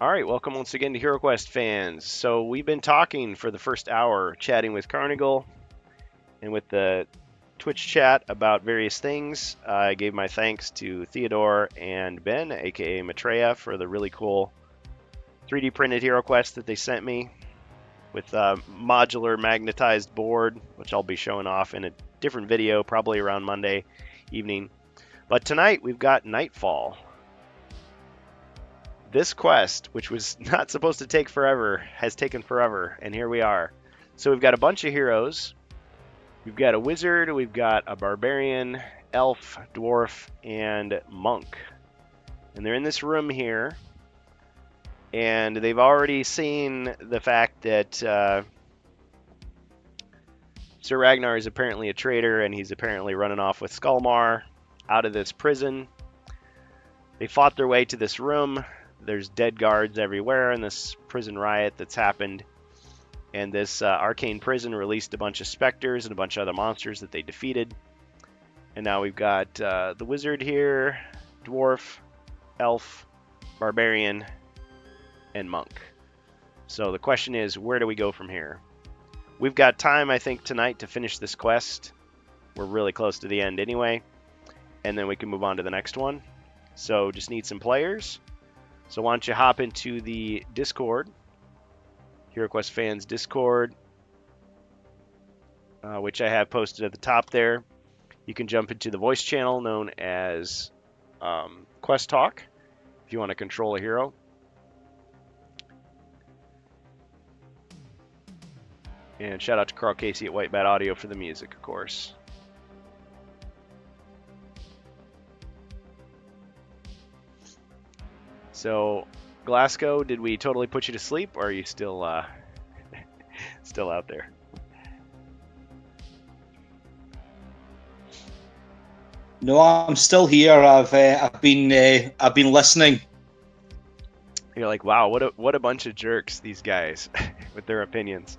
All right, welcome once again to HeroQuest fans. So we've been talking for the first hour, chatting with Carnigal and with the Twitch chat about various things. I gave my thanks to Theodore and Ben, aka Maitreya, for the really cool 3D printed HeroQuest that they sent me with a modular magnetized board, which I'll be showing off in a different video, probably around Monday evening. But tonight we've got Nightfall. This quest, which was not supposed to take forever, has taken forever, and here we are. So we've got a bunch of heroes. We've got a wizard, we've got a barbarian, elf, dwarf, and monk. And they're in this room here, and they've already seen the fact that Sir Ragnar is apparently a traitor, and he's apparently running off with Skullmar out of this prison. They fought their way to this room. There's dead guards everywhere in this prison riot that's happened. And this arcane prison released a bunch of specters and a bunch of other monsters that they defeated. And now we've got the wizard here, dwarf, elf, barbarian, and monk. So the question is, where do we go from here? We've got time, I think, tonight to finish this quest. We're really close to the end anyway. And then we can move on to the next one. So just need some players. So why don't you hop into the Discord, HeroQuest Fans Discord, which I have posted at the top there. You can jump into the voice channel known as Quest Talk if you want to control a hero. And shout out to Carl Casey at White Bat Audio for the music, of course. So, Glasgow, did we totally put you to sleep, or are you still still out there? No, I'm still here. I've been listening. You're like, wow, what a bunch of jerks, these guys with their opinions.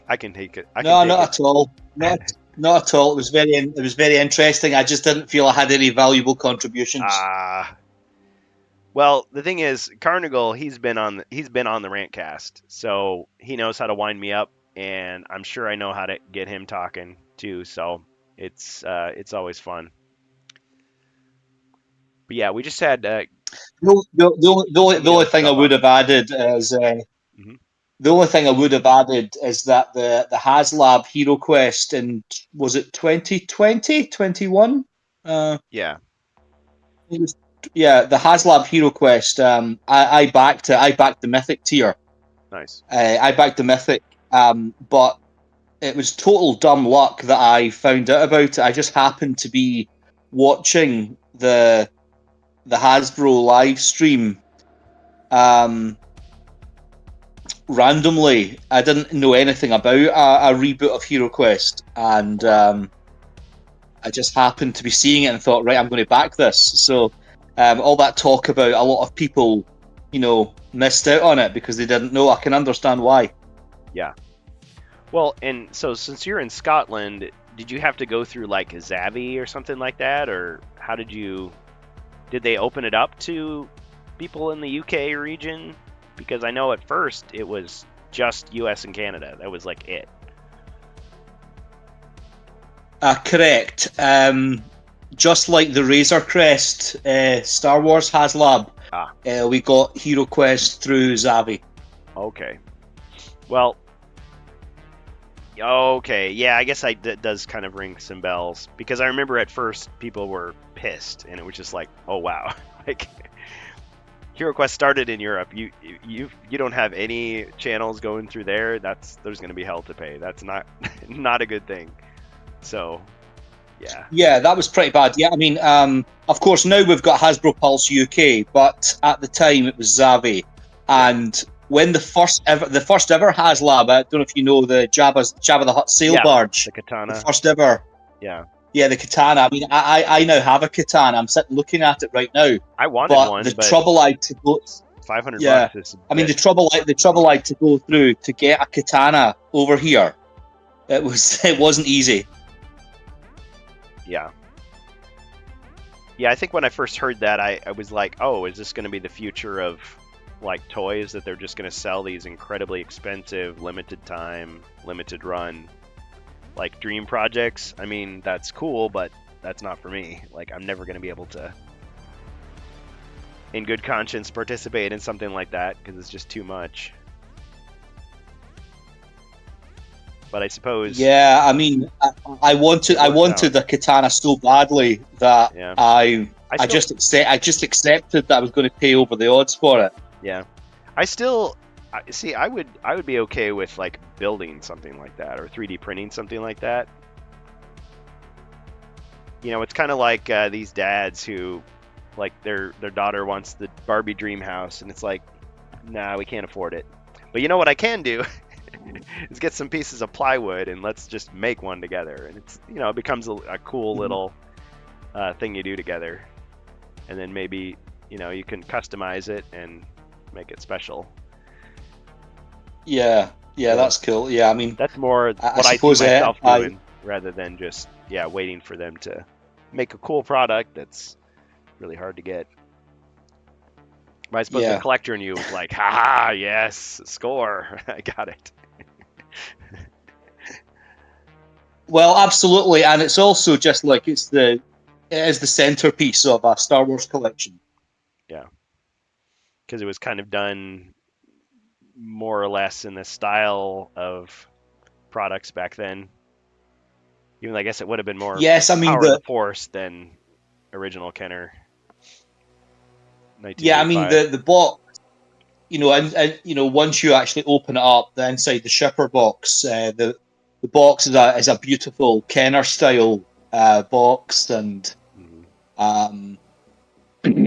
I can take it. Not at all. Not at all. It was very interesting. I just didn't feel I had any valuable contributions. Well, the thing is, Carnigal, he's been on the Rantcast, so he knows how to wind me up, and I'm sure I know how to get him talking too. So it's always fun. But yeah, we just had the only thing I would have added is the only thing I would have added is that the HasLab HeroQuest in, was it 2020, 21? Yeah. It was, yeah, the HasLab HeroQuest. I backed it. I backed the Mythic tier. Nice. I backed the Mythic, but it was total dumb luck that I found out about it. I just happened to be watching the Hasbro live stream randomly. I didn't know anything about a reboot of HeroQuest, and I just happened to be seeing it and thought, right, I'm going to back this. So all that talk about a lot of people, missed out on it because they didn't know. I can understand why. Yeah. Well, and so since you're in Scotland, did you have to go through like Zavvi or something like that, or how did they open it up to people in the UK region? Because I know at first it was just US and Canada. That was like it. Correct. Just like the Razor Crest Star Wars HasLab, we got HeroQuest through Zavvi. Okay. Well, okay. Yeah, I guess that does kind of ring some bells. Because I remember at first people were pissed, and it was just like, oh, wow. Like, HeroQuest started in Europe. You don't have any channels going through there. There's going to be hell to pay. That's not a good thing. So, yeah. Yeah, that was pretty bad. Yeah, I mean, of course, now we've got Hasbro Pulse UK, but at the time it was Zavvi. And when the first ever HasLab, I don't know if you know the Jabba the Hutt sail barge. The katana. The first ever. Yeah. Yeah, the katana. I mean, I now have a katana. I'm sitting looking at it right now. I wanted one, but trouble I had to go. $500 is I mean, the trouble I had to go through to get a katana over here, it wasn't easy. Yeah. Yeah, I think when I first heard that, I was like, oh, is this going to be the future of like toys that they're just going to sell these incredibly expensive, limited time, limited run, like dream projects? I mean, that's cool, but that's not for me. Like, I'm never going to be able to, in good conscience, participate in something like that because it's just too much. But I suppose, Yeah, I mean, I wanted it worked out. the katana so badly that Yeah, I I still, just accepted that I was going to pay over the odds for it. yeah, see. I would be okay with like building something like that or 3D printing something like that. You know, it's kind of like these dads who, like, their daughter wants the Barbie dream house, and it's like, nah, we can't afford it. But you know what I can do is get some pieces of plywood and let's just make one together, and it's, you know, it becomes a cool Mhm. little thing you do together, and then maybe, you know, you can customize it and make it special. Yeah, yeah, So that's cool. Yeah, I mean, that's more I what I see suppose myself I doing rather than just, yeah, waiting for them to make a cool product that's really hard to get. But I suppose the yeah. collector in you was like, haha, yes, score. I got it. Well, absolutely, and it's also just like it is the centerpiece of a Star Wars collection. Yeah. Because it was kind of done more or less in the style of products back then. Even though I guess it would have been more Yes, I mean Power of the the Force than original Kenner yeah, I mean 1985. the box. You know, and you know, once you actually open it up, the inside the shipper box, the box is a beautiful Kenner style box, and Mhm. um,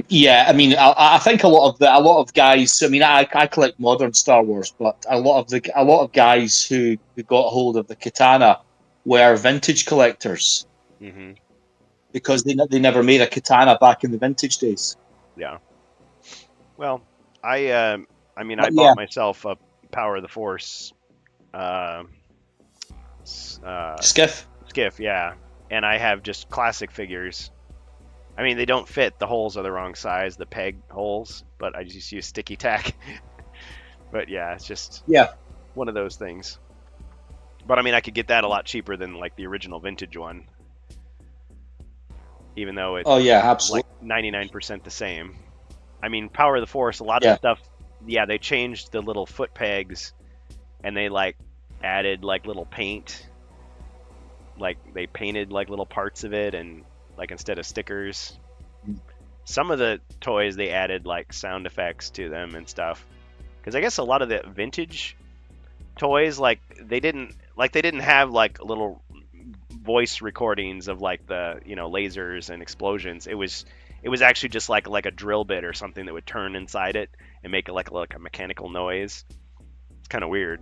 yeah, I mean, I think a lot of guys. I mean, I collect modern Star Wars, but a lot of guys who got hold of the katana were vintage collectors Mhm. because they never made a katana back in the vintage days. Yeah. Well, I uh, I mean, I But bought yeah, myself a Power of the Force uh, Skiff. skiff, yeah, and I have just classic figures. I mean, they don't fit. The holes are the wrong size, the peg holes, but I just use sticky tack. But yeah, it's just Yeah. one of those things. But I mean, I could get that a lot cheaper than like the original vintage one, even though Oh it's yeah, like absolutely. 99% the same. I mean, Power of the Force, a lot of the Yeah. stuff, yeah, they changed the little foot pegs and they like added like little paint, like they painted like little parts of it, and like instead of stickers. Some of the toys they added like sound effects to them and stuff. Because I guess a lot of the vintage toys, like they didn't have like little voice recordings of like the, you know, lasers and explosions. It was actually just like a drill bit or something that would turn inside it and make it like a mechanical noise. It's kind of weird.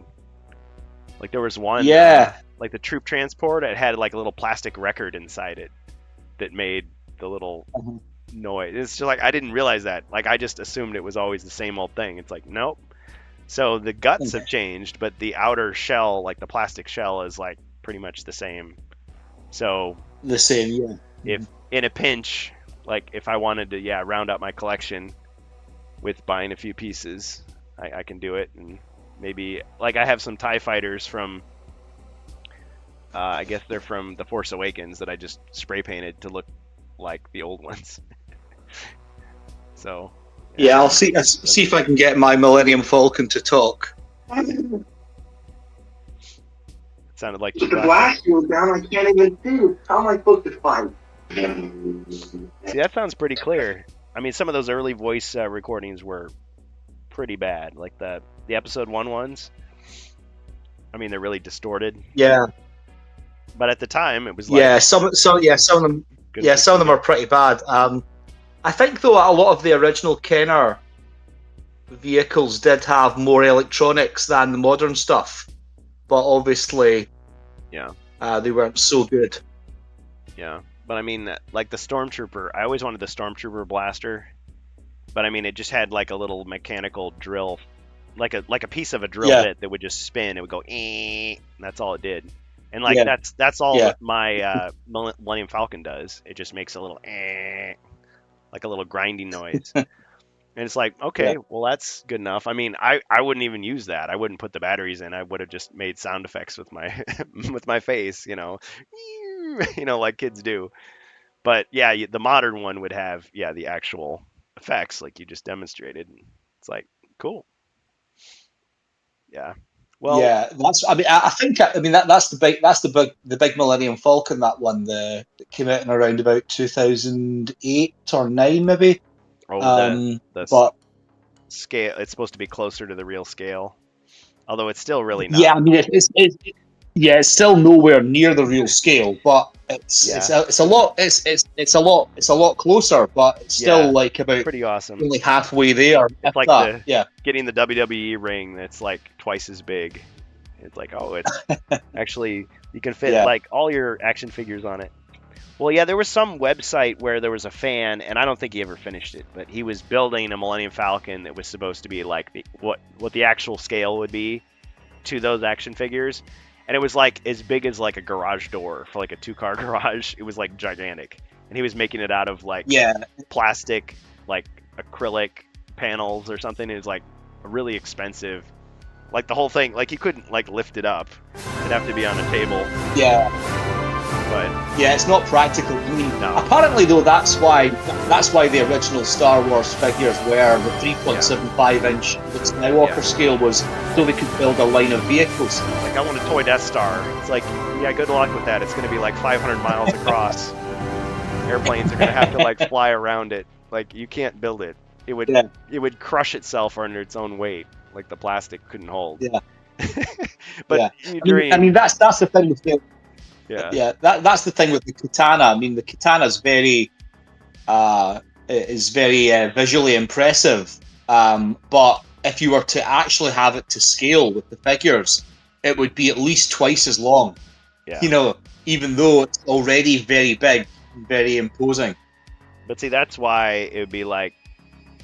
Like there was one Yeah. like the troop transport. It had like a little plastic record inside it that made the little Mhm. noise. It's just like I didn't realize that. Like I just assumed it was always the same old thing. It's like nope. So the guts have changed, but the outer shell, like the plastic shell, is like pretty much the same. So The same. Yeah. if Mhm. in a pinch, like if I wanted to, yeah, round out my collection with buying a few pieces, I can do it. And maybe like I have some TIE fighters from, I guess they're from The Force Awakens that I just spray painted to look like the old ones. So yeah, Yeah, I'll send see them if I in. can get my Millennium Falcon to talk. It sounded like The Chewbacca. glass goes down. I can't even see. How am I supposed to find? See, that sounds pretty clear. I mean, some of those early voice recordings were pretty bad, like the episode one ones. I mean, they're really distorted, Yeah, but at the time, it was like yeah. Some of them, good yeah, voice some of them are acting. pretty bad. I think though a lot of the original Kenner vehicles did have more electronics than the modern stuff, but obviously Yeah, they weren't so good. yeah. But I mean, like the Stormtrooper, I always wanted the Stormtrooper blaster, but I mean, it just had like a little mechanical drill, like a piece of a drill Yeah, bit that would just spin. It would go, that's all it did. And like yeah, that's all yeah. that my Millennium Falcon does. It just makes a little. like a little grinding noise. And it's like, okay, well, that's good enough. I mean, I wouldn't even use that. I wouldn't put the batteries in. I would have just made sound effects with my with my face, like kids do. But yeah, the modern one would have, yeah, the actual effects like you just demonstrated. It's like, cool. Yeah. Well, Yeah, that's. I mean, I think. I mean, that's the big Millennium Falcon. That one that came out in around about 2008 or nine, maybe. oh, the But scale, it's supposed to be closer to the real scale, although it's still really yeah, not. I mean, it's still nowhere near the real scale, but it's a lot. It's a lot closer, but it's still Yeah, like about pretty awesome. only halfway there. It's like that. Yeah. getting the WWE ring that's like twice as big. It's like, oh, it's actually, you can fit Yeah. like all your action figures on it. Well, yeah, there was some website where there was a fan, and I don't think he ever finished it, but he was building a Millennium Falcon that was supposed to be like what the actual scale would be to those action figures, and it was like as big as like a garage door for like a 2-car garage. It was like gigantic, and he was making it out of like plastic, like acrylic panels or something. It was like really expensive. Like the whole thing, like you couldn't like lift it up. It'd have to be on a table. Yeah. But yeah, it's not practical. I mean, no. Apparently though, that's why the original Star Wars figures were the 3.75-inch Skywalker scale was so they could build a line of vehicles. Like I want a toy Death Star. It's like, yeah, good luck with that. It's going to be like 500 miles across. Airplanes are going to have to like fly around it. Like you can't build it. It would crush itself under its own weight. Like the plastic couldn't hold. Yeah. But yeah. I mean that's the thing with the that's the thing with the katana. I mean the katana is very visually impressive. But if you were to actually have it to scale with the figures, it would be at least twice as long. Yeah. You know, even though it's already very big, very imposing. But see, that's why it would be like,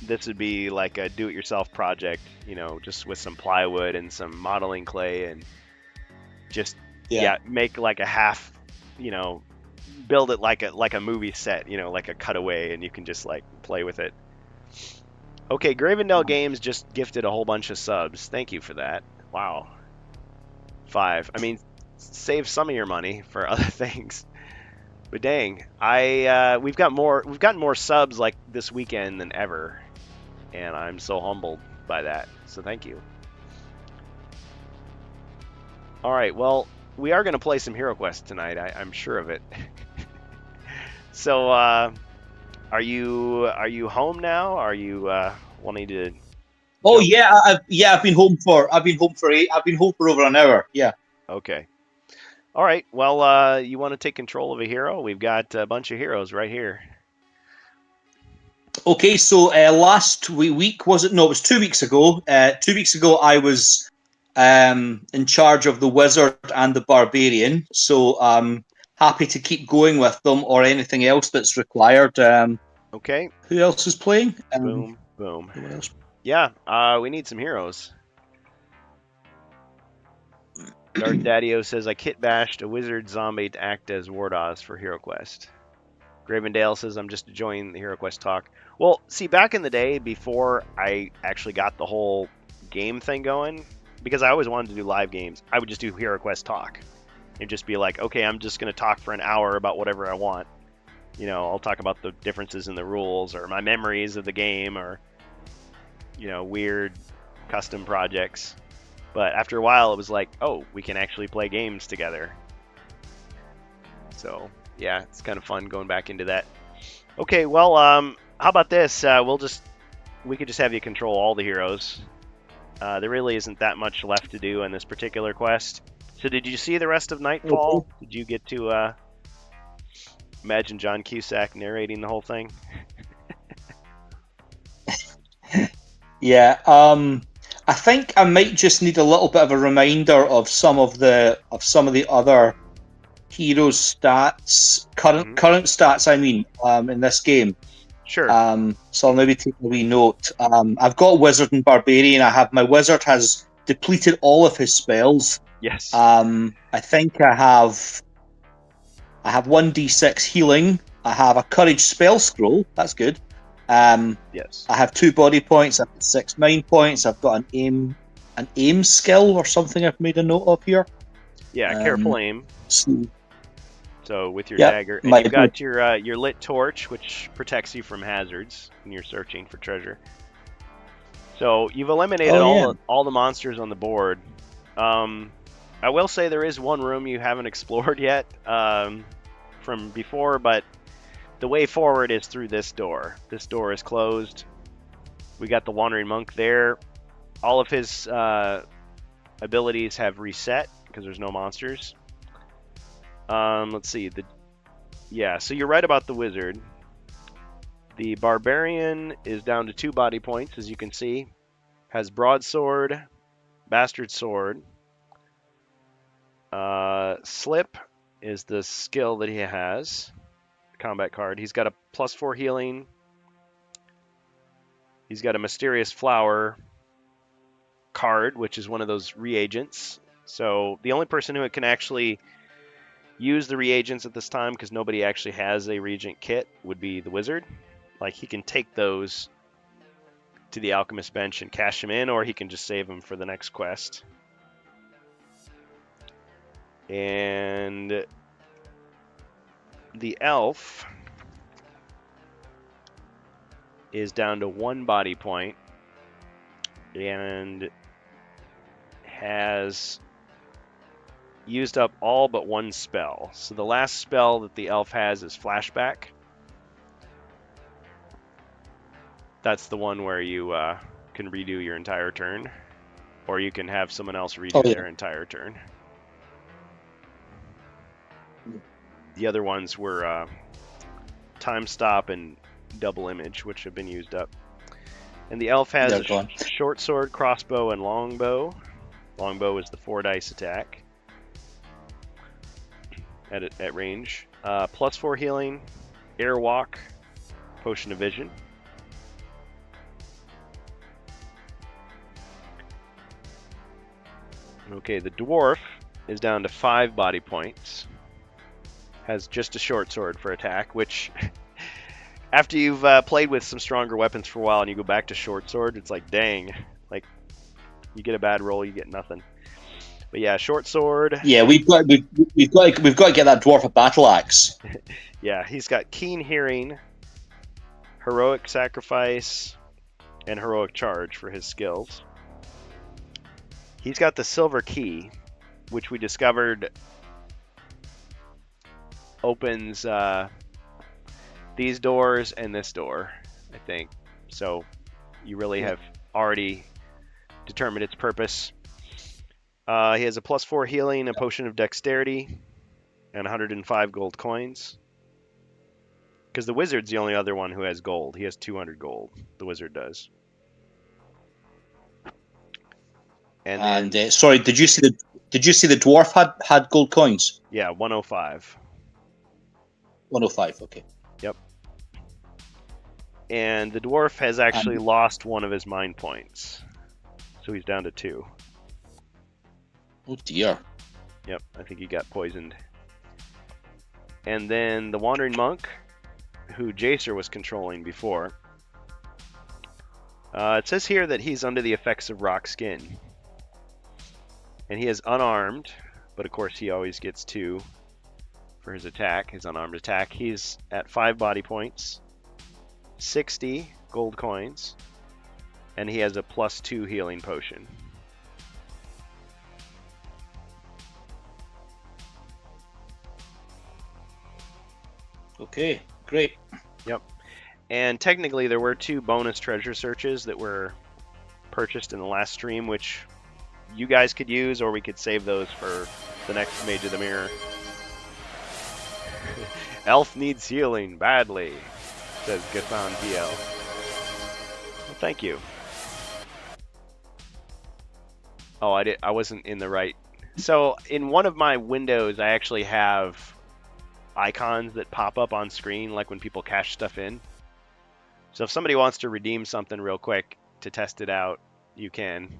this would be like a do-it-yourself project, just with some plywood and some modeling clay and just make like a half, build it like a movie set, like a cutaway, and you can just like play with it. Okay, Gravendale Games just gifted a whole bunch of subs. Thank you for that. Wow. 5. I mean, save some of your money for other things. But dang, we've gotten more subs like this weekend than ever, and I'm so humbled by that. So thank you. All right, well, we are going to play some HeroQuest tonight. I'm sure of it. So, are you home now? Are you wanting to? Oh yeah, I've been home for over an hour. Yeah. Okay. All right. Well, you want to take control of a hero? We've got a bunch of heroes right here. Okay, so last week was it? No, it was 2 weeks ago. 2 weeks ago, I was in charge of the Wizard and the Barbarian. So I'm happy to keep going with them or anything else that's required. Okay. Who else is playing? Boom. Yeah, we need some heroes. Darth Daddio says, I kit bashed a wizard zombie to act as Wardoz for HeroQuest. Gravendale says, I'm just enjoying the HeroQuest talk. Well, see, back in the day, before I actually got the whole game thing going, because I always wanted to do live games, I would just do HeroQuest talk. And just be like, okay, I'm just going to talk for an hour about whatever I want. I'll talk about the differences in the rules, or my memories of the game, or, weird custom projects. But after a while, it was like, oh, we can actually play games together. So, yeah, it's kind of fun going back into that. Okay, well, how about this? We could just have you control all the heroes. There really isn't that much left to do in this particular quest. So did you see the rest of Nightfall? Okay. Did you get to imagine John Cusack narrating the whole thing? Yeah. I think I might just need a little bit of a reminder of some of the other heroes' stats, current stats. I mean, in this game. Sure. So I'll maybe take a wee note. I've got Wizard and Barbarian. My Wizard has depleted all of his spells. Yes. I think I have 1d6 healing. I have a Courage spell scroll. That's good. Yes. I have 2 body points. I've got 6 mind points. I've got an aim skill or something I've made a note of here. Yeah, careful aim. So, with your yep, dagger, and my- you've got your lit torch, which protects you from hazards when you're searching for treasure. So you've eliminated all the monsters on the board. I will say there is one room you haven't explored yet from before, but the way forward is through this door. This door is closed. We got the Wandering Monk there. All of his abilities have reset because there's no monsters. Let's see. So you're right about the wizard. The barbarian is down to 2 body points, as you can see. Has broadsword, bastard sword. Slip is the skill that he has. Combat card. He's got a +4 healing. He's got a mysterious flower card, which is one of those reagents. So the only person who can actually use the reagents at this time, because nobody actually has a reagent kit, would be the wizard. Like, he can take those to the alchemist bench and cash them in, or he can just save them for the next quest. And the elf is down to 1 body point and has used up all but 1 spell. So the last spell that the elf has is Flashback. That's the one where you can redo your entire turn, or you can have someone else redo their entire turn. The other ones were Time Stop and Double Image, which have been used up. And the elf has a short sword, crossbow, and longbow. Longbow is the 4 dice attack at range. +4 healing, airwalk, potion of vision. Okay, the dwarf is down to 5 body points. Has just a short sword for attack, which after you've played with some stronger weapons for a while and you go back to short sword, it's like, dang, like you get a bad roll, you get nothing. But yeah, short sword. Yeah, we've got to get that dwarf a battle axe. Yeah, he's got keen hearing, heroic sacrifice, and heroic charge for his skills. He's got the silver key, which we discovered opens these doors and this door, I think. So you really have already determined its purpose. He has a +4 healing, a potion of dexterity, and 105 gold coins. Because the wizard's the only other one who has gold. He has 200 gold. The wizard does. And then, sorry, did you see the dwarf had gold coins? Yeah, 105. 105, okay. Yep. And the dwarf has actually lost one of his mind points. So he's down to 2. Oh dear. Yep, I think he got poisoned. And then the Wandering Monk, who Jacer was controlling before. It says here that he's under the effects of rock skin. And he is unarmed, but of course he always gets 2 for his attack, his unarmed attack. He's at 5 body points, 60 gold coins, and he has a +2 healing potion. Okay, great. Yep. And technically there were 2 bonus treasure searches that were purchased in the last stream, which you guys could use, or we could save those for the next Mage of the Mirror. Elf needs healing badly, says Gathan PL. Well, thank you. Oh, I wasn't in the right. So in one of my windows, I actually have icons that pop up on screen, like when people cash stuff in. So if somebody wants to redeem something real quick to test it out, you can.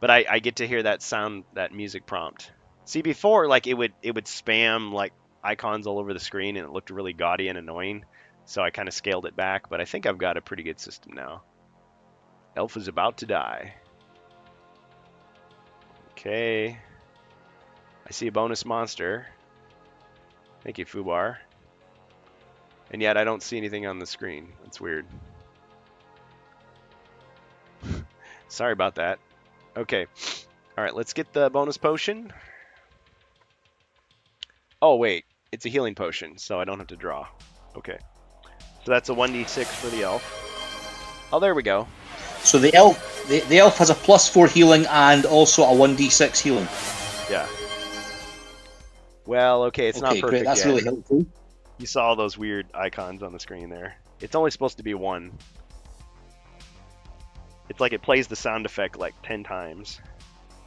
But I get to hear that sound, that music prompt. See, before, like, it would spam like icons all over the screen, and it looked really gaudy and annoying. So I kind of scaled it back, but I think I've got a pretty good system now. Elf is about to die. Okay. I see a bonus monster. Thank you, Fubar. And yet I don't see anything on the screen. That's weird. Sorry about that. Okay. All right, let's get the bonus potion. Oh, wait. It's a healing potion, so I don't have to draw. Okay. So that's a 1d6 for the elf. Oh, there we go. So the elf has a +4 healing and also a 1d6 healing. Yeah. Well, okay, it's not Okay, perfect great. That's yet. really helpful. You saw all those weird icons on the screen there. It's only supposed to be 1. It's like it plays the sound effect like 10 times.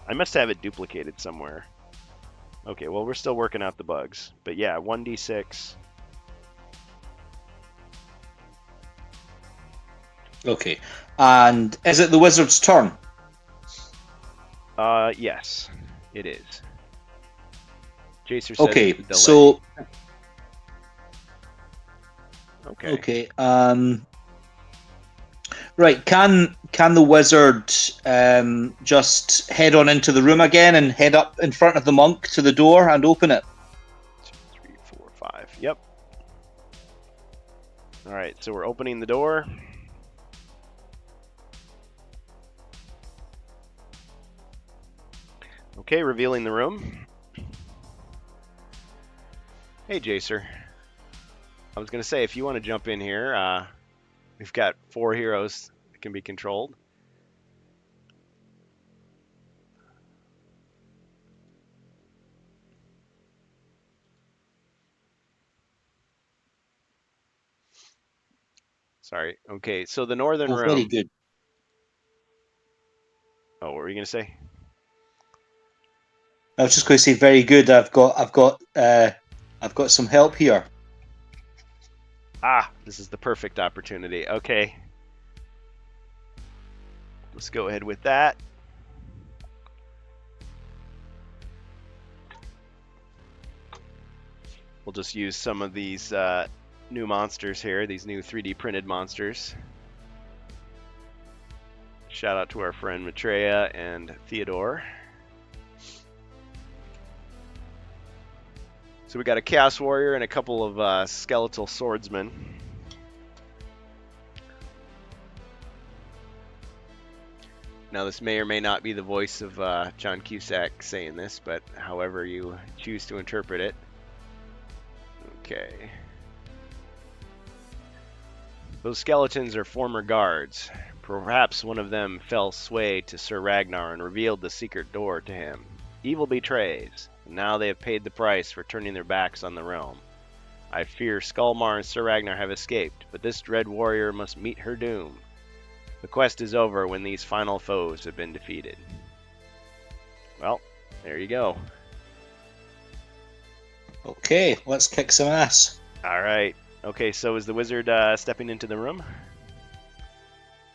I must have it duplicated somewhere. Okay, well, we're still working out the bugs. But yeah, 1d6. Okay. And is it the wizard's turn? Yes, it is. Jacer says Okay, it's a delay. so Okay. right, can the wizard just head on into the room again and head up in front of the monk to the door and open it? 2, 3, 4, 5. Yep. All right, so we're opening the door. Okay, revealing the room. Hey, Jacer. I was going to say, if you want to jump in here, we've got 4 heroes that can be controlled. Sorry. Okay, so the northern Oh, room. very good. Oh, what were you going to say? I was just going to say very good. I've got some help here. Ah, this is the perfect opportunity. Okay. Let's go ahead with that. We'll just use some of these new monsters here, these new 3D printed monsters. Shout out to our friend Maitreya and Theodore. So we got a Chaos Warrior and a couple of skeletal swordsmen. Now this may or may not be the voice of John Cusack saying this, but however you choose to interpret it. Okay. Those skeletons are former guards. Perhaps one of them fell sway to Sir Ragnar and revealed the secret door to him. Evil betrays, and now they have paid the price for turning their backs on the realm. I fear Skullmar and Sir Ragnar have escaped, but this dread warrior must meet her doom. The quest is over when these final foes have been defeated. Well, there you go. Okay, let's kick some ass. All right. Okay, so is the wizard stepping into the room?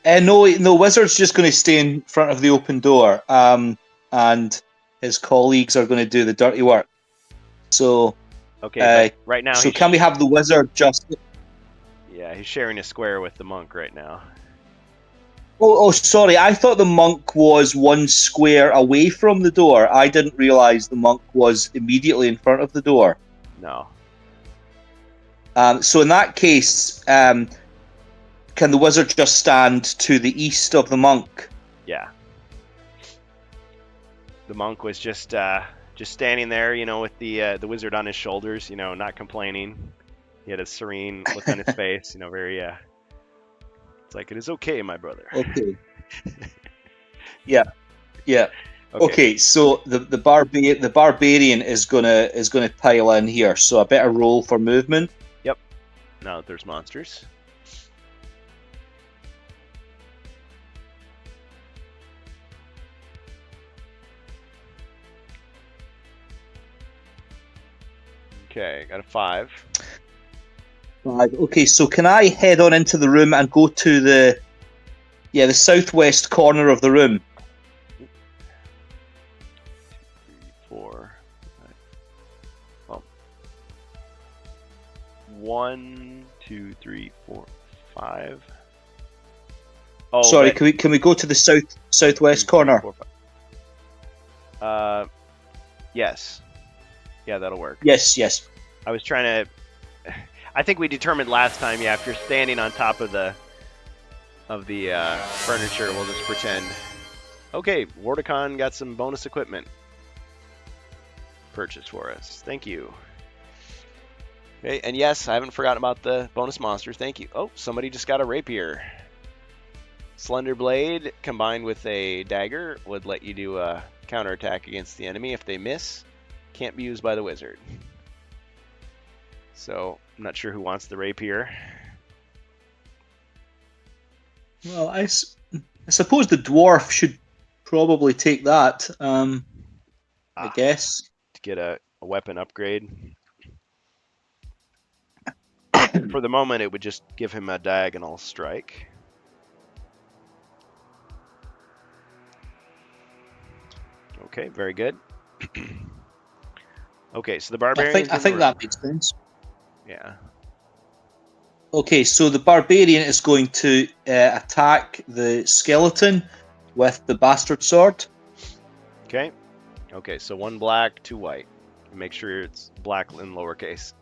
No, wizard's just going to stay in front of the open door, and his colleagues are going to do the dirty work. So, Okay, but right now so can we have the wizard just? Yeah, he's sharing a square with the monk right now. Oh, sorry. I thought the monk was 1 square away from the door. I didn't realize the monk was immediately in front of the door. No. So in that case, can the wizard just stand to the east of the monk? Yeah. The monk was just standing there, you know, with the wizard on his shoulders, you know, not complaining. He had a serene look on his face, you know, very it's like, it is okay, my brother. Okay. Yeah. Okay, so the barbarian is gonna pile in here. So a better roll for movement. Yep. Now that there's monsters. Okay, got a 5. Okay, so can I head on into the room and go to the southwest corner of the room? 3, 4, 5. Well, 1, 2, 3, 4, 5. Oh, Sorry, but- can we go to the southwest 2, 3, corner? 4, 5. Yes. Yeah, that'll work. Yes. I was trying to. I think we determined last time. Yeah, if you're standing on top of the furniture, we'll just pretend. Okay, Wardicon got some bonus equipment purchased for us. Thank you. Okay, and yes, I haven't forgotten about the bonus monsters. Thank you. Oh, somebody just got a rapier. Slender Blade combined with a dagger would let you do a counterattack against the enemy if they miss. Can't be used by the wizard. So, I'm not sure who wants the rapier. Well, I suppose the dwarf should probably take that. I guess. To get a weapon upgrade. For the moment, it would just give him a diagonal strike. Okay, very good. Okay, so the barbarian. I think that makes sense. Yeah. Okay, so the barbarian is going to attack the skeleton with the bastard sword. Okay. Okay, so 1 black, 2 white. Make sure it's black in lowercase.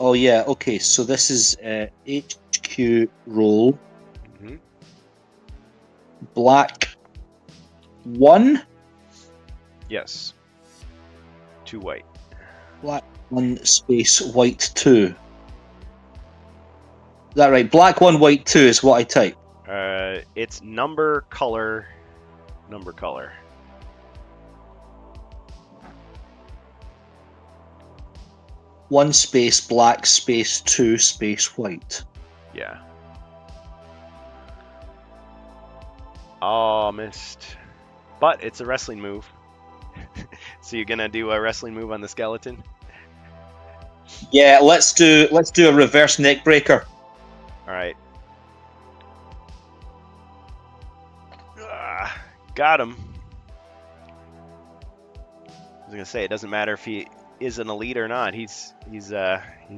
Oh yeah, okay, so this is HQ roll. Mhm. Black 1, Yes. 2 white. black 1 space white 2. Is that right? Black 1, white 2 is what I type. It's number, color, number, color. One space black space 2 space white. Yeah. Oh, missed. But it's a wrestling move. So you're gonna do a wrestling move on the skeleton? Yeah, let's do a reverse neck breaker. All right. Got him. I was gonna say it doesn't matter if he is an elite or not. He's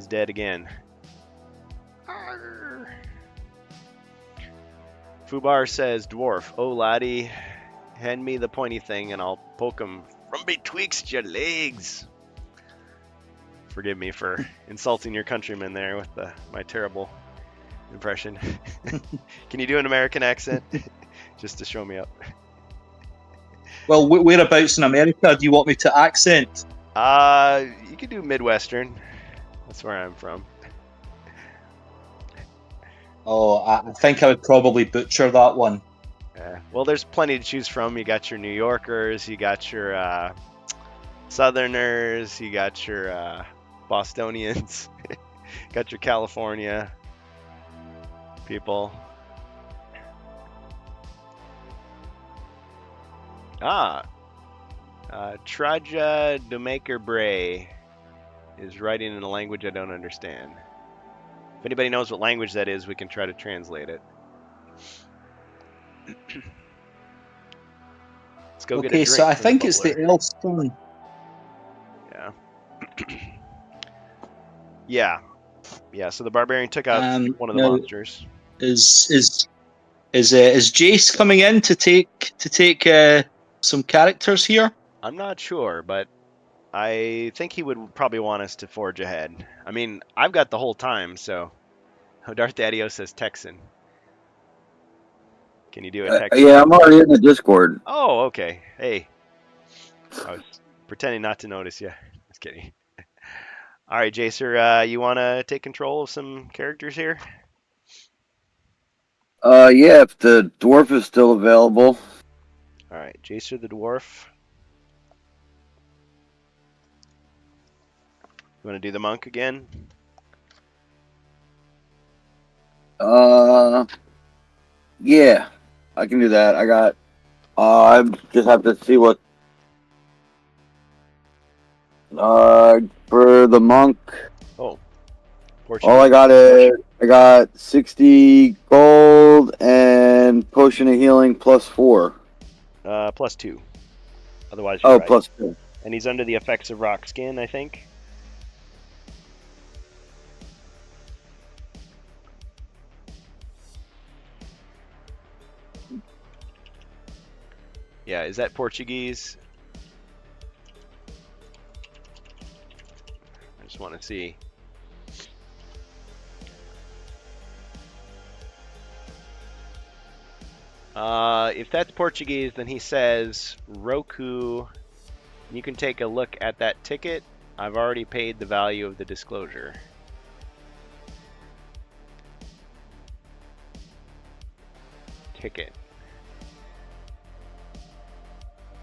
dead again. Arr. Fubar says, "Dwarf, oh laddie, hand me the pointy thing and I'll poke him from betwixt your legs." Forgive me for insulting your countrymen there with my terrible impression. Can you do an American accent just to show me up? Well, whereabouts in America do you want me to accent? You could do Midwestern. That's where I'm from. Oh, I think I would probably butcher that one. Well, there's plenty to choose from. You got your New Yorkers, you got your Southerners, you got your Bostonians, got your California people. Traja Domaker Bray is writing in a language I don't understand. If anybody knows what language that is, we can try to translate it. Let's go get a Okay, drink. so I from think it's the butler. elf's turn. Yeah. Yeah. So the barbarian took out one of the now- monsters. Is Jace coming in to take some characters here? I'm not sure, but I think he would probably want us to forge ahead. I mean, I've got the whole time, so. Oh, Darth Daddio says Texan. Can you do a Texan? Yeah, I'm already in the Discord. Oh, okay. Hey. I was pretending not to notice you. Just kidding. All right, Jacer, you want to take control of some characters here? Yeah, if the dwarf is still available. All right, Jacer the dwarf. You want to do the monk again? Yeah, I can do that. I just have to see what. For the monk, Oh, all I got 60 gold and potion of healing +4. +2. Otherwise, you're Oh, right. +2. And he's under the effects of rock skin, I think. Yeah, is that Portuguese? I just want to see. If that's Portuguese, then he says, Roku, you can take a look at that ticket. I've already paid the value of the disclosure. Ticket.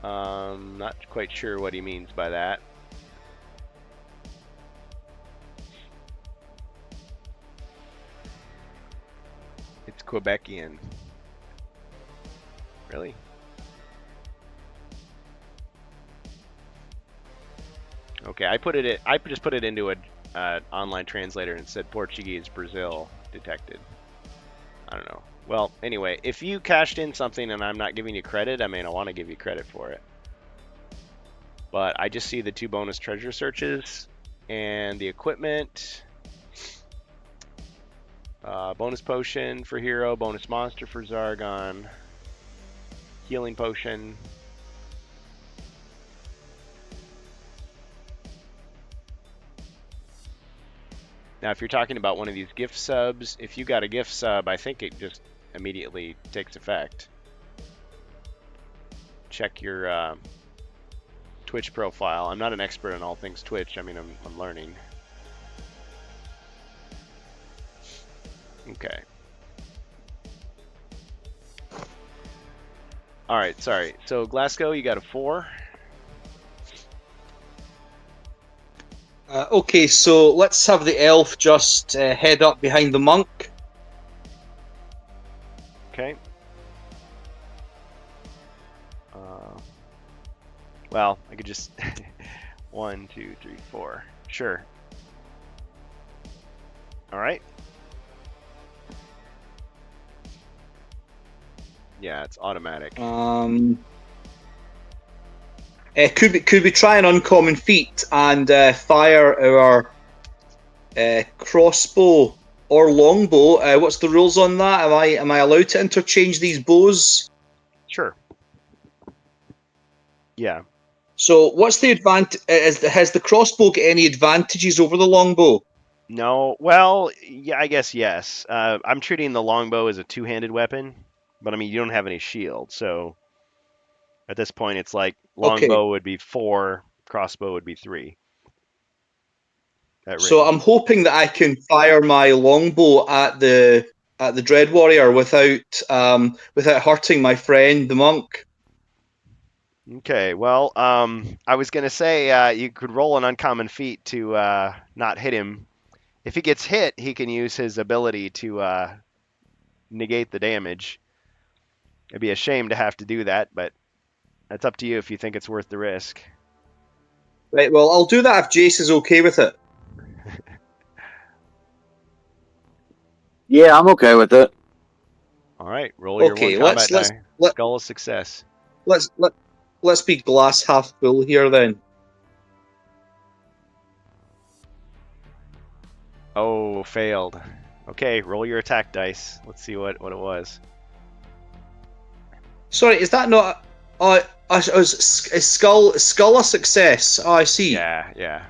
Not quite sure what he means by that. It's Quebecian. Really? Okay, I just put it into a online translator and said Portuguese Brazil detected. I don't know. Well, anyway, if you cashed in something and I'm not giving you credit, I mean, I want to give you credit for it. But I just see the 2 bonus treasure searches and the equipment. Bonus potion for hero, bonus monster for Zargon, healing potion. Now, if you're talking about one of these gift subs, if you got a gift sub, I think it just immediately takes effect. Check your Twitch profile. I'm not an expert on all things Twitch. I mean, I'm learning. Okay. All right, sorry. So Glasgow, you got a 4. Okay, so let's have the elf just head up behind the monk. Okay. Well, I could just 1, 2, 3, 4. Sure. All right. Yeah, it's automatic. Could we try an uncommon feat and fire our crossbow or longbow? What's the rules on that? Am I allowed to interchange these bows? Sure. Yeah. So what's the advantage? Has the crossbow got any advantages over the longbow? No. Well, yeah, I guess yes. I'm treating the longbow as a 2-handed weapon, but I mean, you don't have any shield, so at this point, it's like longbow would be 4, crossbow would be 3. So I'm hoping that I can fire my longbow at the Dread Warrior without hurting my friend the monk. Okay, well, I was gonna say you could roll an uncommon feat to not hit him. If he gets hit, he can use his ability to negate the damage. It'd be a shame to have to do that, but that's up to you if you think it's worth the risk. Right, well, I'll do that if Jace is okay with it. Yeah, I'm okay with it. All right, roll your Okay, one combat die. Skull of success. Let's be glass half full here then. Oh, failed. Okay, roll your attack dice. Let's see what it was. Sorry, is that not is skull a success? Oh, I see. Yeah.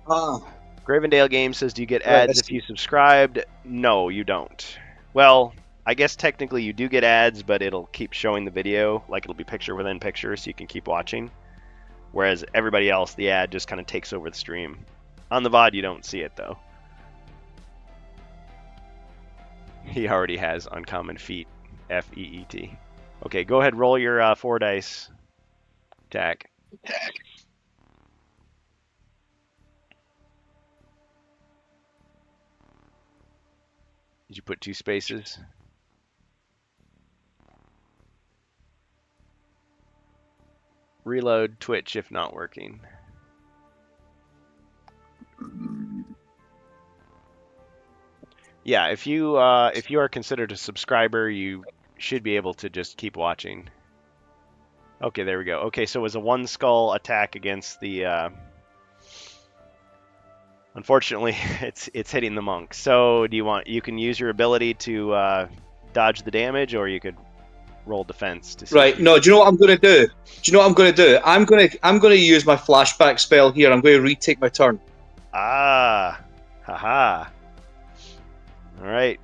Ah. Gravendale Games says, do you get ads if you subscribed? No, you don't. Well, I guess technically you do get ads, but it'll keep showing the video. Like, it'll be picture within picture, so you can keep watching. Whereas everybody else, the ad just kind of takes over the stream. On the VOD, you don't see it, though. He already has uncommon feat. F-E-E-T. Okay, go ahead, roll your 4 dice. Attack. Did you put 2 spaces? Reload Twitch if not working. Yeah, if you are considered a subscriber, you should be able to just keep watching. Okay, there we go. Okay, so it was a 1 skull attack against the. Unfortunately, it's hitting the monk. So do you can use your ability to dodge the damage, or you could roll defense to see. Right. No. Do you know what I'm going to do? I'm going to use my flashback spell here. I'm going to retake my turn. Ah, haha. All right.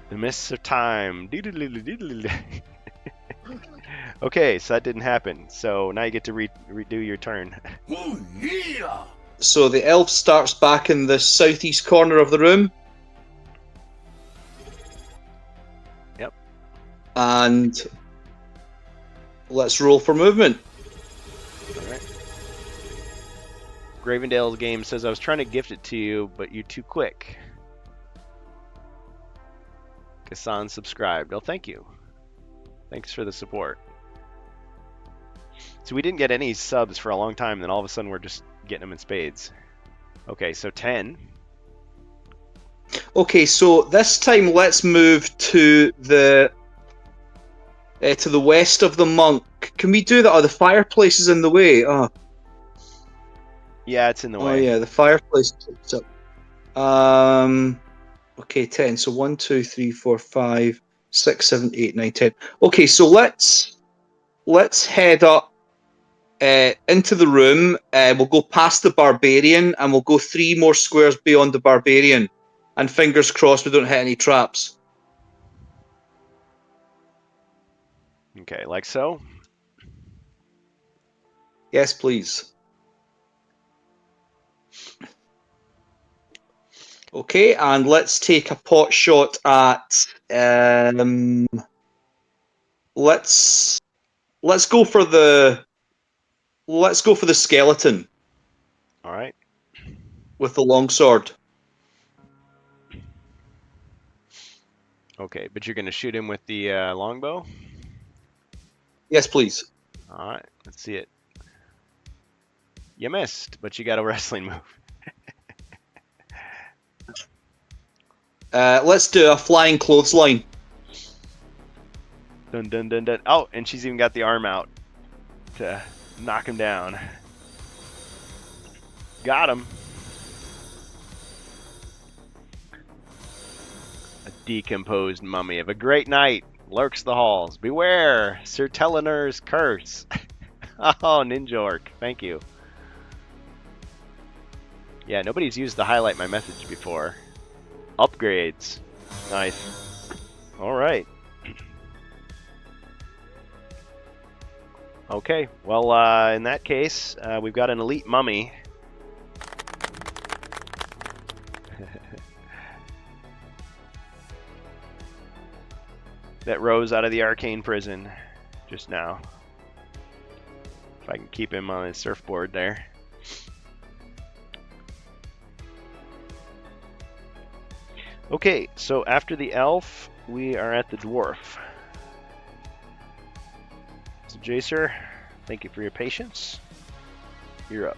The mists of time. Okay, so that didn't happen. So now you get to redo your turn. Oh, yeah! So the elf starts back in the southeast corner of the room. Yep. And let's roll for movement. All right. Gravendale's game says I was trying to gift it to you, but you're too quick. Kassan subscribed. Oh, thank you. Thanks for the support. So we didn't get any subs for a long time, then all of a sudden we're just getting them in spades. Okay, so 10. Okay, so this time let's move to the west of the monk. Can we do that? Oh, the fireplace is in the way. Oh, Yeah, it's in the oh way. yeah, the fireplace keeps up. Okay, 10. So 1, 2, 3, 4, 5, 6, 7, 8, 9, 10. Okay, so let's head up into the room. We'll go past the barbarian and we'll go 3 more squares beyond the barbarian. And fingers crossed we don't hit any traps. Okay, like so. Yes, please. Okay, and let's take a pot shot at. Let's go for the. Let's go for the skeleton All right. with the longsword. Okay, but you're going to shoot him with the longbow? Yes, please. All right, let's see it. You missed, but you got a wrestling move. Let's do a flying clothesline. Dun dun dun dun. Oh, and she's even got the arm out to knock him down. Got him. A decomposed mummy of a great knight lurks the halls. Beware, Sir Telenor's curse. Oh, Ninja Orc, thank you. Yeah, nobody's used the highlight my message before. Upgrades. Nice. All right. Okay, well, in that case, we've got an elite mummy. That rose out of the arcane prison just now. If I can keep him on his surfboard there. Okay, so after the elf, we are at the dwarf. So Jacer, thank you for your patience. You're up.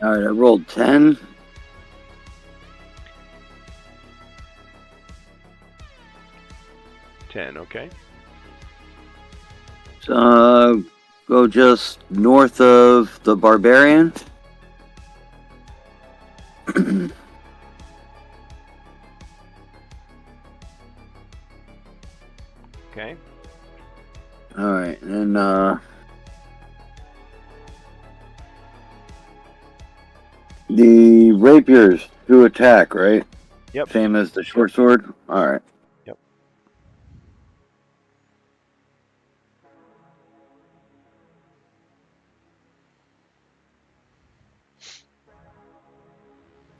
All right, I rolled 10. Okay. So go just north of the barbarian. Okay. All right, and the rapiers do attack, right? Yep. Same as the short sword. All right. Yep.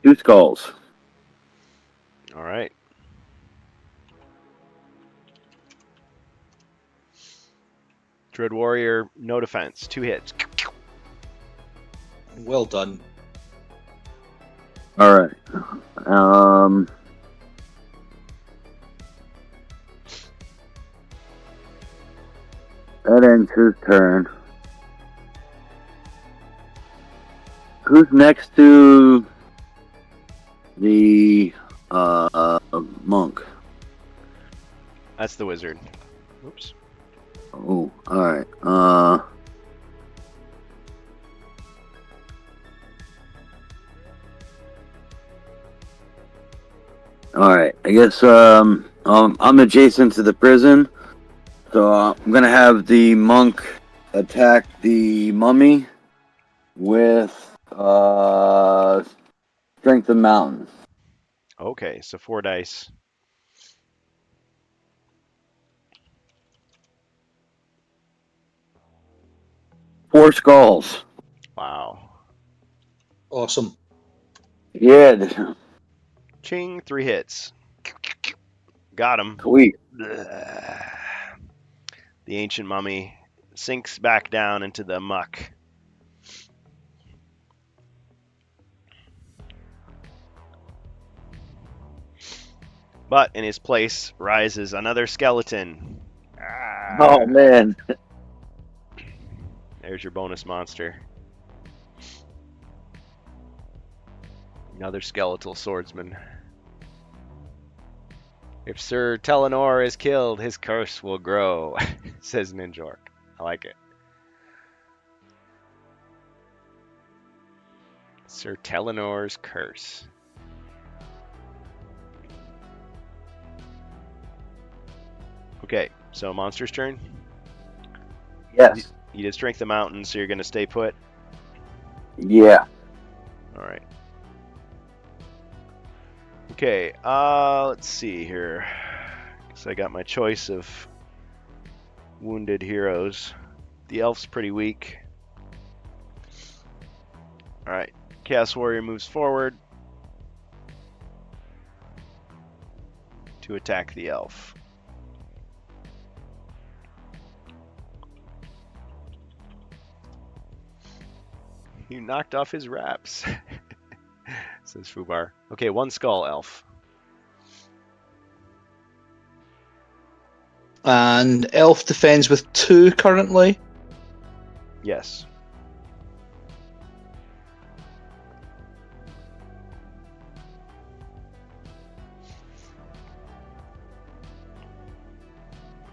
Two skulls. All right. Dread Warrior, no defense. 2 hits. Well done. All right. That ends his turn. Who's next to the monk? That's the wizard. Oops. Oh, all right. Alright, I guess I'm adjacent to the prison, so I'm gonna have the monk attack the mummy with strength of mountain. Okay, so 4 dice. Four skulls. Wow. Awesome. Yeah, Ching, 3 hits. Got him. sweet. The ancient mummy sinks back down into the muck. But in his place rises another skeleton. Oh man. There's your bonus monster. Another skeletal swordsman. If Sir Telenor is killed, his curse will grow, says Ninjork. I like it. Sir Telenor's curse. Okay, so monster's turn. Yes. You did strength the mountain, so you're going to stay put. Yeah. All right. Okay, let's see here. So I got my choice of wounded heroes. The elf's pretty weak. All right, Chaos Warrior moves forward to attack the elf. You knocked off his wraps, says Fubar. Okay, 1 skull, elf. And elf defends with 2 currently. Yes.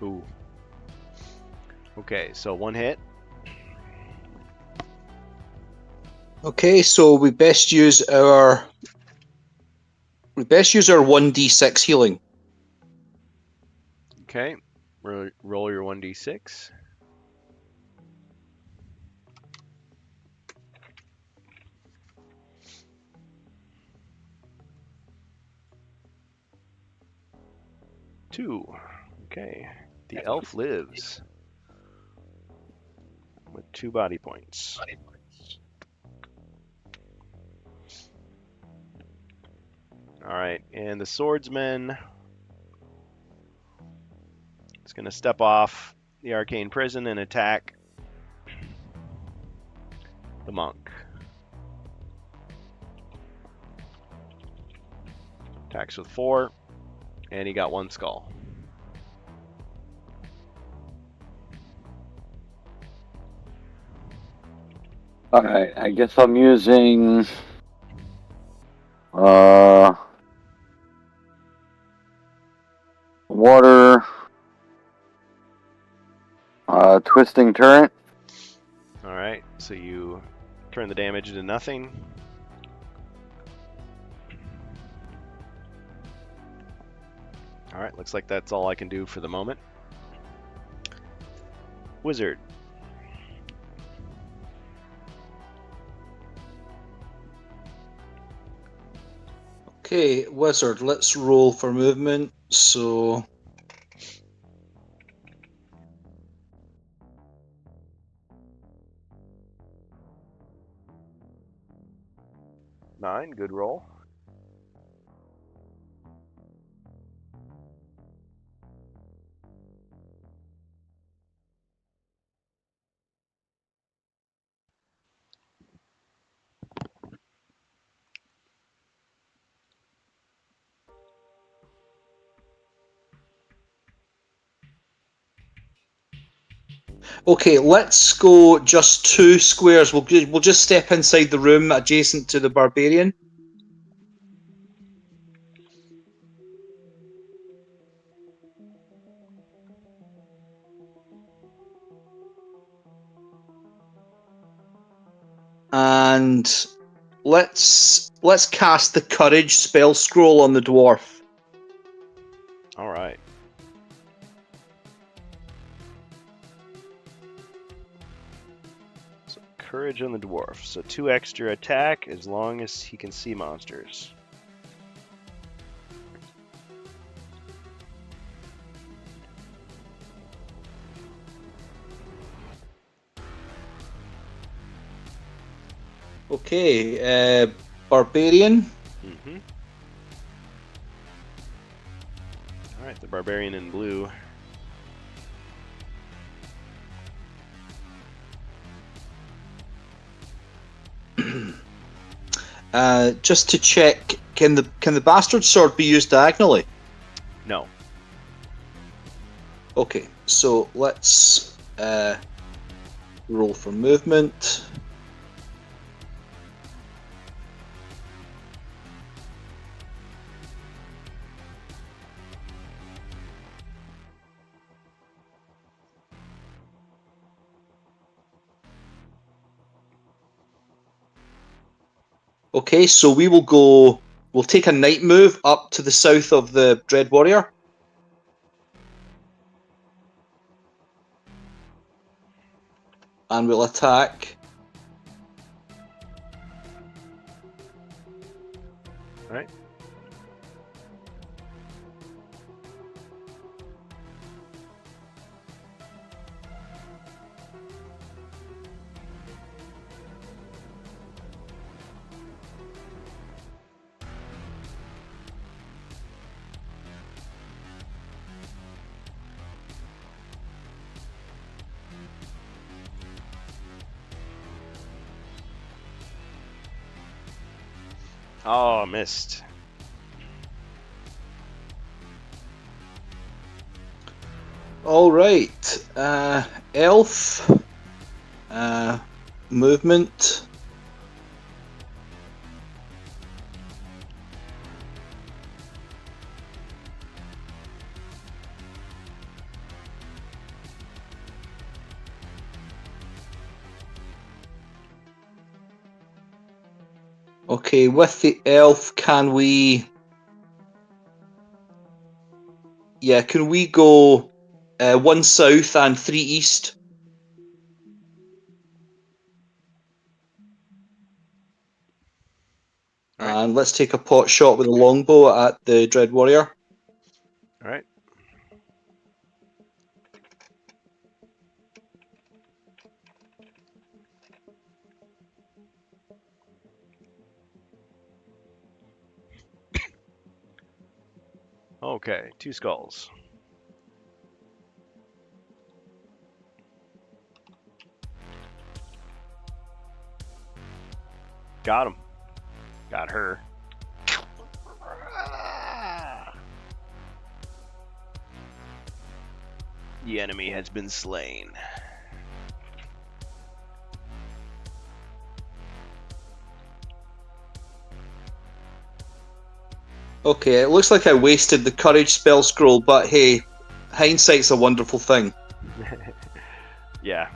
Ooh. Okay, so 1 hit. Okay, so we best use our 1d6 healing. Okay, roll your 1d6. Two. Okay, the elf lives with 2 body points. All right, and the swordsman is going to step off the arcane prison and attack the monk. Attacks with 4, and he got 1 skull. Alright, I guess I'm using water twisting turret. All right, so you turn the damage into nothing. All right, looks like that's all I can do for the moment. Wizard. Okay, wizard, let's roll for movement. So 9, good roll. okay, let's go just 2 squares. We'll just step inside the room adjacent to the barbarian. And let's cast the courage spell scroll on the dwarf. Courage on the dwarf. So 2 extra attack as long as he can see monsters. Okay, barbarian. Mm-hmm. Alright, the barbarian in blue. Just to check, can the bastard sword be used diagonally? No. Okay, so let's roll for movement. Okay, so we'll take a night move up to the south of the Dread Warrior. And we'll attack. Alright. Oh, missed. All right, elf, movement. Okay, with the elf, can we? Yeah, can we go 1 south and 3 east? All right. And let's take a pot shot with a longbow at the Dread Warrior. Alright. Okay, 2 skulls. Got him. Got her. The enemy has been slain. Okay, it looks like I wasted the courage spell scroll, but hey, hindsight's a wonderful thing. Yeah.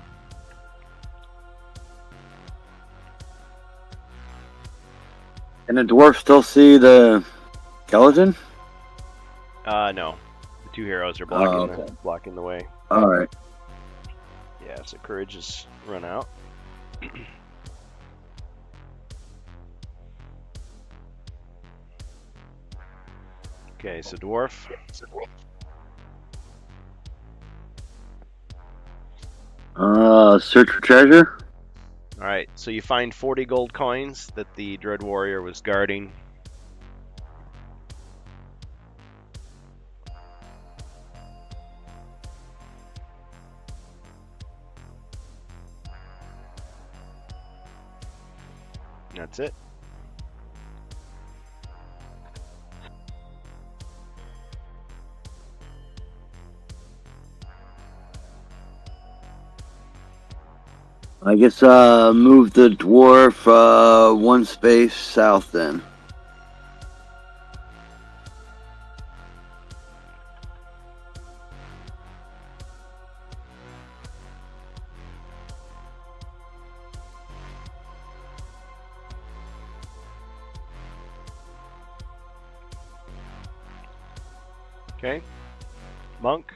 Can the dwarf still see the skeleton? No. The 2 heroes are blocking okay. blocking the way. Alright. Yeah, so courage is run out. Okay, so dwarf. Search for treasure? Alright, so you find 40 gold coins that the Dread Warrior was guarding. That's it. I guess move the dwarf 1 space south then. Okay. Monk.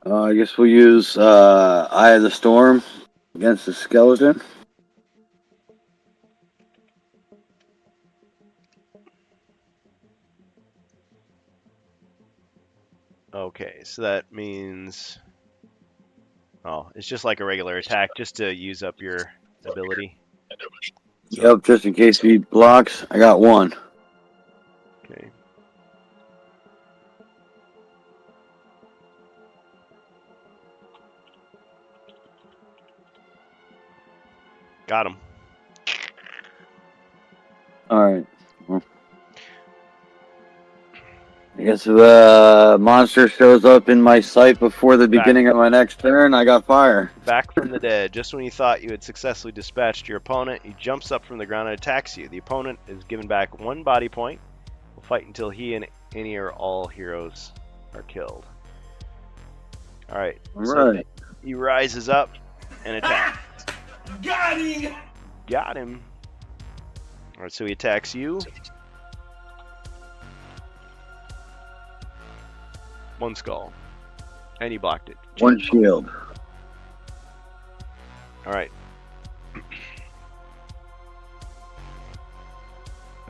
I guess we'll use Eye of the Storm against the skeleton. Okay, so that means... Oh, it's just like a regular attack, just to use up your ability. Yep, just in case he blocks. I got one. Okay. Got him. Alright. Well, I guess if a monster shows up in my sight before the beginning of my next turn, I got fire. Back from the dead. Just when you thought you had successfully dispatched your opponent, he jumps up from the ground and attacks you. The opponent is given back 1 body point. Will fight until he and any or all heroes are killed. Alright. Alright. So he rises up and attacks. Got him! Got him. Alright, so he attacks you. 1 skull. And he blocked it. 1 shield. Alright.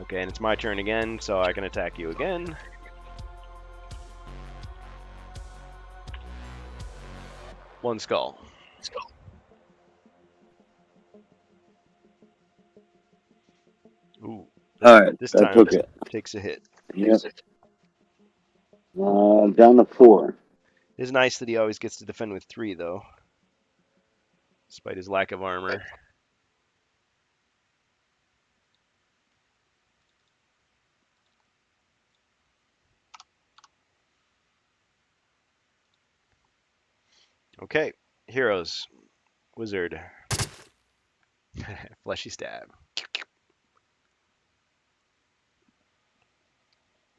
Okay, and it's my turn again, so I can attack you again. One skull. Ooh. Alright, This I time took it. takes a hit. Yep. Down to 4. It's nice that he always gets to defend with 3, though. Despite his lack of armor. Okay, heroes. Wizard. Fleshy stab.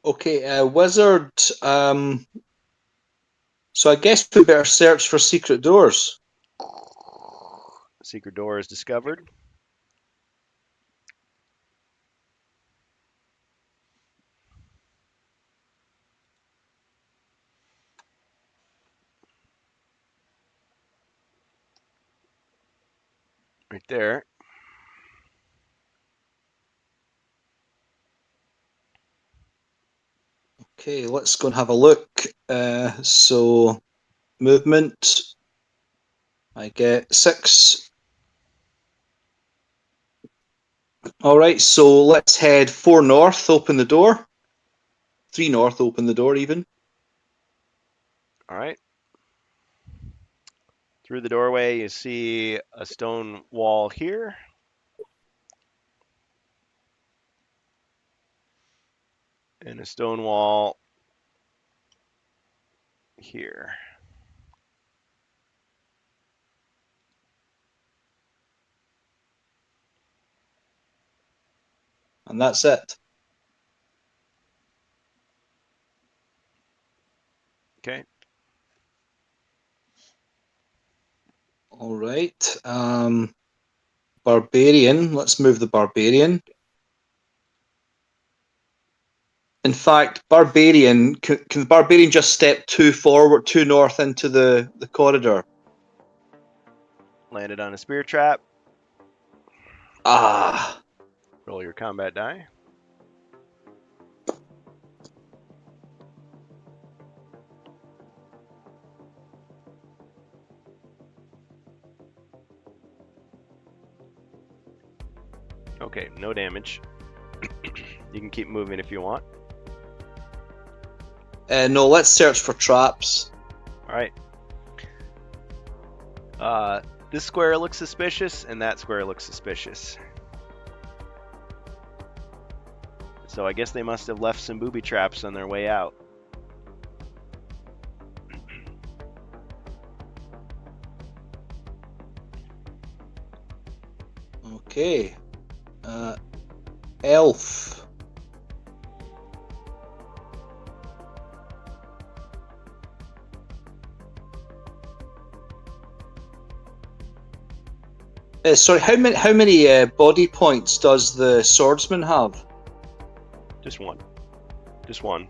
Okay, wizard. So I guess we better search for secret doors. Secret door is discovered. Right there. Okay, let's go and have a look. So, movement. I get 6. Alright, so let's head 4 north, open the door. 3 north, open the door even. All right. Through the doorway, you see a stone wall here. And a stone wall here. And that's it. Okay. Alright. Barbarian. Let's move the barbarian. In fact, barbarian, can the barbarian just step 2 forward, 2 north into the corridor? Landed on a spear trap. Ah. Roll your combat die. Okay, no damage. You can keep moving if you want. No, let's search for traps. Alright. This square looks suspicious, and that square looks suspicious. So I guess they must have left some booby traps on their way out. Okay. Elf. Sorry, how many body points does the swordsman have? Just one. Just one.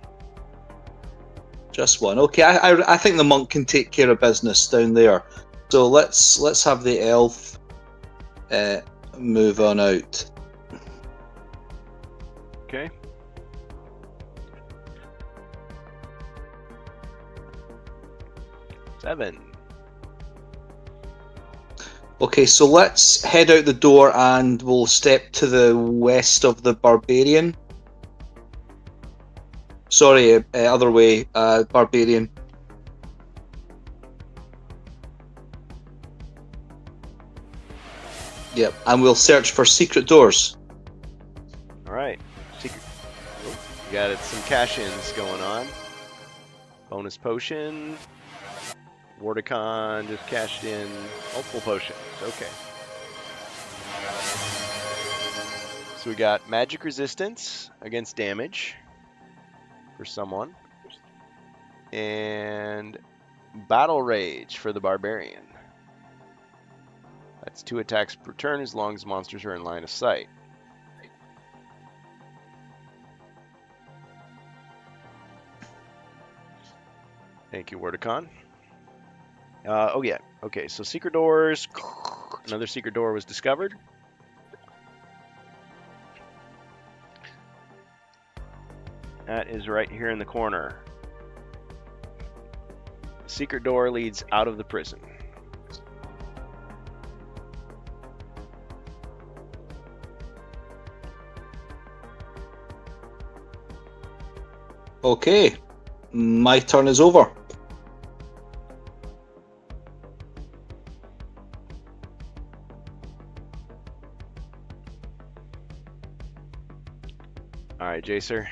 Just one. Okay, I think the monk can take care of business down there. So let's have the elf move on out. Okay. Seven. Okay, so let's head out the door and we'll step to the west of the barbarian. Sorry, other way, barbarian. Yep, and we'll search for secret doors. All right. Secret. Oh, you got some cash-ins going on. Bonus potion. Wardicon just cashed in multiple potions. Okay. So we got magic resistance against damage for someone. And battle rage for the barbarian. That's 2 attacks per turn as long as monsters are in line of sight. Thank you, Wordicon. Oh yeah, okay, so secret doors. Another secret door was discovered. That is right here in the corner. The secret door leads out of the prison. Okay, my turn is over. Alright, Jacer.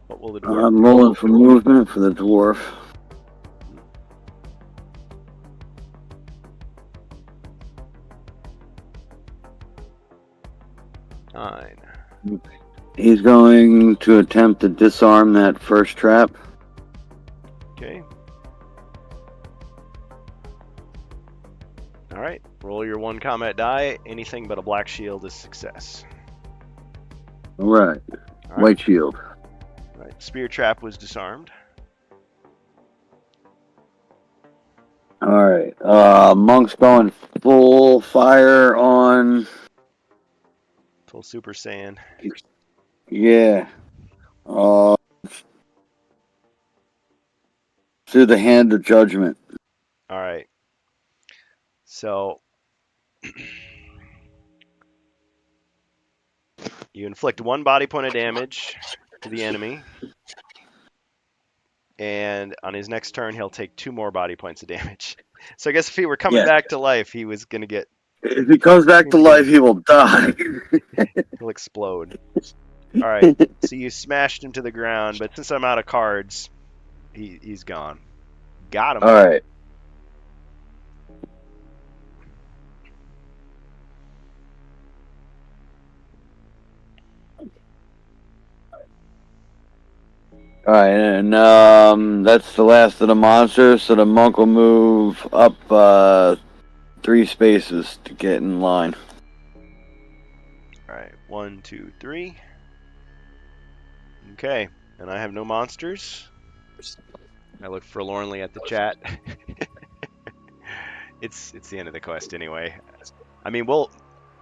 What will the dwarf I'm rolling for movement for the dwarf. Nine. He's going to attempt to disarm that first trap. Okay. Alright, roll your 1 combat die. Anything but a black shield is success. All right. White shield. Alright, spear trap was disarmed. All right. Monk's going full fire on. Full Super Saiyan. Yeah. Through the hand of judgment. Alright. So you inflict 1 body point of damage to the enemy. And on his next turn, he'll take 2 more body points of damage. So I guess if he were coming back to life, he was going to get... If he comes back to life, he will die. He'll explode. Alright, so you smashed him to the ground, but since I'm out of cards, he's gone. Got him. All right. All right, and that's the last of the monsters. So the monk will move up 3 spaces to get in line. Alright, 1, 2, 3. Okay, and I have no monsters. I look forlornly at the chat. It's the end of the quest anyway. I mean,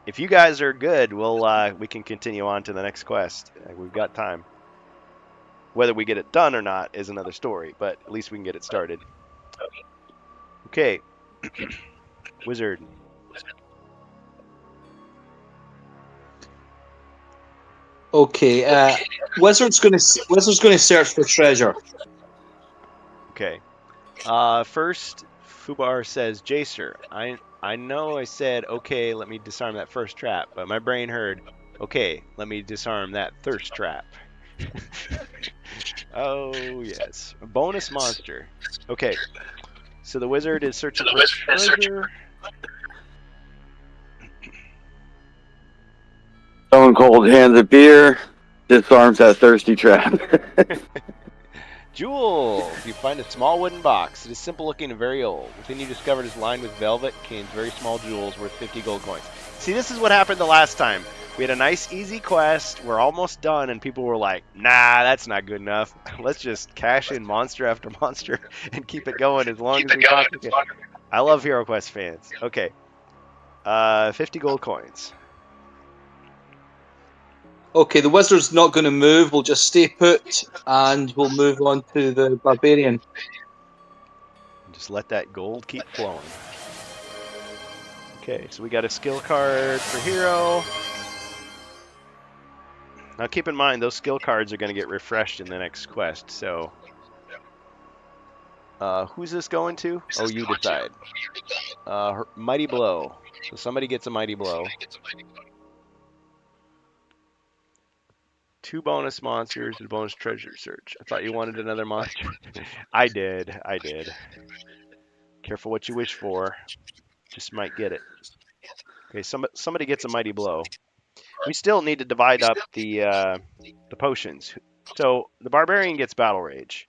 if you guys are good, we can continue on to the next quest. We've got time. Whether we get it done or not is another story, but at least we can get it started. Okay. Wizard. Okay, wizard's gonna search for treasure. Okay. First, Fubar says, Jacer, I know I said, okay, let me disarm that first trap, but my brain heard, okay, let me disarm that thirst trap. Oh, yes. A bonus monster. Okay. So the wizard is searching for treasure. Stone Cold hands a beer, disarms that thirsty trap. Jewel! You find a small wooden box. It is simple looking and very old. Within you discovered is lined with velvet, contains very small jewels worth 50 gold coins. See, this is what happened the last time. We had a nice, easy quest. We're almost done, and people were like, nah, that's not good enough. Let's just cash in monster after monster and keep it going as long as we possibly can. I love Hero Quest fans. Okay. 50 gold coins. Okay, the wizard's not going to move. We'll just stay put, and we'll move on to the barbarian. And just let that gold keep flowing. Okay, so we got a skill card for hero. Now keep in mind, those skill cards are going to get refreshed in the next quest, so... who's this going to? Oh, you decide. Mighty Blow. So somebody gets a Mighty Blow. 2 bonus monsters and a bonus treasure search. I thought you wanted another monster. I did. Careful what you wish for. Just might get it. Okay, somebody gets a Mighty Blow. We still need to divide up the potions. So the Barbarian gets Battle Rage.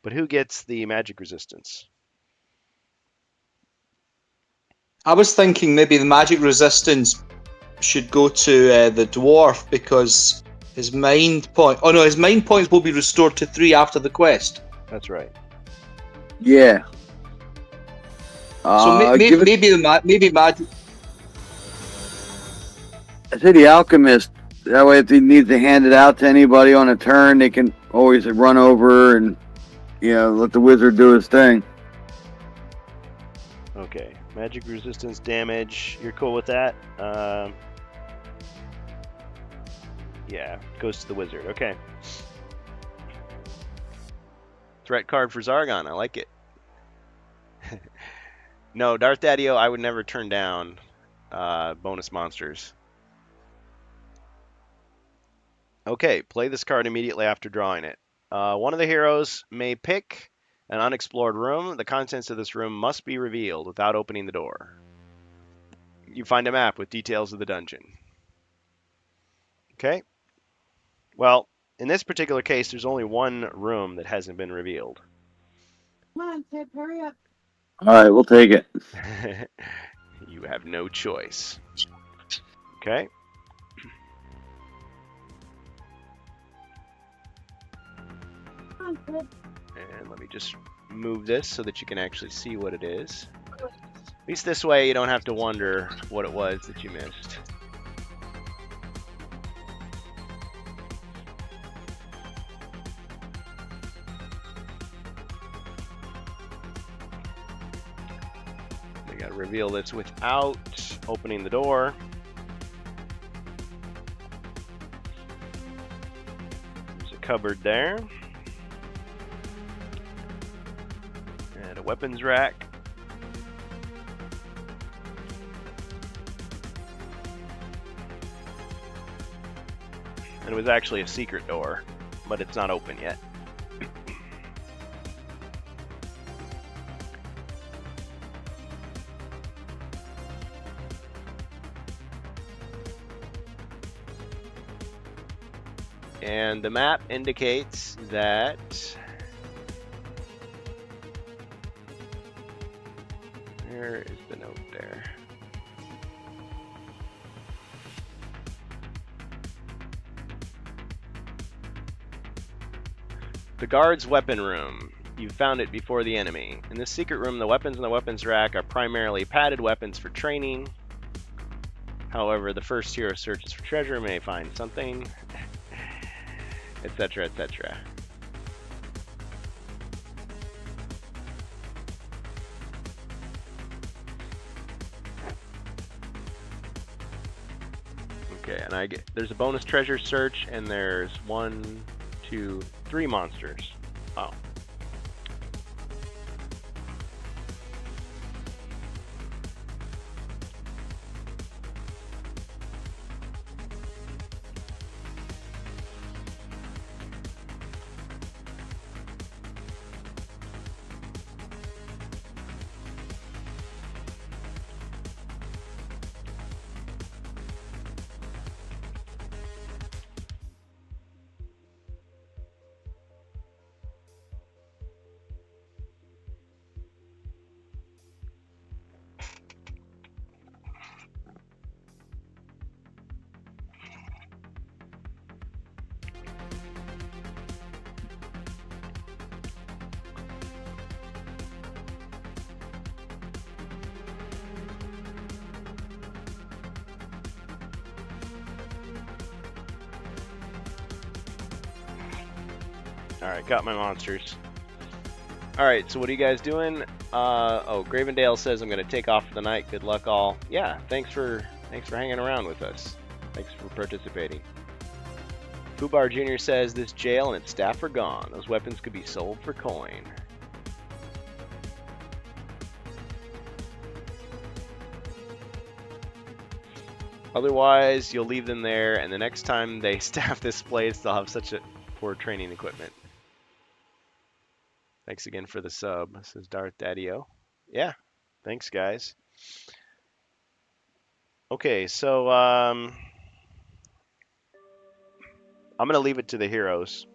But who gets the magic resistance? I was thinking maybe the magic resistance should go to the dwarf because his mind point. Oh no, his mind points will be restored to 3 after the quest. That's right. Yeah. So maybe magic. I say the alchemist. That way, if he needs to hand it out to anybody on a turn, they can always run over and let the wizard do his thing. Okay, magic resistance damage. You're cool with that? Yeah, goes to the wizard. Okay. Threat card for Zargon. I like it. No, Darth Daddio, I would never turn down bonus monsters. Okay, play this card immediately after drawing it. One of the heroes may pick an unexplored room. The contents of this room must be revealed without opening the door. You find a map with details of the dungeon. Okay. Well, in this particular case, there's only one room that hasn't been revealed. Come on, Tip, hurry up. All right, we'll take it. You have no choice. Okay. Come on, Tip. And let me just move this so that you can actually see what it is. At least this way you don't have to wonder what it was that you missed. We gotta reveal this without opening the door. There's a cupboard there. And a weapons rack. And it was actually a secret door, but it's not open yet. And the map indicates that where is the note there? The guard's weapon room. You found it before the enemy. In this secret room, the weapons in the weapons rack are primarily padded weapons for training. However, the first hero searches for treasure may find something, etc., etc. Okay, and there's a bonus treasure search, and there's 1, 2, 3 monsters. Oh. Alright, got my monsters. Alright, so what are you guys doing? Oh, Gravendale says I'm going to take off for the night. Good luck all. Yeah, thanks for hanging around with us. Thanks for participating. Fubar Jr. says this jail and its staff are gone. Those weapons could be sold for coin. Otherwise, you'll leave them there, and the next time they staff this place, they'll have such a poor training equipment. Thanks again for the sub, says Darth Daddy-O. Yeah, thanks, guys. Okay, so I'm going to leave it to the heroes.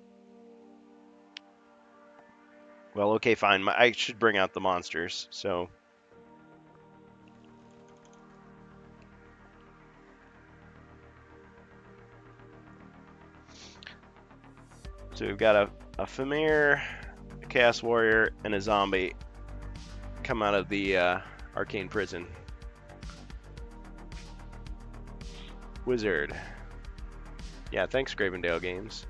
Well, okay, fine. I should bring out the monsters, so... So we've got a Famir, a Chaos Warrior, and a zombie come out of the arcane prison. Wizard. Yeah, thanks, Gravendale Games.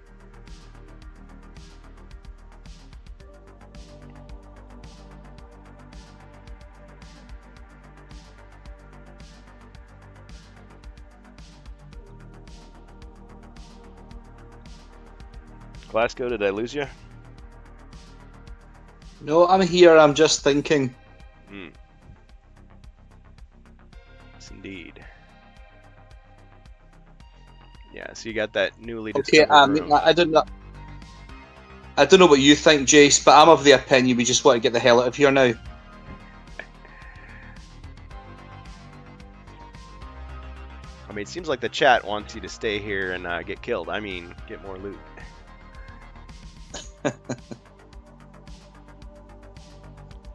Glasgow, did I lose you? No, I'm here. I'm just thinking. Yes, indeed. Yeah, so you got that newly Okay, discovered room. I don't know. I don't know what you think, Jace, but I'm of the opinion we just want to get the hell out of here now. I mean, it seems like the chat wants you to stay here and get killed. I mean, get more loot. A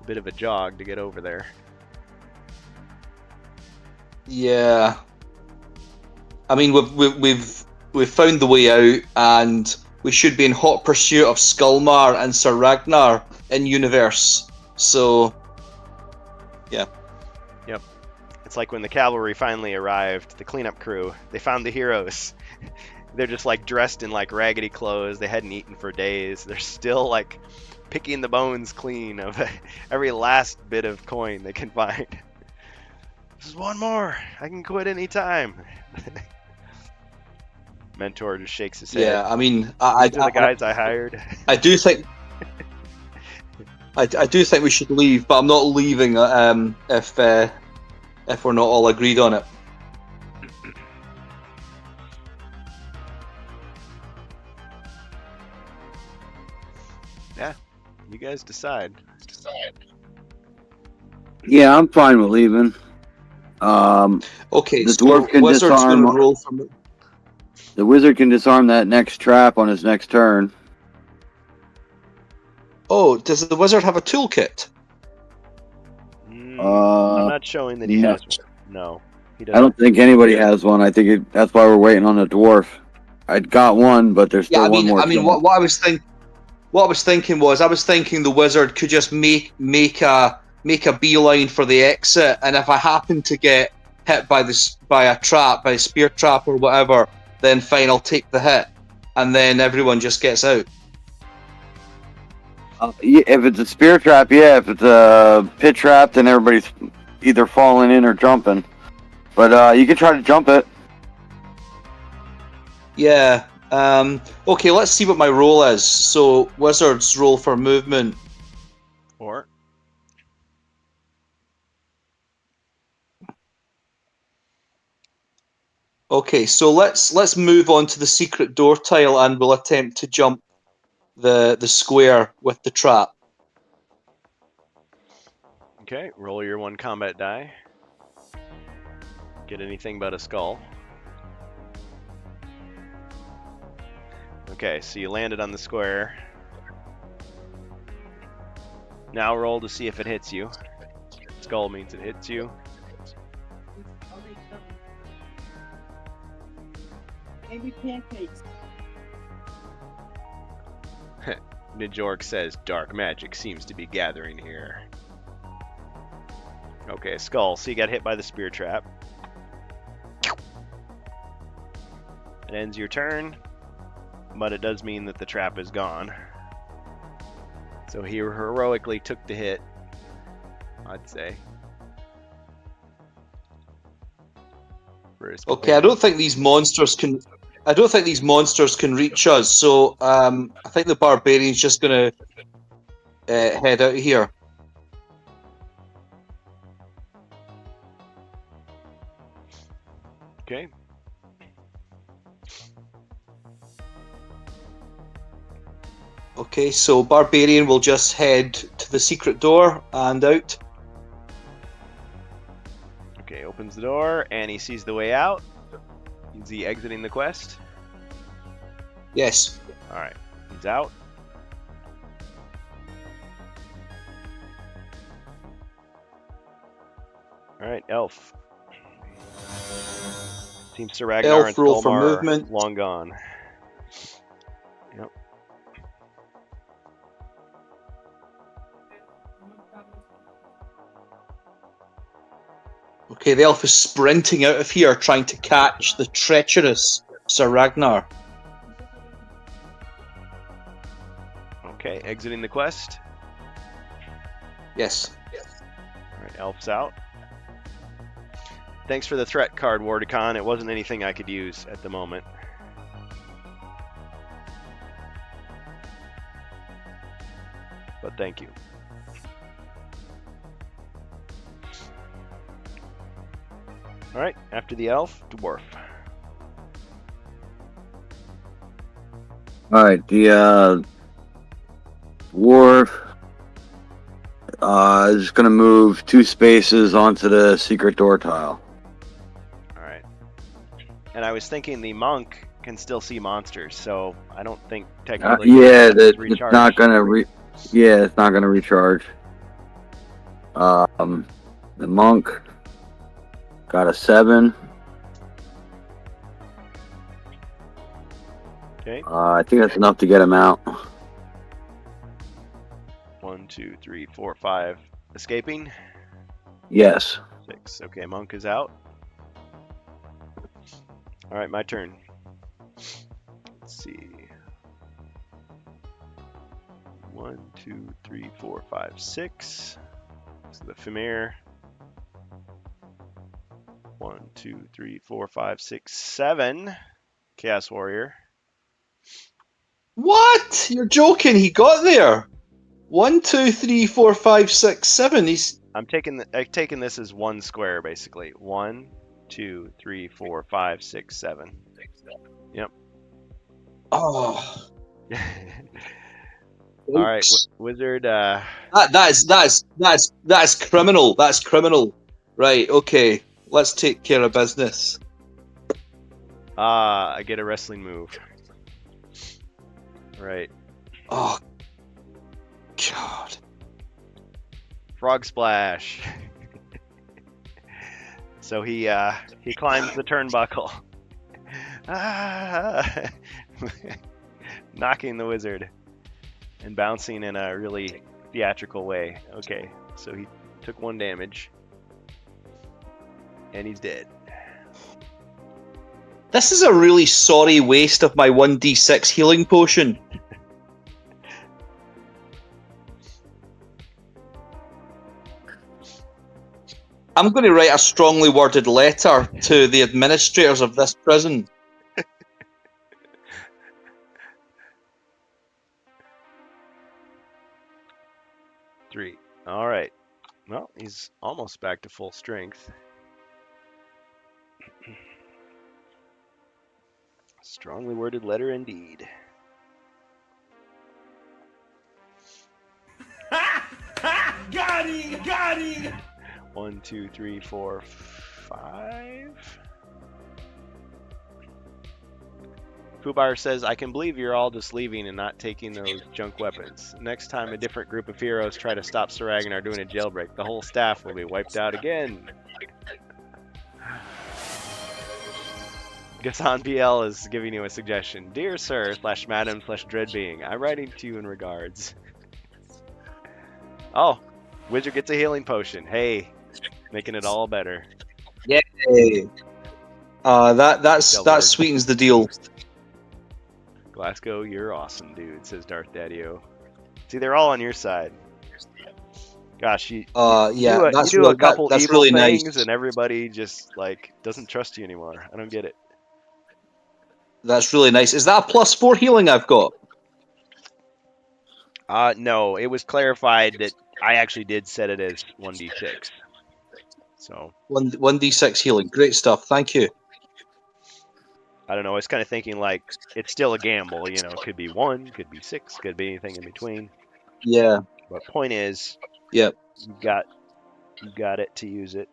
bit of a jog to get over there. Yeah. I mean, we've found the way out, and we should be in hot pursuit of Skullmar and Sir Ragnar in universe. So, yeah. Yep. It's like when the cavalry finally arrived, the cleanup crew. They found the heroes. They're just like dressed in like raggedy clothes. They hadn't eaten for days. They're still like picking the bones clean of every last bit of coin they can find. Just one more. I can quit any time. Mentor just shakes his head. Yeah, I mean, These are the guys I hired. I do think I do think we should leave, but I'm not leaving if we're not all agreed on it. Yeah, you guys decide. Yeah, I'm fine with leaving. Okay, The so dwarf can Wizard's disarm- gonna roll from. The wizard can disarm that next trap on his next turn. Oh, does the wizard have a toolkit? I'm Uh, not showing that he no. has one. No, he I doesn't. don't think anybody has one. I think that's why we're waiting on the dwarf. I got one, but there's still Yeah, one more. I mean, coming. what I was thinking was, I was thinking the wizard could just make a beeline for the exit, and if I happen to get hit by a trap, by a spear trap or whatever, then fine, I'll take the hit, and then everyone just gets out. Yeah, if it's a spear trap, yeah. If it's a pit trap, then everybody's either falling in or jumping. But you can try to jump it. Yeah. Okay, let's see what my roll is. So, wizard's roll for movement. Or Okay, so let's move on to the secret door tile, and we'll attempt to jump the square with the trap. okay, roll your 1 combat die. Get anything but a skull. Okay, so you landed on the square. Now roll to see if it hits you. Skull means it hits you. Maybe pancakes. Nijork says dark magic seems to be gathering here. Okay, skull. So you got hit by the spear trap. It ends your turn, but it does mean that the trap is gone. So he heroically took the hit, I'd say. For his Okay, I don't think these monsters can. I don't think these monsters can reach us. So I think the barbarian's just gonna head out here. Okay. Okay, so barbarian will just head to the secret door and out. Okay, opens the door and he sees the way out. Is he exiting the quest? Yes. Alright, he's out. Alright, elf. Seems Sir Ragnar Elf and roll for Skolmar movement. are long gone. Yep. Okay, the elf is sprinting out of here, trying to catch the treacherous Sir Ragnar. Okay, exiting the quest. Yes. Alright, elf's out. Thanks for the threat card, Wardicon. It wasn't anything I could use at the moment. But thank you. Alright, after the elf, dwarf. Alright, the dwarf is going to move 2 spaces onto the secret door tile. Alright. And I was thinking the monk can still see monsters, so I don't think technically... Yeah, it's it's recharged. not going to it's not going to recharge. The monk got a 7. Okay. I think that's enough to get him out. 1, 2, 3, 4, 5. Escaping. Yes. 6. Okay, monk is out. Alright, my turn. Let's see. 1, 2, 3, 4, 5, 6. So the Fimir. 1, 2, 3, 4, 5, 6, 7. Chaos Warrior. What? You're joking? He got there. 1, 2, 3, 4, 5, 6, 7. He's. I'm taking this as one square basically. 1, 2, 3, 4, 5, 6, 7. Yep. Oh. All right, wizard. That's criminal. That's criminal. Right. Okay. Let's take care of business. I get a wrestling move. Right. Oh. God. Frog splash. So he climbs the turnbuckle, knocking the wizard and bouncing in a really theatrical way. Okay, so he took 1 damage and he's dead. This is a really sorry waste of my 1d6 healing potion. I'm going to write a strongly worded letter to the administrators of this prison. Three. All right. Well, he's almost back to full strength. Strongly worded letter indeed. Got him! Got him! 1, 2, 3, 4, 5. Fubar says, I can believe you're all just leaving and not taking those junk weapons. Next time a different group of heroes try to stop Sir Ragnar doing a jailbreak, the whole staff will be wiped out again. Gassan BL is giving you a suggestion. Dear Sir / Madam / Dreadbeing, I'm writing to you in regards. Oh, Wizard gets a healing potion. Hey, making it all better. Yay! That sweetens the deal. Glasgow, you're awesome, dude, says Darth Daddio. See, they're all on your side. Gosh, you Yeah, you do a couple that's evil really things, nice. and everybody just like doesn't trust you anymore. I don't get it. That's really nice. Is that a +4 healing I've got? No, it was clarified that I actually did set it as 1d6. So 1d6 healing. Great stuff. Thank you. I don't know. I was kind of thinking like it's still a gamble. You know, it could be 1, could be 6, could be anything in between. Yeah. But point is, Yep. you got it to use it.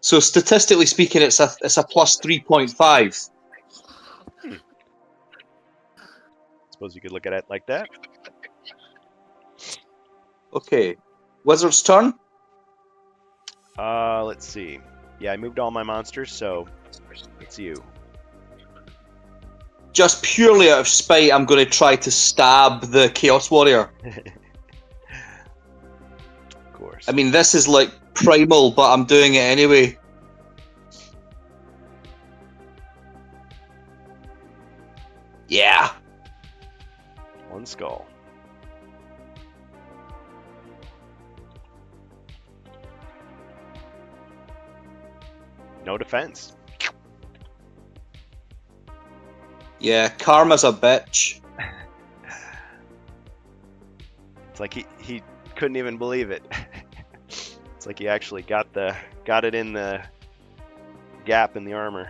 So statistically speaking, it's a +3.5. Suppose you could look at it like that. Okay. Wizard's turn. Let's see. Yeah, I moved all my monsters, so it's you. Just purely out of spite, I'm going to try to stab the Chaos Warrior. Of course. I mean, this is like primal, but I'm doing it anyway. Yeah. 1 skull. No defense. Yeah, Karma's a bitch. It's like he couldn't even believe it. It's like he actually got it in the gap in the armor.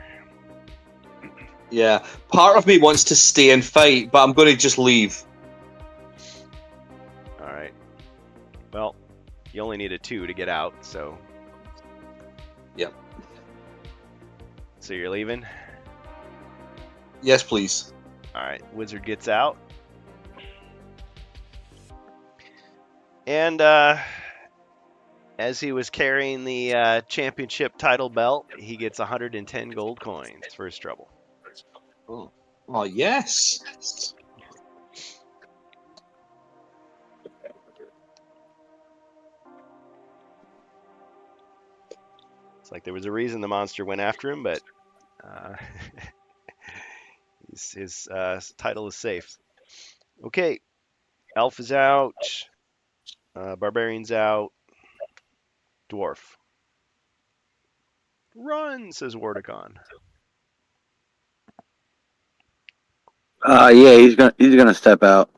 Yeah. Part of me wants to stay and fight, but I'm going to just leave. All right. Well, you only need a 2 to get out, so. Yep. So you're leaving? Yes, please. All right. Wizard gets out. And as he was carrying the championship title belt, he gets 110 gold coins for his trouble. Oh, yes. It's like there was a reason the monster went after him, but his title is safe. Okay. Elf is out. Barbarian's out. Dwarf. Run, says Wardicon. Yeah, he's gonna step out.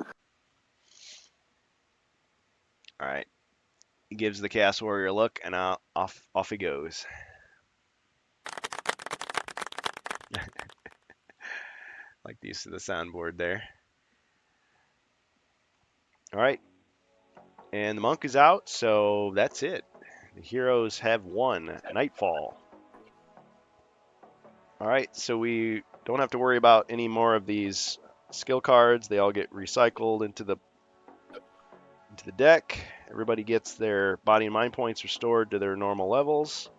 All right. He gives the Chaos Warrior a look, and off he goes. Like the use of the soundboard there. All right. And the monk is out, so that's it. The heroes have won. Nightfall. All right, so we don't have to worry about any more of these skill cards. They all get recycled into the deck. Everybody gets their body and mind points restored to their normal levels.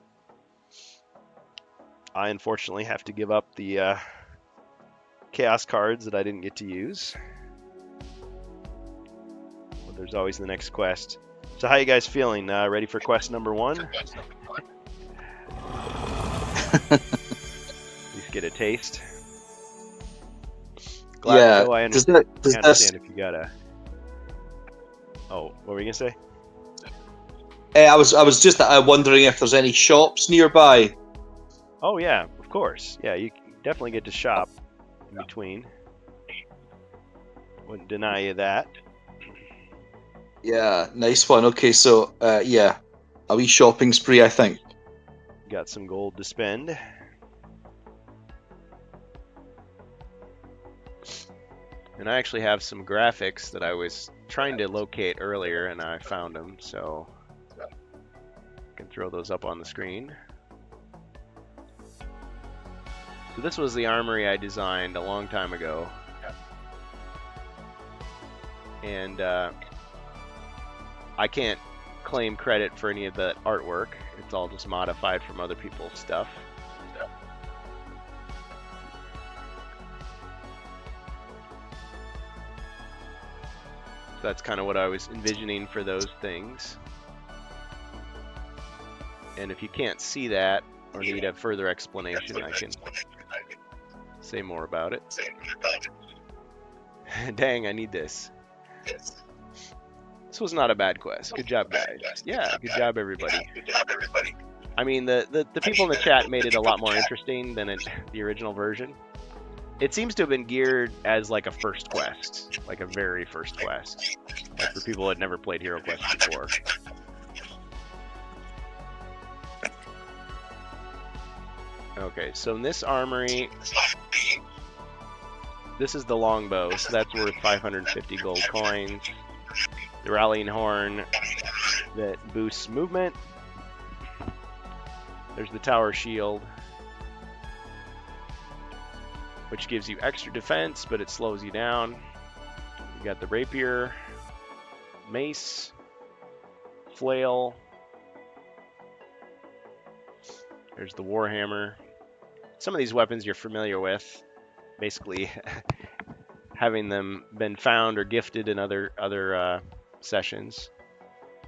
I unfortunately have to give up the chaos cards that I didn't get to use. But there's always the next quest. So how you guys feeling? Ready for quest number 1? At least get a taste. Yeah. I understand if you gotta. Oh, what were you gonna say? I was just wondering if there's any shops nearby. Oh yeah, of course. Yeah, you definitely get to shop in between. Wouldn't deny you that. Yeah, nice one. Okay, so yeah, a wee shopping spree, I think. Got some gold to spend. And I actually have some graphics that I was trying to locate earlier, and I found them, so I can throw those up on the screen. So this was the armory I designed a long time ago. And I can't claim credit for any of the artwork. It's all just modified from other people's stuff. So that's kind of what I was envisioning for those things. And if you can't see that or need a further explanation, I can say more about it. Dang, I need this. This was not a bad quest. Good job, guys. Yeah, good job, everybody. I mean, the people in the chat made it a lot more interesting than the original version. It seems to have been geared as like a first quest, like a very first quest, like for people that had never played Hero Quest before. Okay, so in this armory, this is the longbow, so that's worth 550 gold coins. The rallying horn that boosts movement. There's the tower shield, which gives you extra defense, but it slows you down. You got the rapier, mace, flail. There's the warhammer. Some of these weapons you're familiar with, basically having them been found or gifted in other sessions.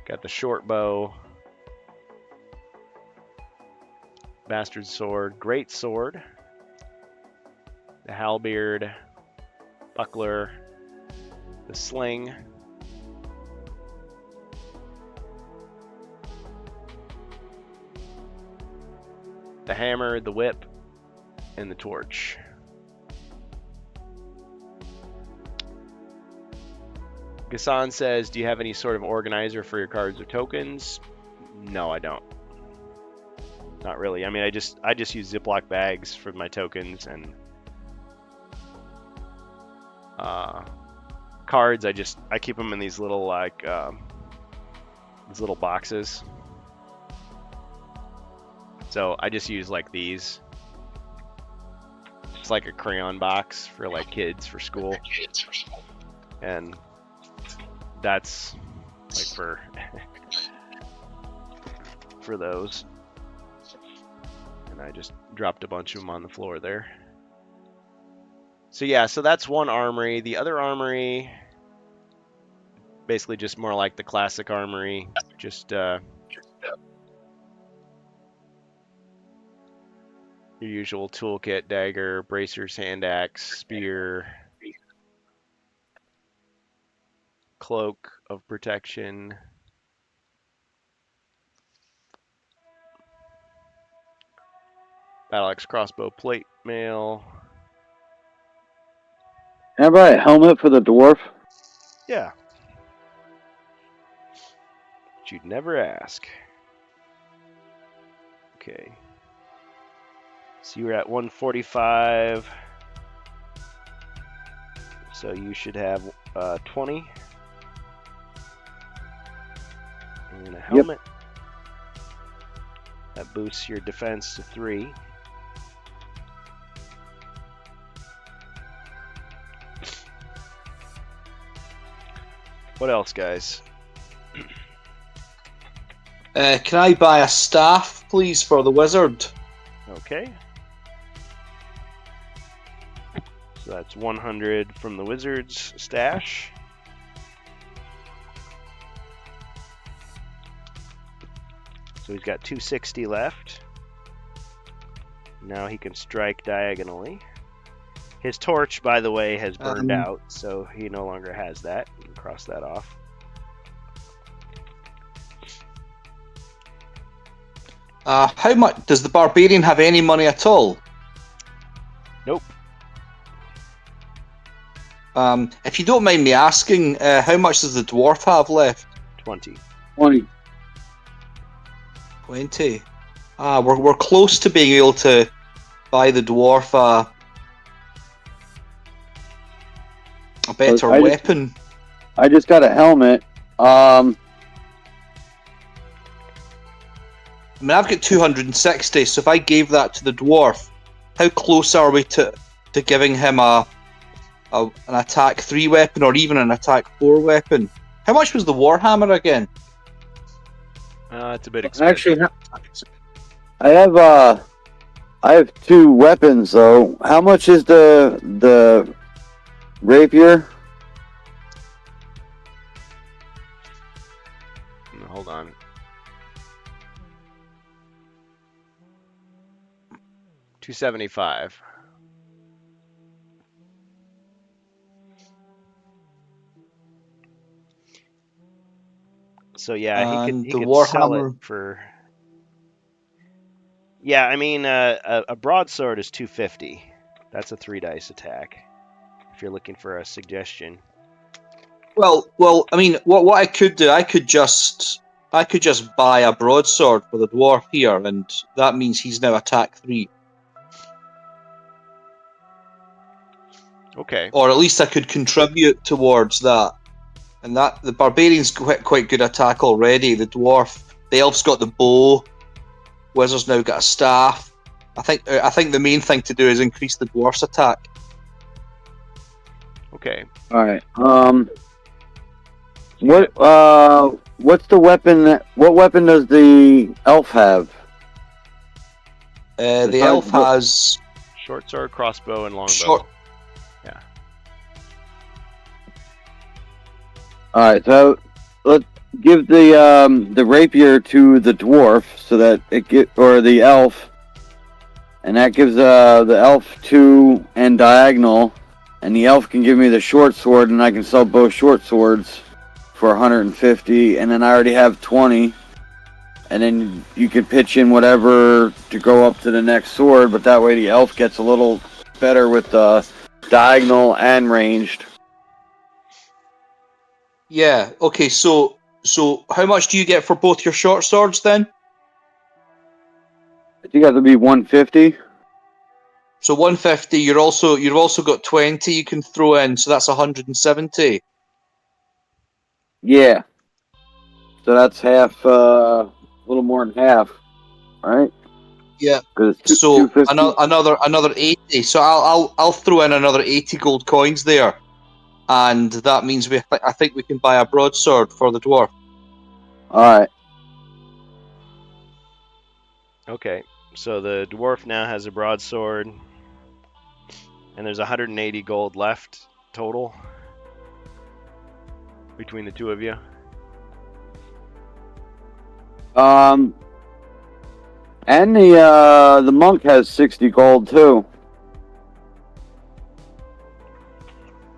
Got the short bow, bastard sword, great sword, the halberd, buckler, the sling, the hammer, the whip, and the torch. Gassan says, do you have any sort of organizer for your cards or tokens? No, I don't. Not really. I mean, I just use Ziploc bags for my tokens, and cards, I keep them in these little these little boxes. So I just use like these. It's like a crayon box for like kids for school. And that's like for for those. And I just dropped a bunch of them on the floor there. So yeah, so that's one armory. The other armory, basically just more like the classic armory, just your usual toolkit: dagger, bracers, hand axe, spear, cloak of protection, battle axe, crossbow, plate mail. How about a helmet for the dwarf? Yeah. But you'd never ask. Okay. So you're at 145. So you should have 20. And a helmet. Yep. That boosts your defense to 3. What else, guys? Can I buy a staff, please, for the wizard? Okay. So that's 100 from the wizard's stash. So he's got 260 left. Now he can strike diagonally. His torch, by the way, has burned out, so he no longer has that. You can cross that off. How much does the barbarian have? Any money at all? Nope. If you don't mind me asking, how much does the dwarf have left? 20. 20. 20. We're close to being able to buy the dwarf a better weapon. I just got a helmet. I mean, I've got 260, so if I gave that to the dwarf, how close are we to giving him an attack 3 weapon or even an attack 4 weapon? How much was the Warhammer again? It's a bit expensive. Actually, I have 2 weapons though. How much is the rapier? Hold on. $275. So yeah, And he the could sell it Warhammer. for. Yeah, I mean, a broadsword is 250. That's a 3 dice attack. If you're looking for a suggestion. Well. I mean, what I could do, I could just buy a broadsword for the dwarf here, and that means he's now attack 3. Okay. Or at least I could contribute towards that. And that the barbarian's quite good attack already. The dwarf, the elf's got the bow. Wizard's now got a staff. I think the main thing to do is increase the dwarf's attack. Okay. All right. What's the weapon? What weapon does the elf have? The elf has Short sword, crossbow, and longbow. short. Yeah. All right. So let's give the rapier to the dwarf so that or the elf, and that gives the elf 2 and diagonal, and the elf can give me the short sword, and I can sell both short swords for 150, and then I already have 20, and then you can pitch in whatever to go up to the next sword, but that way the elf gets a little better with diagonal and ranged. Yeah. Okay. So how much do you get for both your short swords then? I think that would be 150. So 150. You've also got 20 you can throw in, so that's 170. Yeah. So that's half, a little more than half, right? Yeah. 'Cause it's So 250. another 80. So I'll throw in another 80 gold coins there, and that means I think we can buy a broadsword for the dwarf. All right. Okay. So the dwarf now has a broadsword, and there's 180 gold left total between the two of you. And the monk has 60 gold too.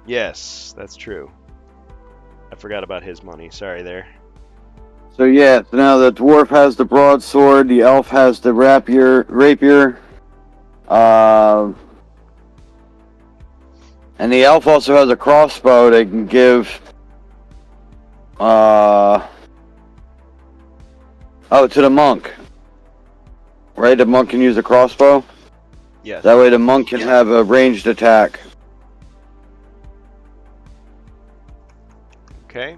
Yes, that's true. I forgot about his money. Sorry there. So yeah, so now the dwarf has the broadsword, the elf has the rapier, and the elf also has a crossbow they can give. To the monk. Right, the monk can use a crossbow. Yes. That way, the monk can have a ranged attack. Okay.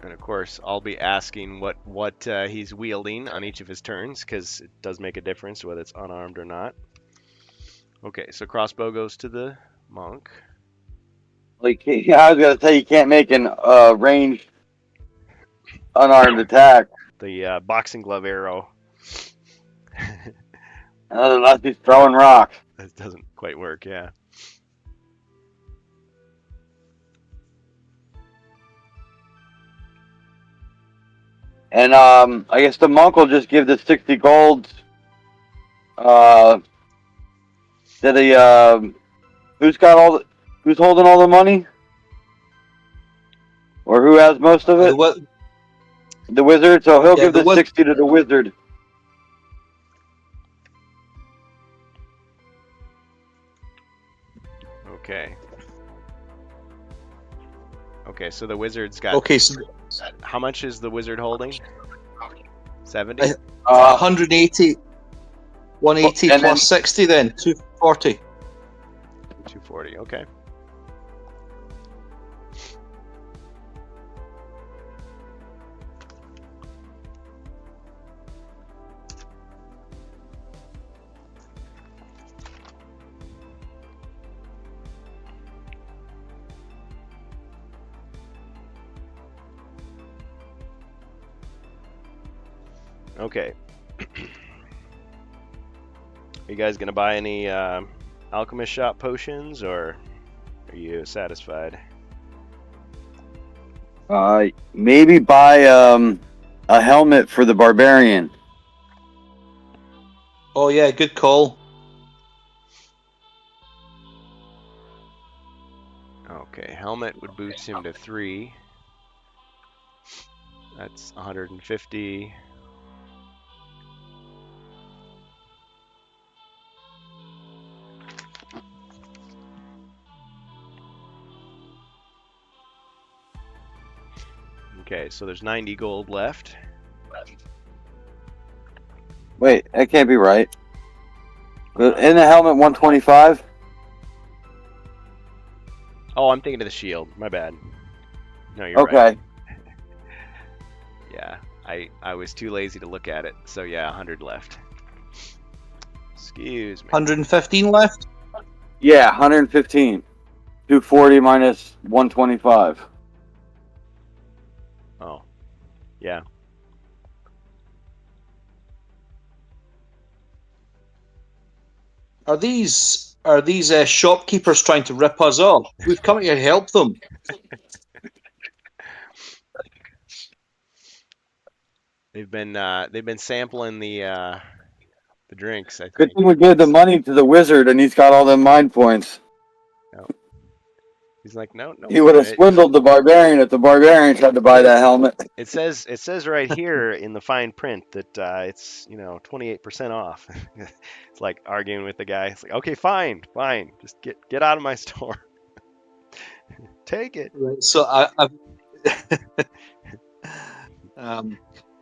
And of course, I'll be asking what he's wielding on each of his turns, because it does make a difference whether it's unarmed or not. Okay, so crossbow goes to the monk. Like, I was gonna say you can't make an ranged unarmed attack The boxing glove arrow. unless he's throwing rocks. That doesn't quite work, yeah. And I guess the monk will just give the 60 gold to the who's holding all the money, or who has most of it? The wizard. So he'll give the 60 to the wizard. Okay. Okay, so the wizard's got. Okay, so How much is the wizard holding? 70? 180. 180 and plus then- 60 then, 240. 240, okay. Okay. Are you guys gonna buy any alchemist shop potions, or are you satisfied? Maybe buy a helmet for the barbarian. Oh yeah, good call. Okay, helmet would boost him to 3. That's 150. Okay, so there's 90 gold left. Wait, that can't be right. In the helmet, 125. Oh, I'm thinking of the shield. My bad. No, you're right. Okay. Yeah, I was too lazy to look at it. So yeah, 100 left. Excuse me. 115 left. Yeah, 115. 240 minus 125. Oh, yeah. Are these shopkeepers trying to rip us off? We've come here to help them. They've been sampling the drinks, I Good think. thing we gave the money to the wizard and he's got all them mind points. He's like, no. He would have swindled the barbarian if the barbarian tried to buy that helmet. It says right here in the fine print that it's 28% off. It's like arguing with the guy. It's like, okay, fine, just get out of my store. Take it. Right, so how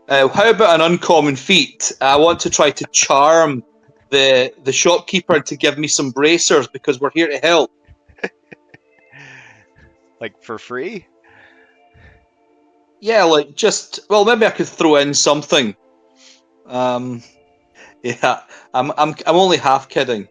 about an uncommon feat? I want to try to charm the shopkeeper to give me some bracers because we're here to help. Like for free? Yeah, like maybe I could throw in something. Yeah, I'm only half kidding.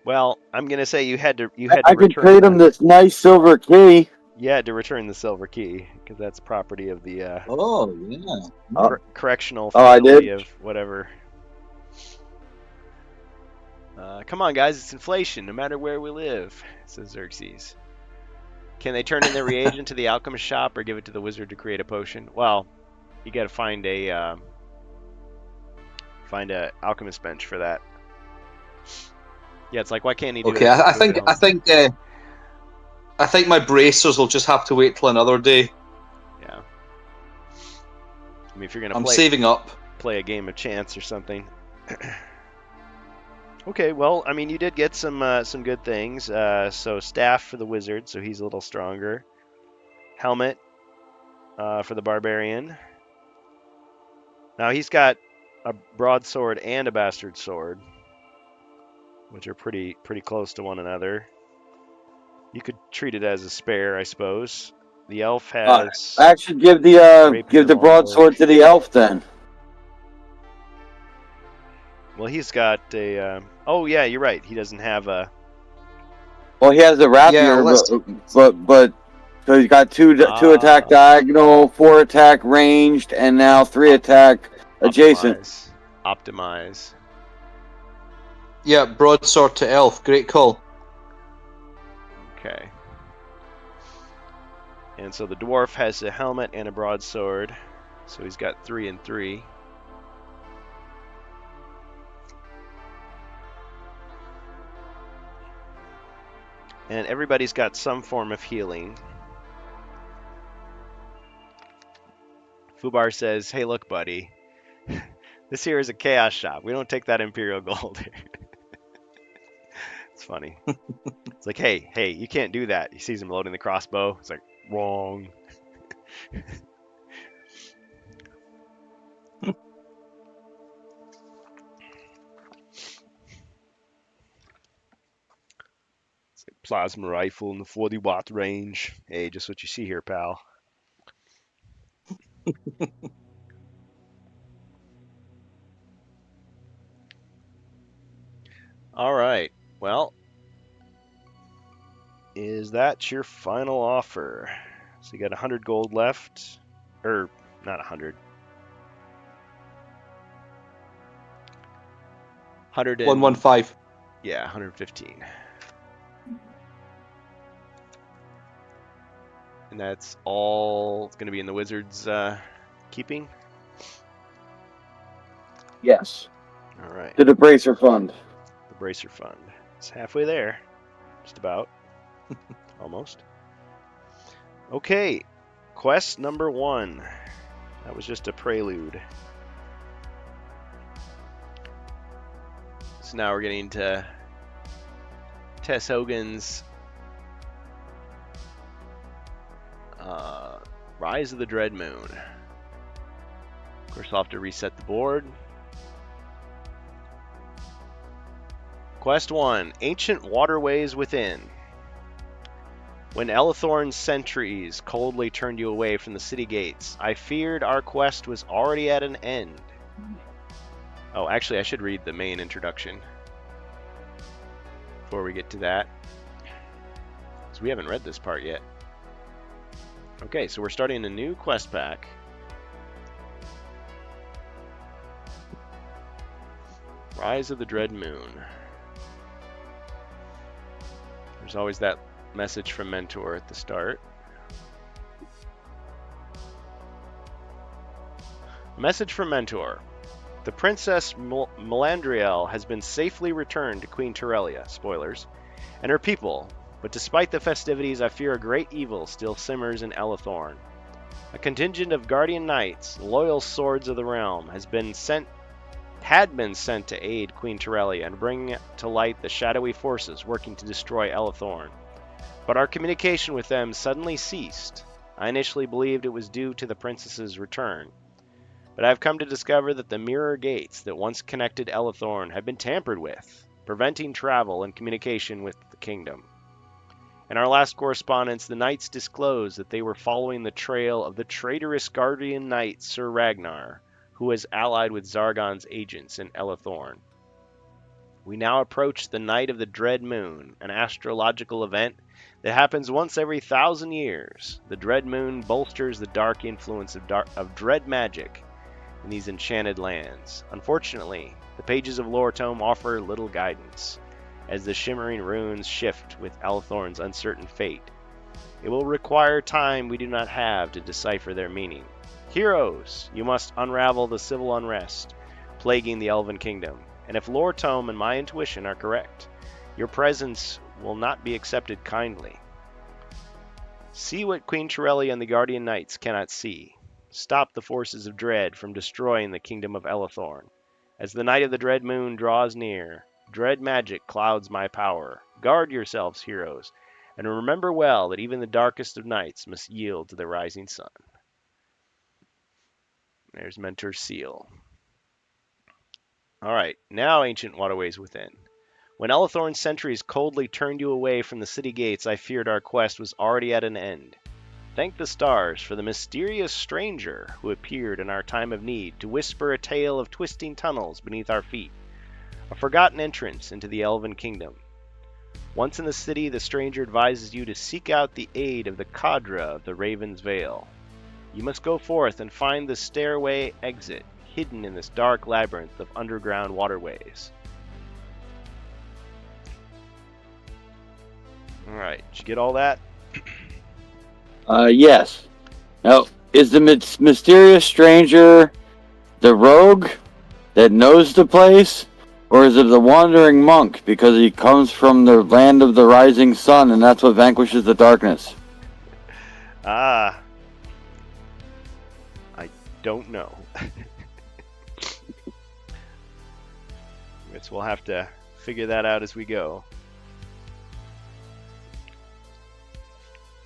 Well, I'm gonna say you had to I could trade him this nice silver key. You had to return the silver key because that's property of the Oh yeah. correctional I facility did. of whatever. Come on, guys, it's inflation, no matter where we live, says Xerxes. Can they turn in their reagent to the alchemist shop or give it to the wizard to create a potion? Well, you got to find a alchemist bench for that. Yeah, it's like, why can't he do it? Okay, I think my bracers will just have to wait till another day. Yeah. I mean, if you're gonna I'm saving up. Play a game of chance or something. Okay, well, I mean, you did get some good things. So staff for the wizard, so he's a little stronger. Helmet for the barbarian. Now he's got a broadsword and a bastard sword, which are pretty close to one another. You could treat it as a spare, I suppose. The elf has. I should give the broadsword to the elf then. Well, he's got a. Oh yeah, you're right. He doesn't have a. Well, he has a rapier, but so he's got two attack diagonal, 4 attack ranged, and now 3 attack adjacent. Optimize. Yeah, broadsword to elf. Great call. Okay. And so the dwarf has a helmet and a broadsword, so he's got 3 and 3. And everybody's got some form of healing. Fubar says, hey, look, buddy. This here is a chaos shop. We don't take that Imperial gold here. It's funny. It's like, hey, you can't do that. He sees him loading the crossbow. It's like, wrong. It's like plasma rifle in the 40-watt range. Hey, just what you see here, pal. All right. Well, is that your final offer? So you got 100 gold left, or not 100. 115. Yeah, 115. And that's all going to be in the wizard's keeping? Yes. All right. To the bracer fund. The bracer fund. It's halfway there. Just about. Almost. Okay. Quest number 1. That was just a prelude. So now we're getting to Tess Hogan's Rise of the Dread Moon. Of course, I'll have to reset the board. Quest 1, Ancient Waterways Within. When Elethorn's sentries coldly turned you away from the city gates, I feared our quest was already at an end. Oh, actually, I should read the main introduction before we get to that, because we haven't read this part yet. Okay, so we're starting a new quest pack. Rise of the Dread Moon. There's always that message from Mentor at the start. Message from Mentor. The Princess Melandriel has been safely returned to Queen Terrelia, spoilers, and her people, but despite the festivities, I fear a great evil still simmers in Elethorn. A contingent of guardian knights, loyal swords of the realm, had been sent to aid Queen Terrelia and bring to light the shadowy forces working to destroy Elethorn. But our communication with them suddenly ceased. I initially believed it was due to the princess's return, but I have come to discover that the mirror gates that once connected Elethorn have been tampered with, preventing travel and communication with the kingdom. In our last correspondence, the knights disclosed that they were following the trail of the traitorous guardian knight Sir Ragnar, who was allied with Zargon's agents in Elethorn. We now approach the night of the Dread Moon, an astrological event that happens once every 1,000 years. The Dread Moon bolsters the dark influence of dread magic in these enchanted lands. Unfortunately, the pages of Lore Tome offer little guidance, as the shimmering runes shift with Elethorn's uncertain fate. It will require time we do not have to decipher their meaning. Heroes, you must unravel the civil unrest plaguing the Elven Kingdom, and if Lore Tome and my intuition are correct, your presence will not be accepted kindly. See what Queen Terrelia and the Guardian Knights cannot see. Stop the forces of dread from destroying the kingdom of Elethorn. As the night of the Dread Moon draws near, dread magic clouds my power. Guard yourselves, heroes, and remember well that even the darkest of nights must yield to the rising sun. There's Mentor's seal. Alright, now Ancient Waterways Within. When Elethorn's sentries coldly turned you away from the city gates, I feared our quest was already at an end. Thank the stars for the mysterious stranger who appeared in our time of need to whisper a tale of twisting tunnels beneath our feet, a forgotten entrance into the Elven Kingdom. Once in the city, the stranger advises you to seek out the aid of the Cadre of the Raven's Veil. You must go forth and find the stairway exit, hidden in this dark labyrinth of underground waterways. Alright, did you get all that? Yes. Now, is the mysterious stranger the rogue that knows the place? Or is it the wandering monk because he comes from the land of the rising sun and that's what vanquishes the darkness? I don't know. Guess we'll have to figure that out as we go.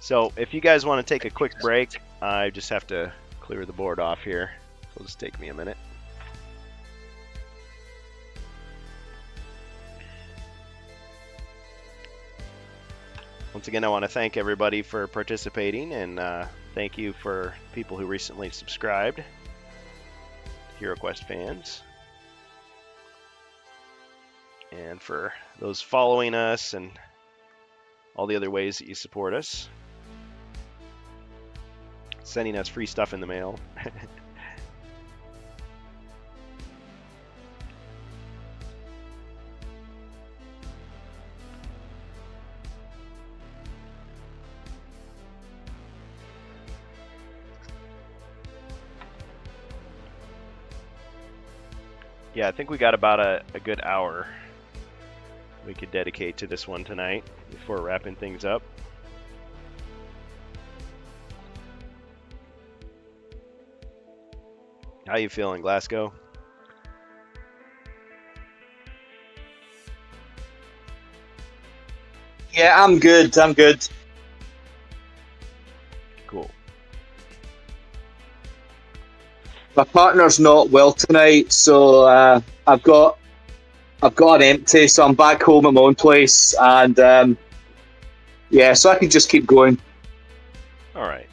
So, if you guys want to take a quick break, I just have to clear the board off here. It'll just take me a minute. Once again, I want to thank everybody for participating, and thank you for people who recently subscribed, HeroQuest fans, and for those following us and all the other ways that you support us, sending us free stuff in the mail. Yeah, I think we got about a good hour we could dedicate to this one tonight before wrapping things up. How you feeling, Glasgow? Yeah, I'm good. I'm good. Cool. My partner's not well tonight, so I've got an empty, so I'm back home at my own place, and yeah, so I can just keep going. All right.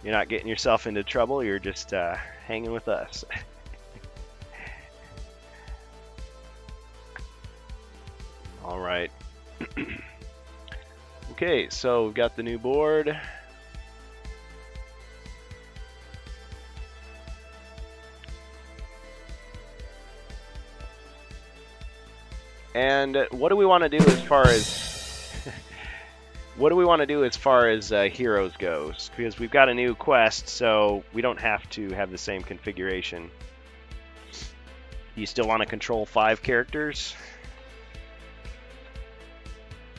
You're not getting yourself into trouble. You're just hanging with us. All right. Okay, so we've got the new board. And what do we want to do as far as heroes goes? Because we've got a new quest, so we don't have to have the same configuration. You still want to control 5 characters?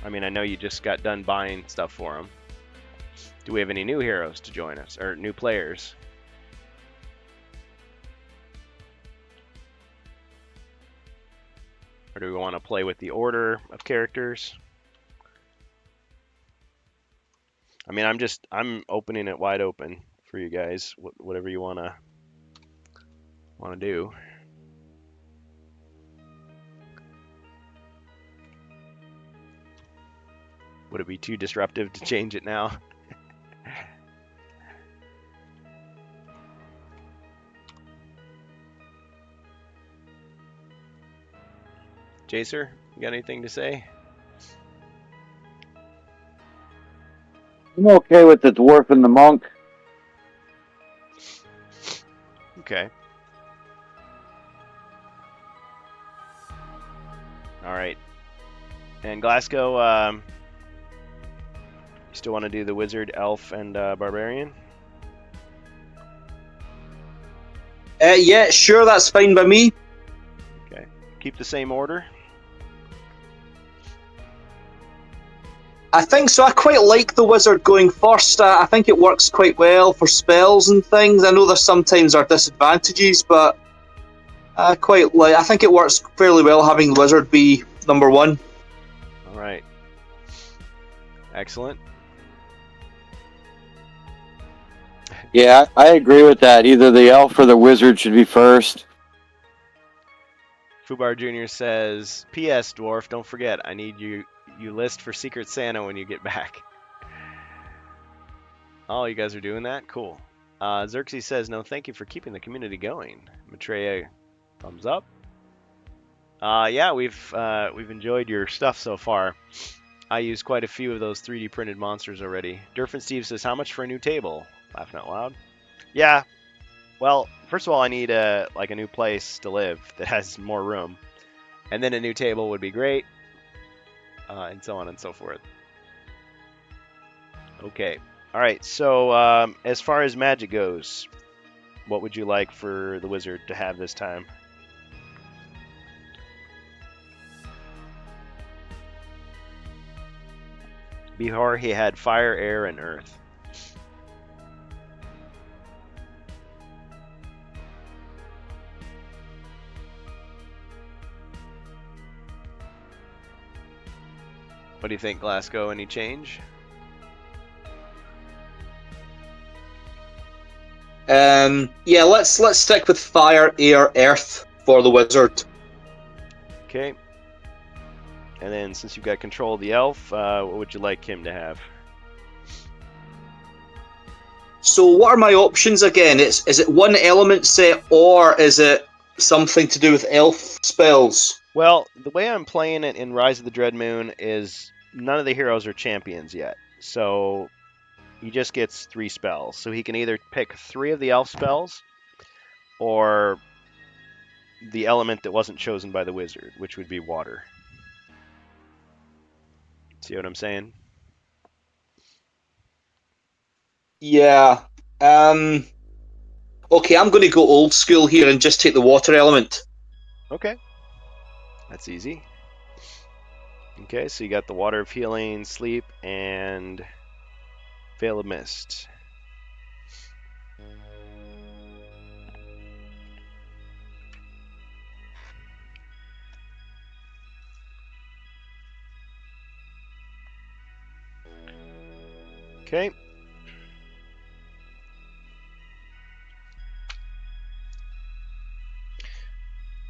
I mean, I know you just got done buying stuff for them. Do we have any new heroes to join us, or new players? Or do we want to play with the order of characters? I mean, I'm opening it wide open for you guys. Whatever you want to do. Would it be too disruptive to change it now? Jacer, you got anything to say? I'm okay with the dwarf and the monk. Okay. All right. And Glasgow, you still want to do the wizard, elf, and barbarian? Yeah, sure, that's fine by me. Okay. Keep the same order? I think so. I quite like the wizard going first. I think it works quite well for spells and things. I know there sometimes are disadvantages, but I think it works fairly well having the wizard be number 1. All right. Excellent. Yeah, I agree with that. Either the elf or the wizard should be first. Fubar Jr. says, P.S. Dwarf, don't forget, I need you list for Secret Santa when you get back. Oh, you guys are doing that? Cool. Xerxes says, no, thank you for keeping the community going. Maitreya, thumbs up. Yeah, we've enjoyed your stuff so far. I used quite a few of those 3D printed monsters already. Durfin Steve says, how much for a new table? Laughing out loud. Yeah. Well, first of all, I need a new place to live that has more room. And then a new table would be great. And so on and so forth. Okay. All right. So as far as magic goes, what would you like for the wizard to have this time? Before he had fire, air, and earth. What do you think, Glasgow? Any change? Yeah, let's stick with fire, air, earth for the wizard. Okay. And then since you've got control of the elf, what would you like him to have? So what are my options again? Is it one element set, or is it something to do with elf spells? Well, the way I'm playing it in Rise of the Dread Moon is none of the heroes are champions yet. So he just gets 3 spells. So he can either pick 3 of the elf spells or the element that wasn't chosen by the wizard, which would be water. See what I'm saying? Yeah. Okay, I'm going to go old school here and just take the water element. Okay. That's easy. Okay, so you got the Water of Healing, Sleep, and Veil of Mist. Okay.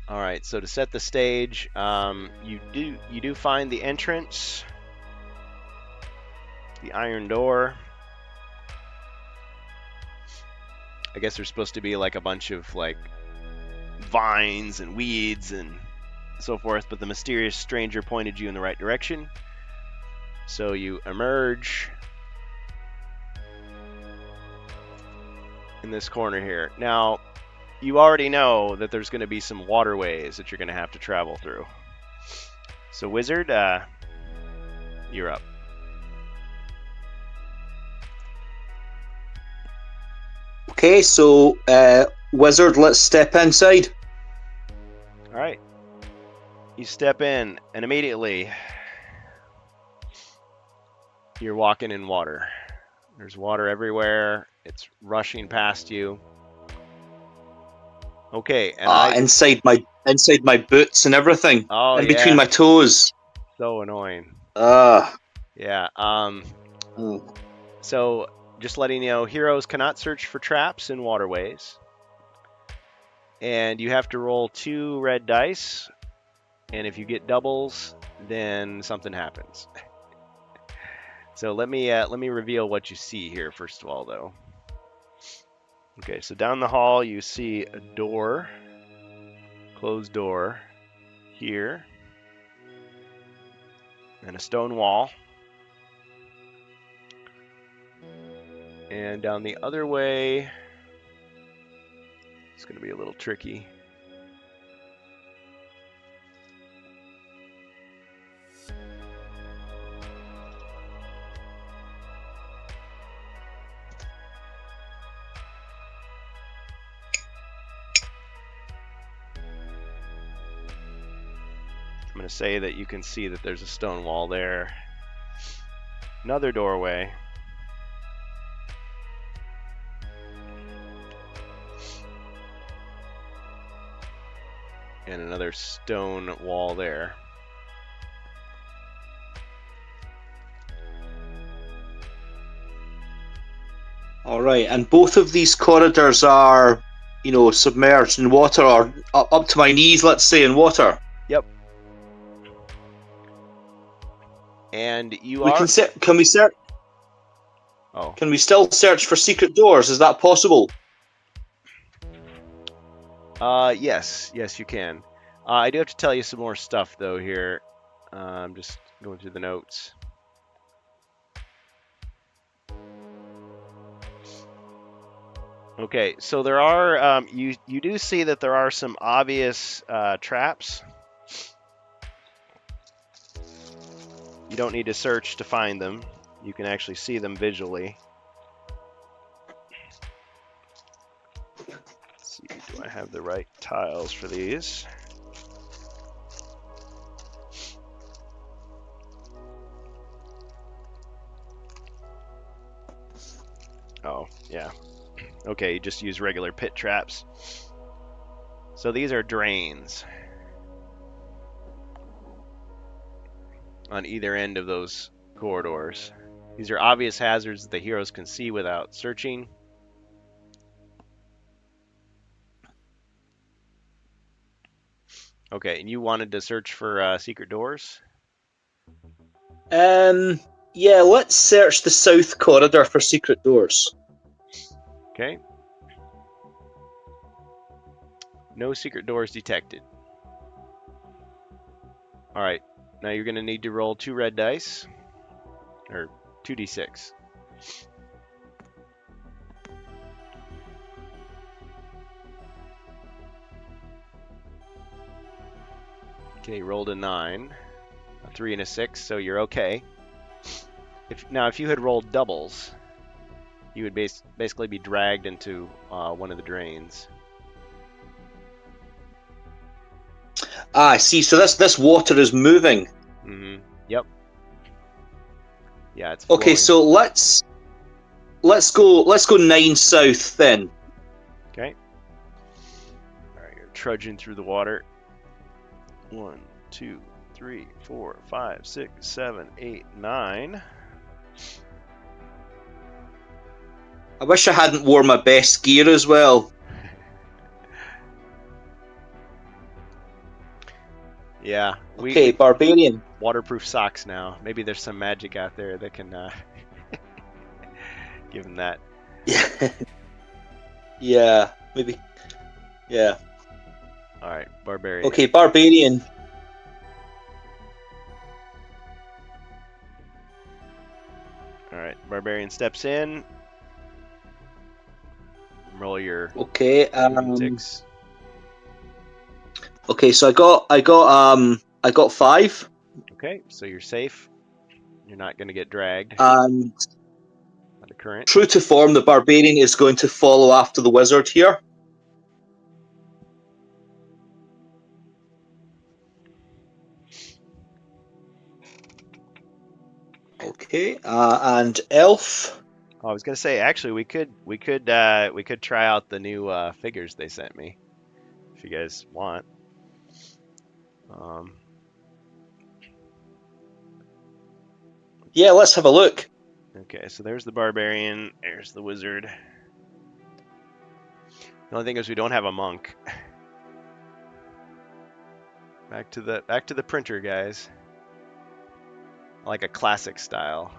All right. So to set the stage, you do find the entrance, the iron door. I guess there's supposed to be like a bunch of like vines and weeds and so forth, but the mysterious stranger pointed you in the right direction. So you emerge in this corner here. Now, you already know that there's going to be some waterways that you're going to have to travel through. So, Wizard, you're up. Okay, so Wizard, let's step inside. All right. You step in, and immediately you're walking in water. There's water everywhere. It's rushing past you. Okay, and inside my boots and everything, Oh, in between yeah. my toes. So annoying. Ah. Yeah. Oh. So just letting you know, heroes cannot search for traps in waterways, and you have to roll 2 red dice. And if you get doubles, then something happens. So let me reveal what you see here first of all, though. Okay, so down the hall you see a door, closed door here, and a stone wall. And down the other way, it's going to be a little tricky. I'm going to say that you can see that there's a stone wall there. Another doorway. And another stone wall there. All right, and both of these corridors are, submerged in water, or up to my knees, let's say, in water. Yep. And you We are... can we search? Oh. Can we still search for secret doors? Is that possible? Yes, you can. I do have to tell you some more stuff though here. I'm just going through the notes. Okay, so there are you do see that there are some obvious traps. You don't need to search to find them. You can actually see them visually. Let's see, do I have the right tiles for these? Oh, yeah. Okay, you just use regular pit traps. So these are drains on either end of those corridors. These are obvious hazards that the heroes can see without searching. Okay, and you wanted to search for secret doors? Yeah, let's search the south corridor for secret doors. Okay. No secret doors detected. Alright, now you're going to need to roll 2 red dice, or 2d6. Okay, rolled a 9, a 3 and a 6, so you're okay. If you had rolled doubles, you would basically be dragged into one of the drains. Ah, I see. So this water is moving. Mm-hmm. Yep. Yeah, it's Okay, flowing. so let's go 9 south then. Okay. All right, you're trudging through the water. 1, 2, 3, 4, 5, 6, 7, 8, 9. I wish I hadn't worn my best gear as well. Yeah, Okay, we barbarian. waterproof socks now. Maybe there's some magic out there that can give him that. Yeah. Yeah, maybe. Yeah. All right, barbarian. Okay, barbarian. All right, barbarian steps in. Roll your Okay. lunatics. Okay, so I got 5. Okay, so you're safe. You're not going to get dragged And by the current. true to form, the barbarian is going to follow after the wizard here. Okay, and elf. Oh, I was gonna say actually we could try out the new figures they sent me if you guys want. Yeah, let's have a look. Okay, so there's the barbarian. There's the wizard. The only thing is we don't have a monk. Back to the printer, guys. I like a classic style.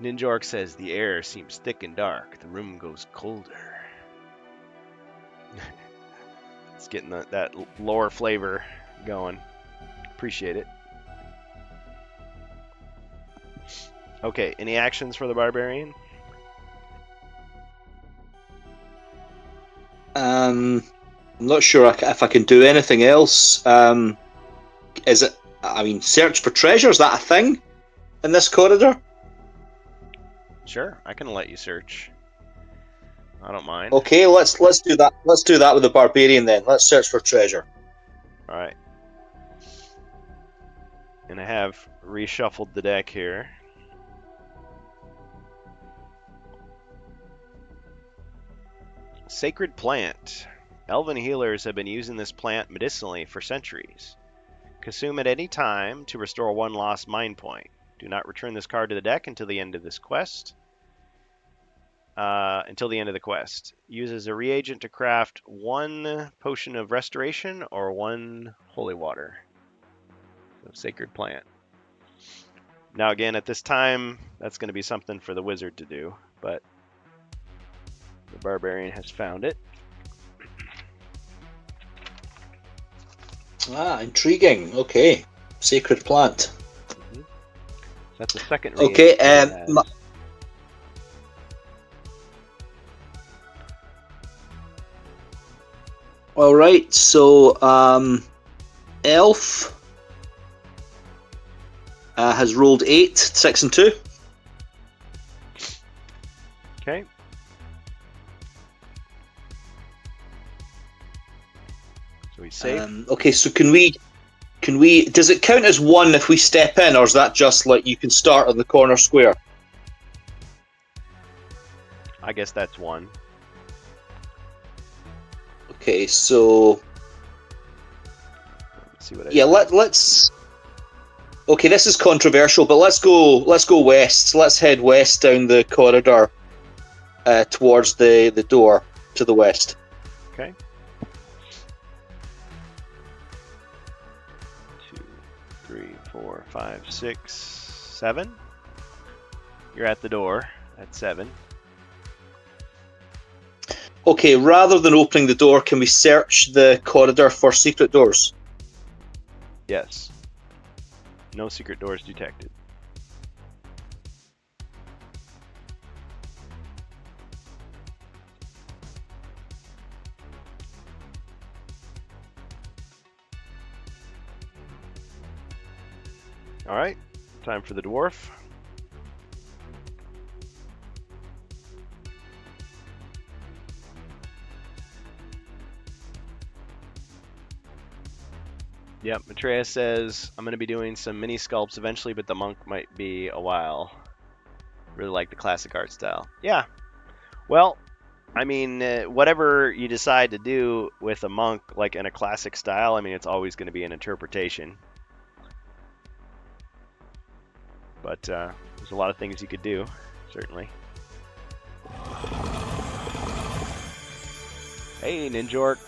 Ninjork says the air seems thick and dark. The room goes colder. It's getting that lore flavor going. Appreciate it. Okay, any actions for the barbarian? I'm not sure if I can do anything else. Is it? I mean, search for treasure, is that a thing in this corridor? Sure, I can let you search. I don't mind. Okay, let's do that. Let's do that with the barbarian then. Let's search for treasure. All right. And I have reshuffled the deck here. Sacred plant. Elven healers have been using this plant medicinally for centuries. Consume at any time to restore 1 lost mind point. Do not return this card to the deck until the end of this quest. Until the end of the quest. Use as a reagent to craft 1 potion of restoration or 1 holy water. So, sacred plant. Now again, at this time, that's going to be something for the wizard to do, but the barbarian has found it. Ah, intriguing. Okay, sacred plant. That's the second Okay, reagent. all right. So, elf has rolled 8, 6, and 2. Okay. So he's safe. Okay, so can we? Does it count as 1 if we step in, or is that just like you can start on the corner square? I guess that's 1. Okay, so Let's see what I yeah, let's. Okay, this is controversial, but let's go west. Let's head west down the corridor towards the door to the west. Okay. 2, 3, 4, 5, 6, 7. You're at the door at 7. Okay, rather than opening the door, can we search the corridor for secret doors? Yes. No secret doors detected. All right. Time for the dwarf. Yep, Matreus says, I'm going to be doing some mini sculpts eventually, but the monk might be a while. Really like the classic art style. Yeah. Well, I mean, whatever you decide to do with a monk, like in a classic style, I mean, it's always going to be an interpretation. But there's a lot of things you could do, certainly. Hey, Ninjork.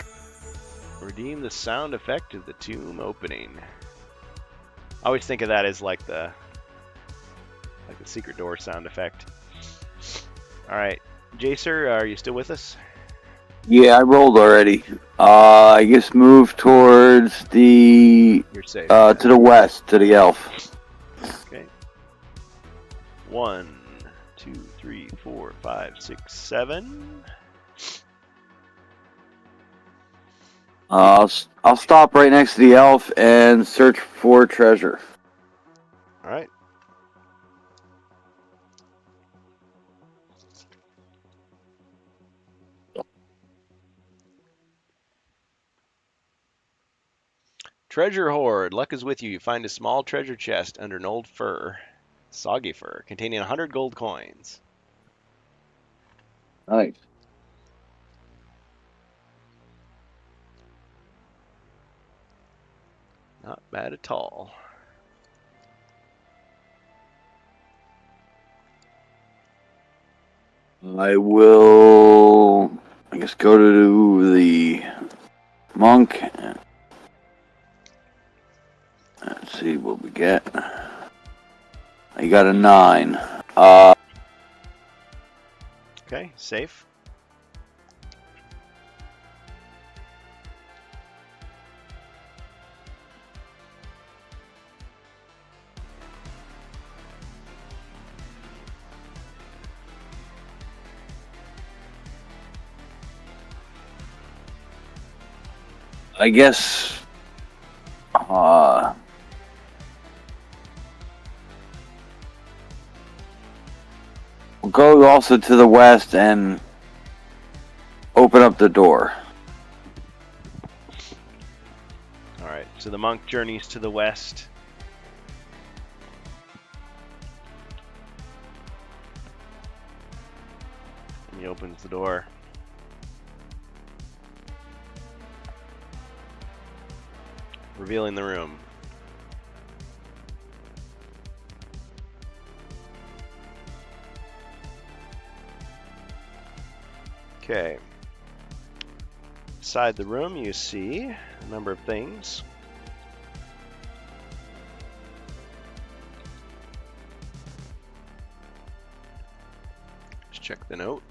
Redeem the sound effect of the tomb opening. I always think of that as like the secret door sound effect. All right, Jacer, are you still with us? Yeah, I rolled already. I guess move towards the You're safe. to the west, to the elf. Okay. 1, 2, 3, 4, 5, 6, 7. I'll stop right next to the elf and search for treasure. All right. Treasure hoard. Luck is with you. You find a small treasure chest under an old fur, soggy fur, containing 100 gold coins. Nice. Not bad at all. I will, I guess, go to the monk. Let's see what we get. I got a 9. Okay, safe. I guess. We'll go also to the west and open up the door. All right, so the monk journeys to the west. And he opens the door. Revealing the room. Okay. Inside the room you see a number of things. Let's check the note.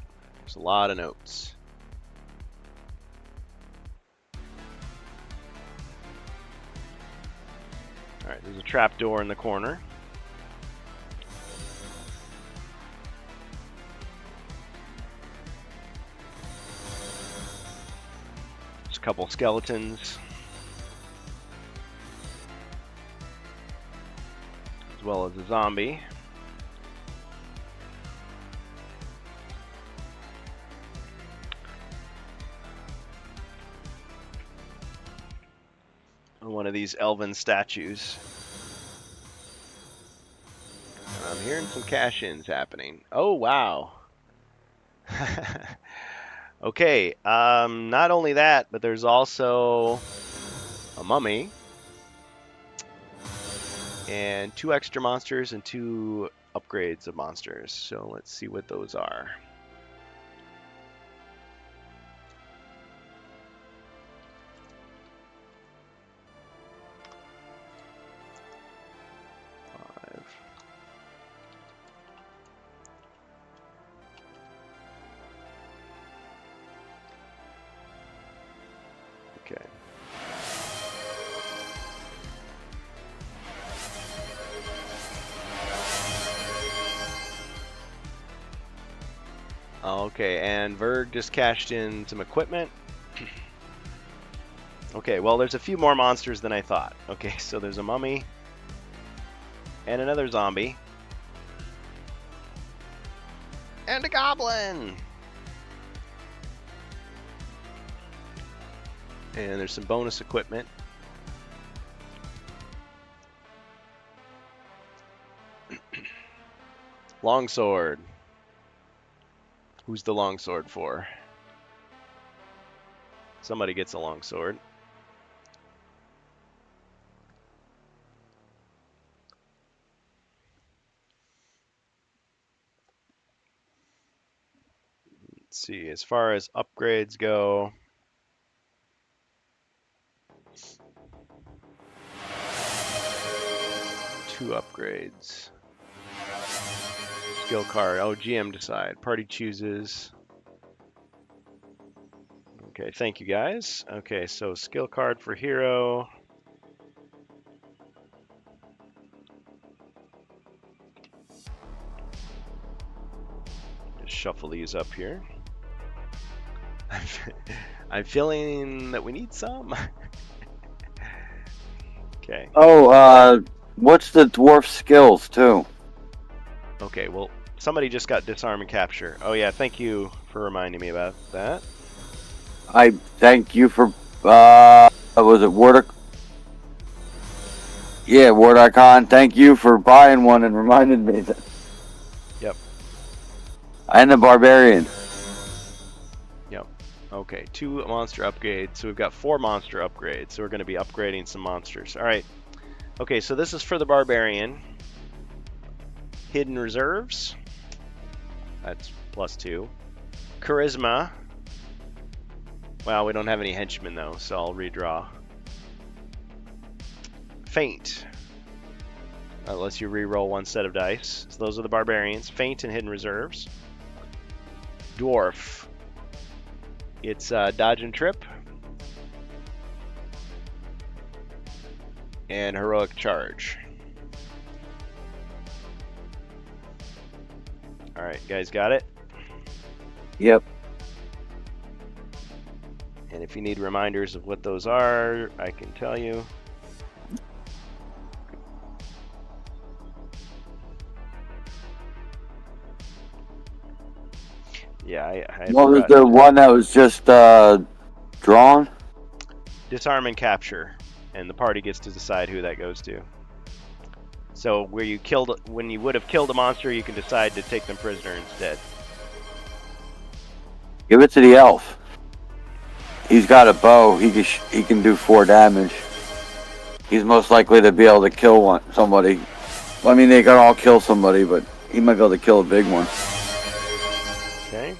There's a lot of notes. Alright, there's a trap door in the corner. There's a couple skeletons. As well as a zombie. One of these elven statues. And I'm hearing some cash-ins happening. Oh, wow. Okay, not only that, but there's also a mummy and 2 extra monsters and 2 upgrades of monsters. So let's see what those are. Okay. Okay, and Verg just cashed in some equipment. Okay, well, there's a few more monsters than I thought. Okay, so there's a mummy And another zombie. And a goblin! And there's some bonus equipment. Longsword. Who's the longsword for? Somebody gets a longsword. Let's see, as far as upgrades go, two upgrades. Skill card. Oh, GM decide. Party chooses. Okay, thank you guys. Okay, so skill card for hero. Just shuffle these up here. I'm feeling that we need some. Okay. Oh, what's the dwarf skills too? Okay, well, somebody just got disarm and capture. Oh yeah, thank you for reminding me about that. I thank you for was it Wardock? Yeah, Wardocon. Thank you for buying one and reminding me that. Yep. And the barbarian. Yep. Okay, 2 monster upgrades. So we've got 4 monster upgrades. So we're going to be upgrading some monsters. All right. Okay, so this is for the barbarian. Hidden reserves. That's +2. Charisma. Well, we don't have any henchmen though, so I'll redraw. Feint. Unless you re-roll 1 set of dice. So those are the barbarians. Feint and hidden reserves. Dwarf. It's dodge and trip. And heroic charge. Alright, guys got it? Yep. And if you need reminders of what those are, I can tell you. Yeah, I What was forgot. the one that was just drawn? Disarm and capture, and the party gets to decide who that goes to. So when you would have killed a monster, you can decide to take them prisoner instead. Give it to the elf. He's got a bow. He can do 4 damage. He's most likely to be able to kill somebody. Well, I mean, they can all kill somebody, but he might be able to kill a big one. Okay.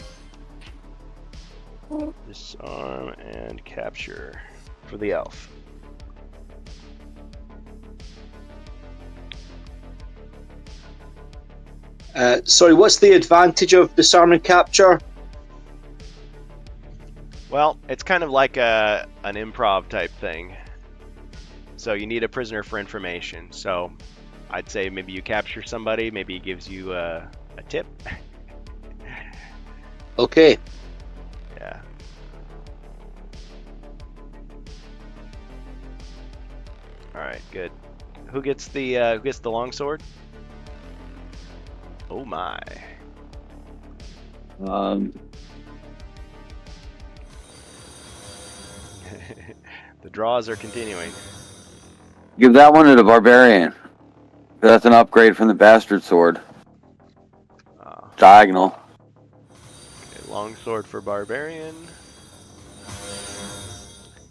Disarm and capture for the elf. Sorry, what's the advantage of disarm and capture? Well, it's kind of like an improv type thing. So you need a prisoner for information. So I'd say maybe you capture somebody, maybe he gives you a tip. Okay. Yeah. All right, good. Who gets the longsword? Oh my. The draws are continuing. Give that one to the barbarian. That's an upgrade from the bastard sword. Diagonal. Okay, longsword for barbarian.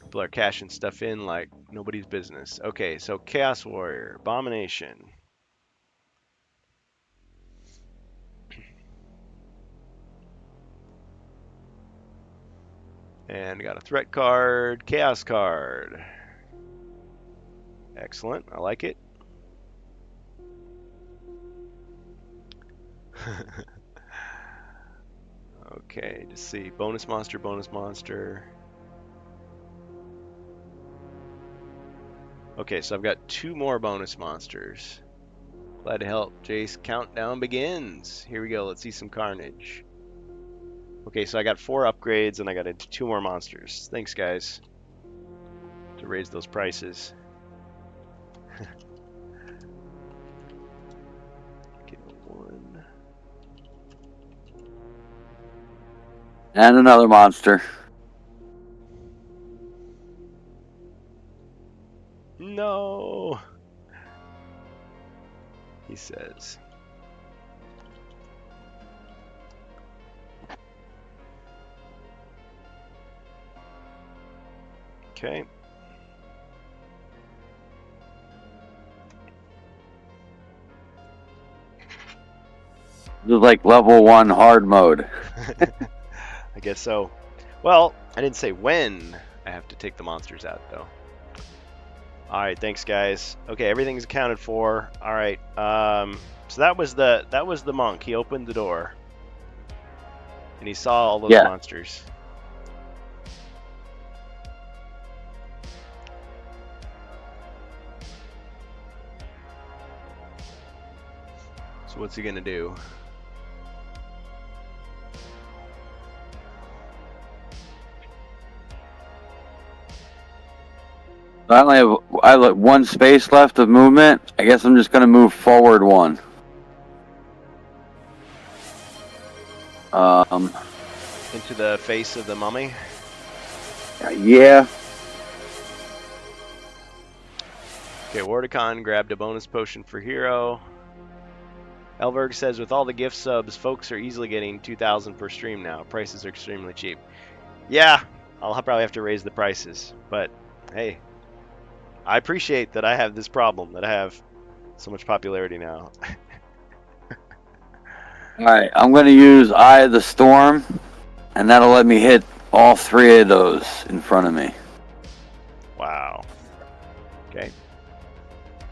People are cashing stuff in like nobody's business. Okay, so Chaos Warrior, Abomination. And got a threat card, chaos card. Excellent, I like it. Okay, to see. Bonus monster, bonus monster. Okay, so I've got 2 more bonus monsters. Glad to help. Jace, countdown begins. Here we go, let's see some carnage. Okay, so I got 4 upgrades and I got 2 more monsters. Thanks, guys, to raise those prices. And another monster. No. He says. Okay. This is like level 1 hard mode. I guess so. Well, I didn't say when I have to take the monsters out, though. All right, thanks, guys. Okay, everything's accounted for. All right. So that was the monk. He opened the door, and he saw all those Yeah. monsters. So what's he gonna do? I only have 1 space left of movement. I guess I'm just gonna move forward 1. Into the face of the mummy? Yeah. Okay, Wardicon grabbed a bonus potion for Hero. Elberg says, with all the gift subs, folks are easily getting 2,000 per stream now. Prices are extremely cheap. Yeah, I'll probably have to raise the prices. But, hey, I appreciate that I have this problem, that I have so much popularity now. Alright, I'm gonna use Eye of the Storm, and that'll let me hit all 3 of those in front of me. Wow. Okay.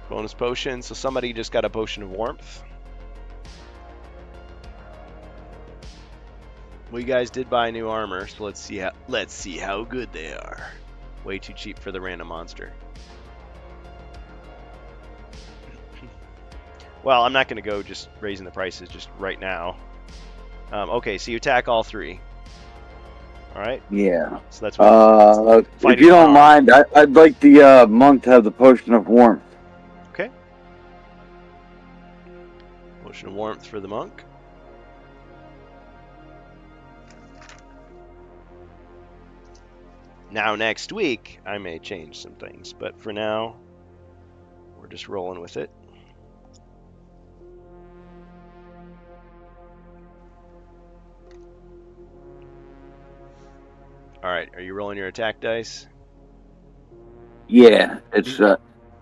Bonus potion. So somebody just got a potion of warmth. Well, you guys did buy new armor, so let's see how good they are. Way too cheap for the random monster. Well, I'm not going to go just raising the prices just right now. Okay, so you attack all 3. All right. Yeah. So that's what If you don't mind, I'd like the monk to have the potion of warmth. Okay. Potion of warmth for the monk. Now, next week, I may change some things, but for now, we're just rolling with it. All right, are you rolling your attack dice? Yeah, it's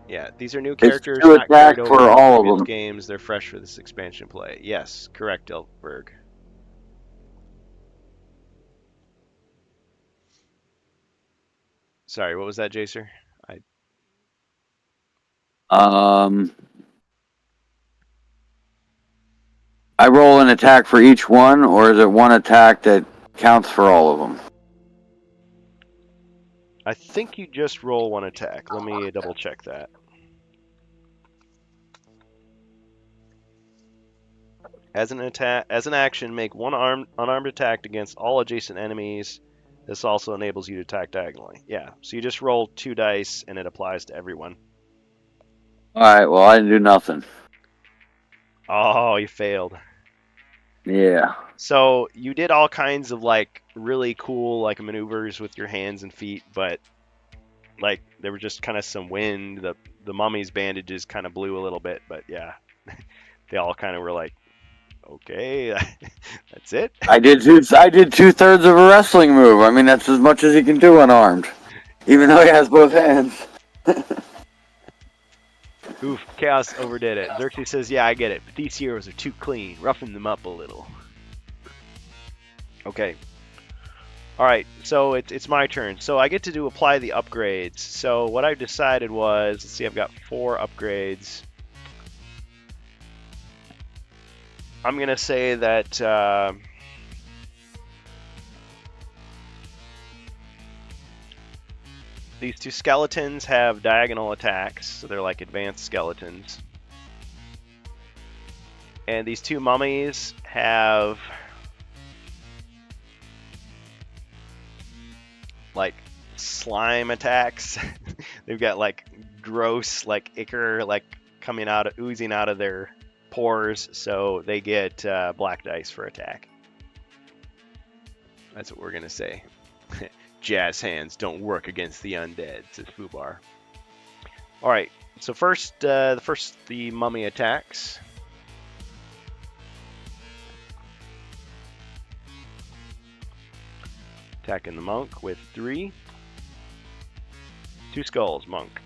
Yeah, these are new It's characters, to not carried attack over for from all of previous them. games. They're fresh for this expansion play. Yes, correct, Elberg. Sorry, what was that, Jacer? I roll an attack for each one, or is it one attack that counts for all of them? I think you just roll one attack. Let me double check that. As an action, make one unarmed attack against all adjacent enemies. This also enables you to attack diagonally. Yeah, so you just roll 2 dice, and it applies to everyone. Alright, well, I didn't do nothing. Oh, you failed. Yeah. So you did all kinds of like really cool like maneuvers with your hands and feet, but like there were just kind of some wind. The mummy's bandages kind of blew a little bit, but yeah, they all kind of were like, okay, that's it. I did 2/3 of a wrestling move. I mean, that's as much as he can do unarmed. Even though he has both hands. Oof, Chaos overdid it. Xerxes says, yeah, I get it, but these heroes are too clean. Roughen them up a little. Okay. Alright, so it's my turn. So I get to apply the upgrades. So what I decided was, let's see, I've got 4 upgrades. I'm going to say that these 2 skeletons have diagonal attacks, so they're like advanced skeletons. And these 2 mummies have like slime attacks. They've got like gross like ichor like oozing out of their pores, so they get black dice for attack. That's what we're gonna say. Jazz hands don't work against the undead, says Fubar. All right. So first, the mummy attacks. Attacking the monk with 3. 2 skulls, monk.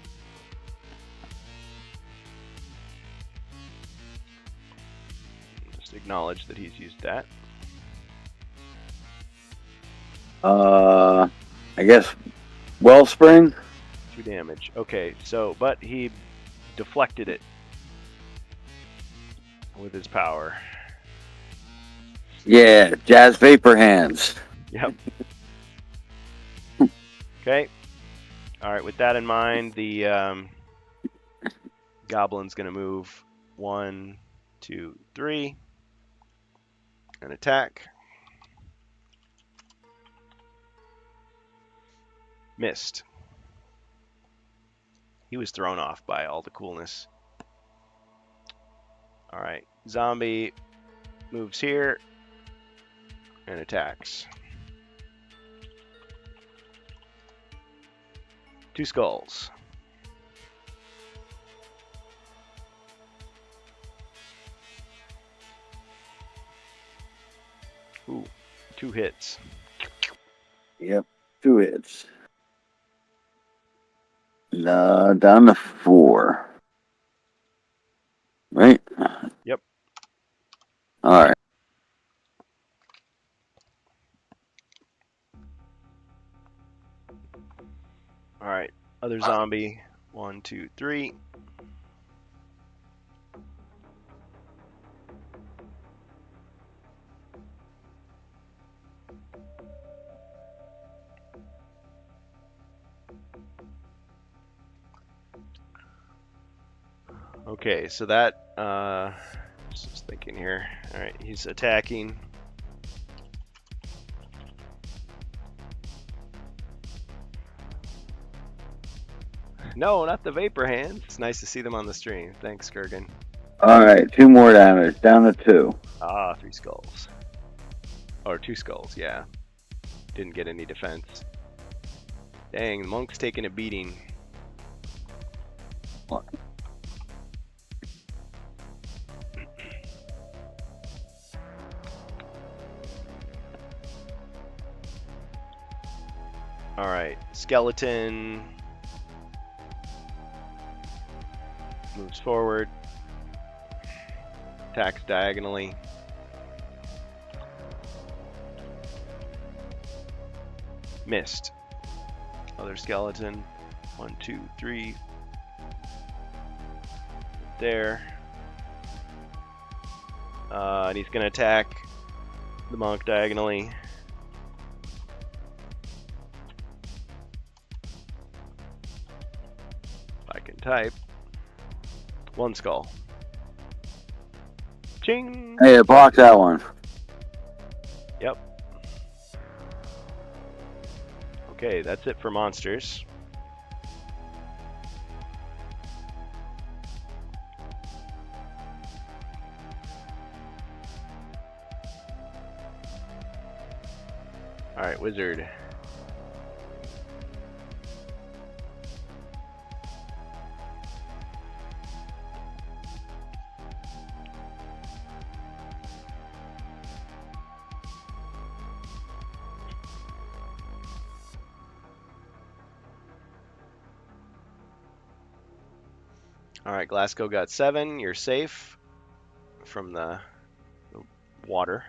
Just acknowledge that he's used that. I guess Wellspring. 2 damage. Okay, so, but he deflected it with his power. Yeah, Jazz Vapor Hands. Yep. Okay. All right, with that in mind, the goblin's going to move 1, 2, 3 and attack. Missed. He was thrown off by all the coolness. All right, zombie moves here and attacks. 2 skulls. Ooh, 2 hits. Yep, 2 hits. Down to 4. Right? Yep. All right. All right, other zombie. 1, 2, 3. Okay, so that, just thinking here. All right, he's attacking. No, not the vapor hands. It's nice to see them on the stream. Thanks, Kurgan. All right, 2 more damage. Down to 2. Ah, 3 skulls. Or 2 skulls, yeah. Didn't get any defense. Dang, the monk's taking a beating. What? All right, skeleton moves forward, attacks diagonally. Missed. Other skeleton. 1, 2, 3. There. And he's going to attack the monk diagonally. If I can type. 1 skull. Ching! Hey, block that one. Yep. Okay, that's it for monsters. Alright, wizard. Alright, Glasgow got 7. You're safe from the water.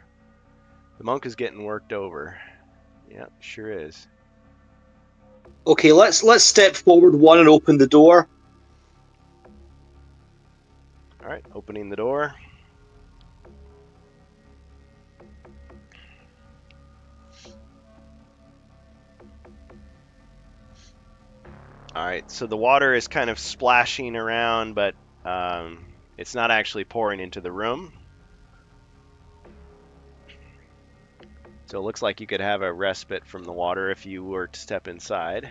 The monk is getting worked over. Yep, sure is. Okay, let's step forward 1 and open the door. Alright, opening the door. Alright, so the water is kind of splashing around, but it's not actually pouring into the room. So it looks like you could have a respite from the water if you were to step inside.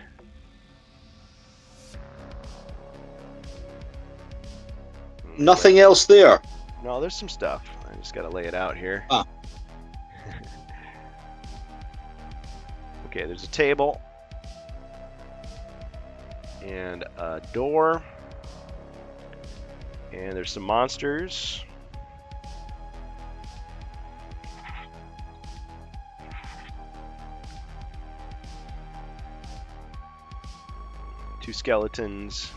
Nothing else there. No, there's some stuff. I just gotta lay it out here. Ah. Okay, there's a table and a door, and there's some monsters. Two skeletons.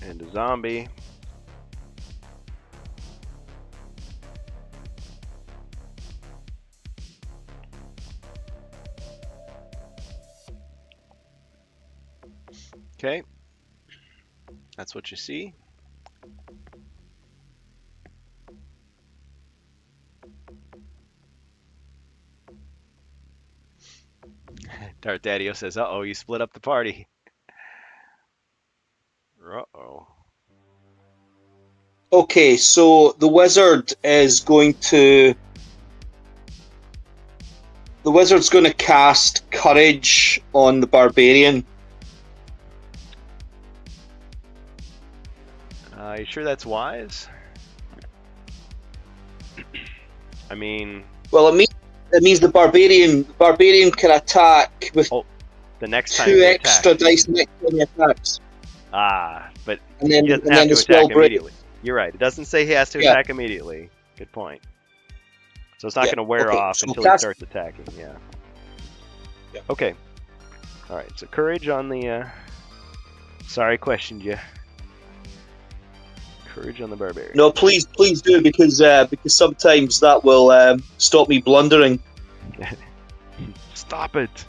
And a zombie. Okay. That's what you see. Darth Daddio says, uh-oh, you split up the party. Uh-oh. Okay, so the wizard is going to... The wizard's going to cast Courage on the barbarian. You sure that's wise? I mean... Well, it means the barbarian can attack with the next time 2 you extra attack. dice next time he attacks. But And then, he doesn't and have then to the spell attack break. immediately. You're right. It doesn't say he has to Yeah. attack immediately. Good point. So it's not Yeah, going to wear okay, off so until he cast- starts attacking. Yeah. Yeah. Okay. All right. So courage on the. Sorry, I questioned you. Courage on the barbarian. No, please do, because sometimes that will stop me blundering. Stop it.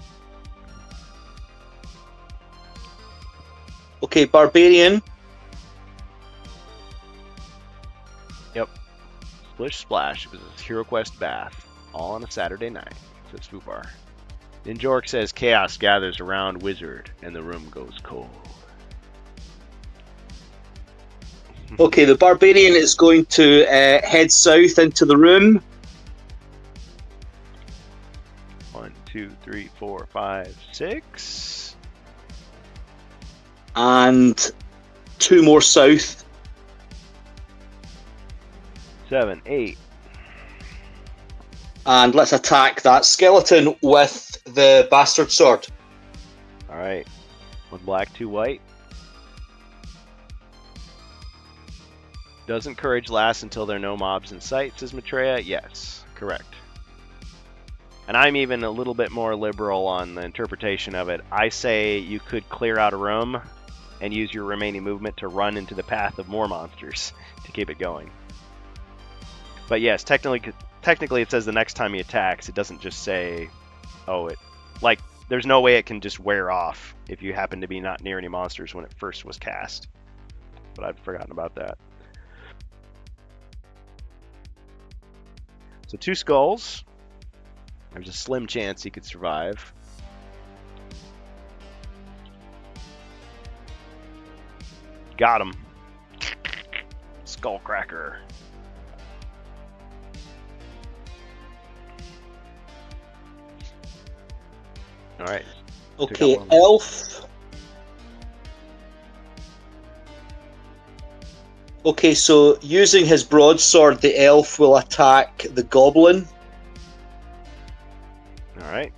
Okay, barbarian. Splish Splash. It was a Hero Quest bath. All on a Saturday night. Says Fubar. Ninjork says chaos gathers around wizard and the room goes cold. Okay, the barbarian is going to head south into the room. 1, 2, 3, 4, 5, 6. And 2 more south. 7, 8. And let's attack that skeleton with the bastard sword. All right. 1 black, 2 white. Doesn't courage last until there are no mobs in sight, says Maitreya? Yes, correct. And I'm even a little bit more liberal on the interpretation of it. I say you could clear out a room and use your remaining movement to run into the path of more monsters to keep it going. But yes, technically it says the next time he attacks. It doesn't just say, there's no way it can just wear off if you happen to be not near any monsters when it first was cast. But I've forgotten about that. So 2 skulls. There's a slim chance he could survive. Got him. Skullcracker. All right. Okay, Took out one. elf. Okay, so using his broadsword, the elf will attack the goblin. All right.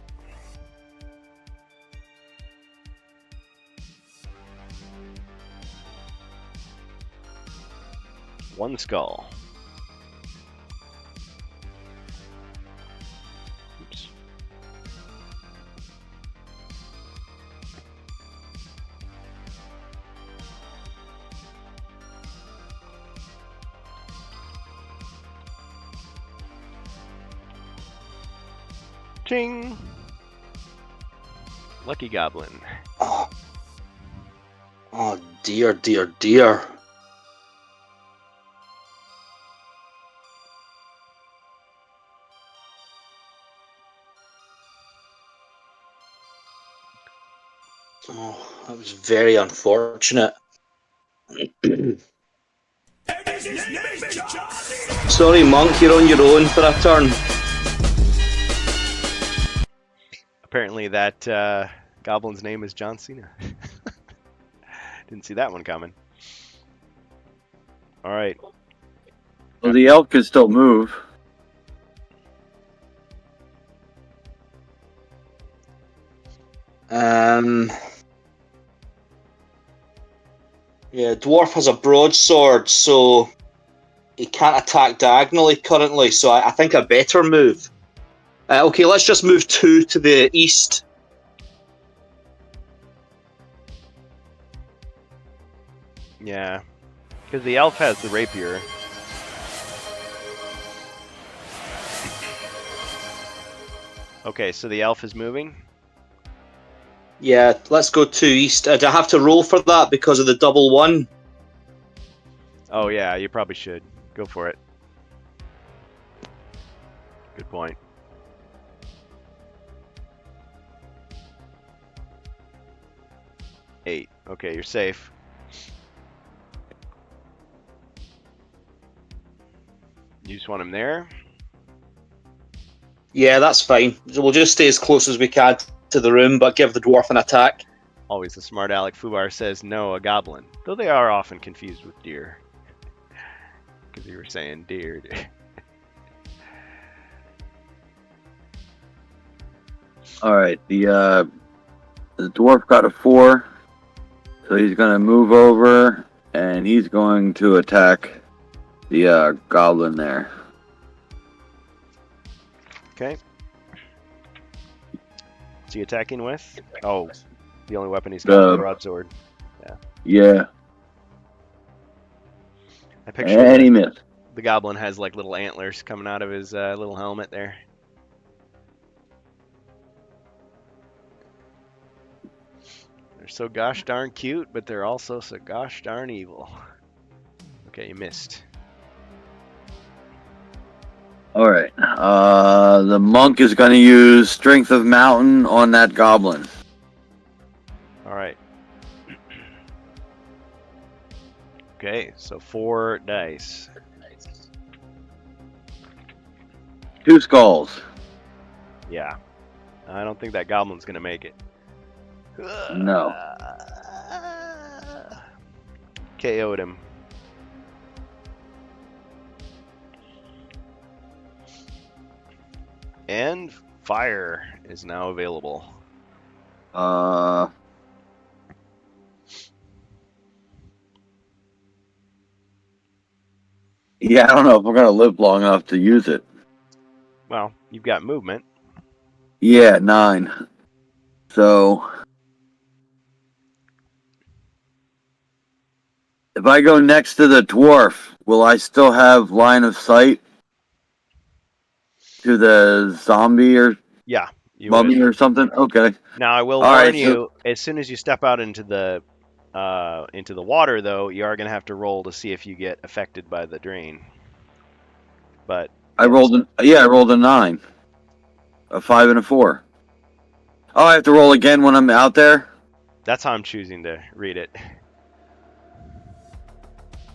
One skull. Oops. Ching! Lucky Goblin. Oh, oh dear, dear, dear. Oh, that was very unfortunate. Sorry, Monk, you're on your own for a turn. Apparently that goblin's name is John Cena. Didn't see that one coming. All right. Well, the elf can still move. Yeah, dwarf has a broadsword, so he can't attack diagonally currently. So I think a better move. Okay, let's just move 2 to the east. Yeah, because the elf has the rapier. Okay, so the elf is moving. Yeah, let's go 2 east. Do I have to roll for that because of the double 1? Oh yeah, you probably should. Go for it. Good point. Eight. Okay, you're safe. You just want him there? Yeah, that's fine. We'll just stay as close as we can to the room, but give the dwarf an attack. Always the smart aleck Fubar says no, a goblin. Though they are often confused with deer. Because you were saying deer. All right, the dwarf got a 4, so he's gonna move over and he's going to attack the goblin there. Okay. What's he attacking with? Oh, the only weapon he's got is the broadsword. Yeah, I picture and he missed. the goblin has like little antlers coming out of his little helmet there. They're so gosh darn cute, but they're also so gosh darn evil. Okay, you missed. All right, the monk is gonna use Strength of Mountain on that goblin. All right. Okay, so 4 dice. 2 skulls. Yeah. I don't think that goblin's gonna make it. No. KO'd him. And fire is now available. Yeah, I don't know if we're gonna live long enough to use it. Well, you've got movement. Yeah, 9. So if I go next to the dwarf, will I still have line of sight to the zombie or Yeah, you mummy would. or something? Okay. Now I will All warn right, you, as soon as you step out into the water, though, you are gonna have to roll to see if you get affected by the drain. But I rolled a 9. A 5 and a 4. Oh, I have to roll again when I'm out there? that's how I'm choosing to read it.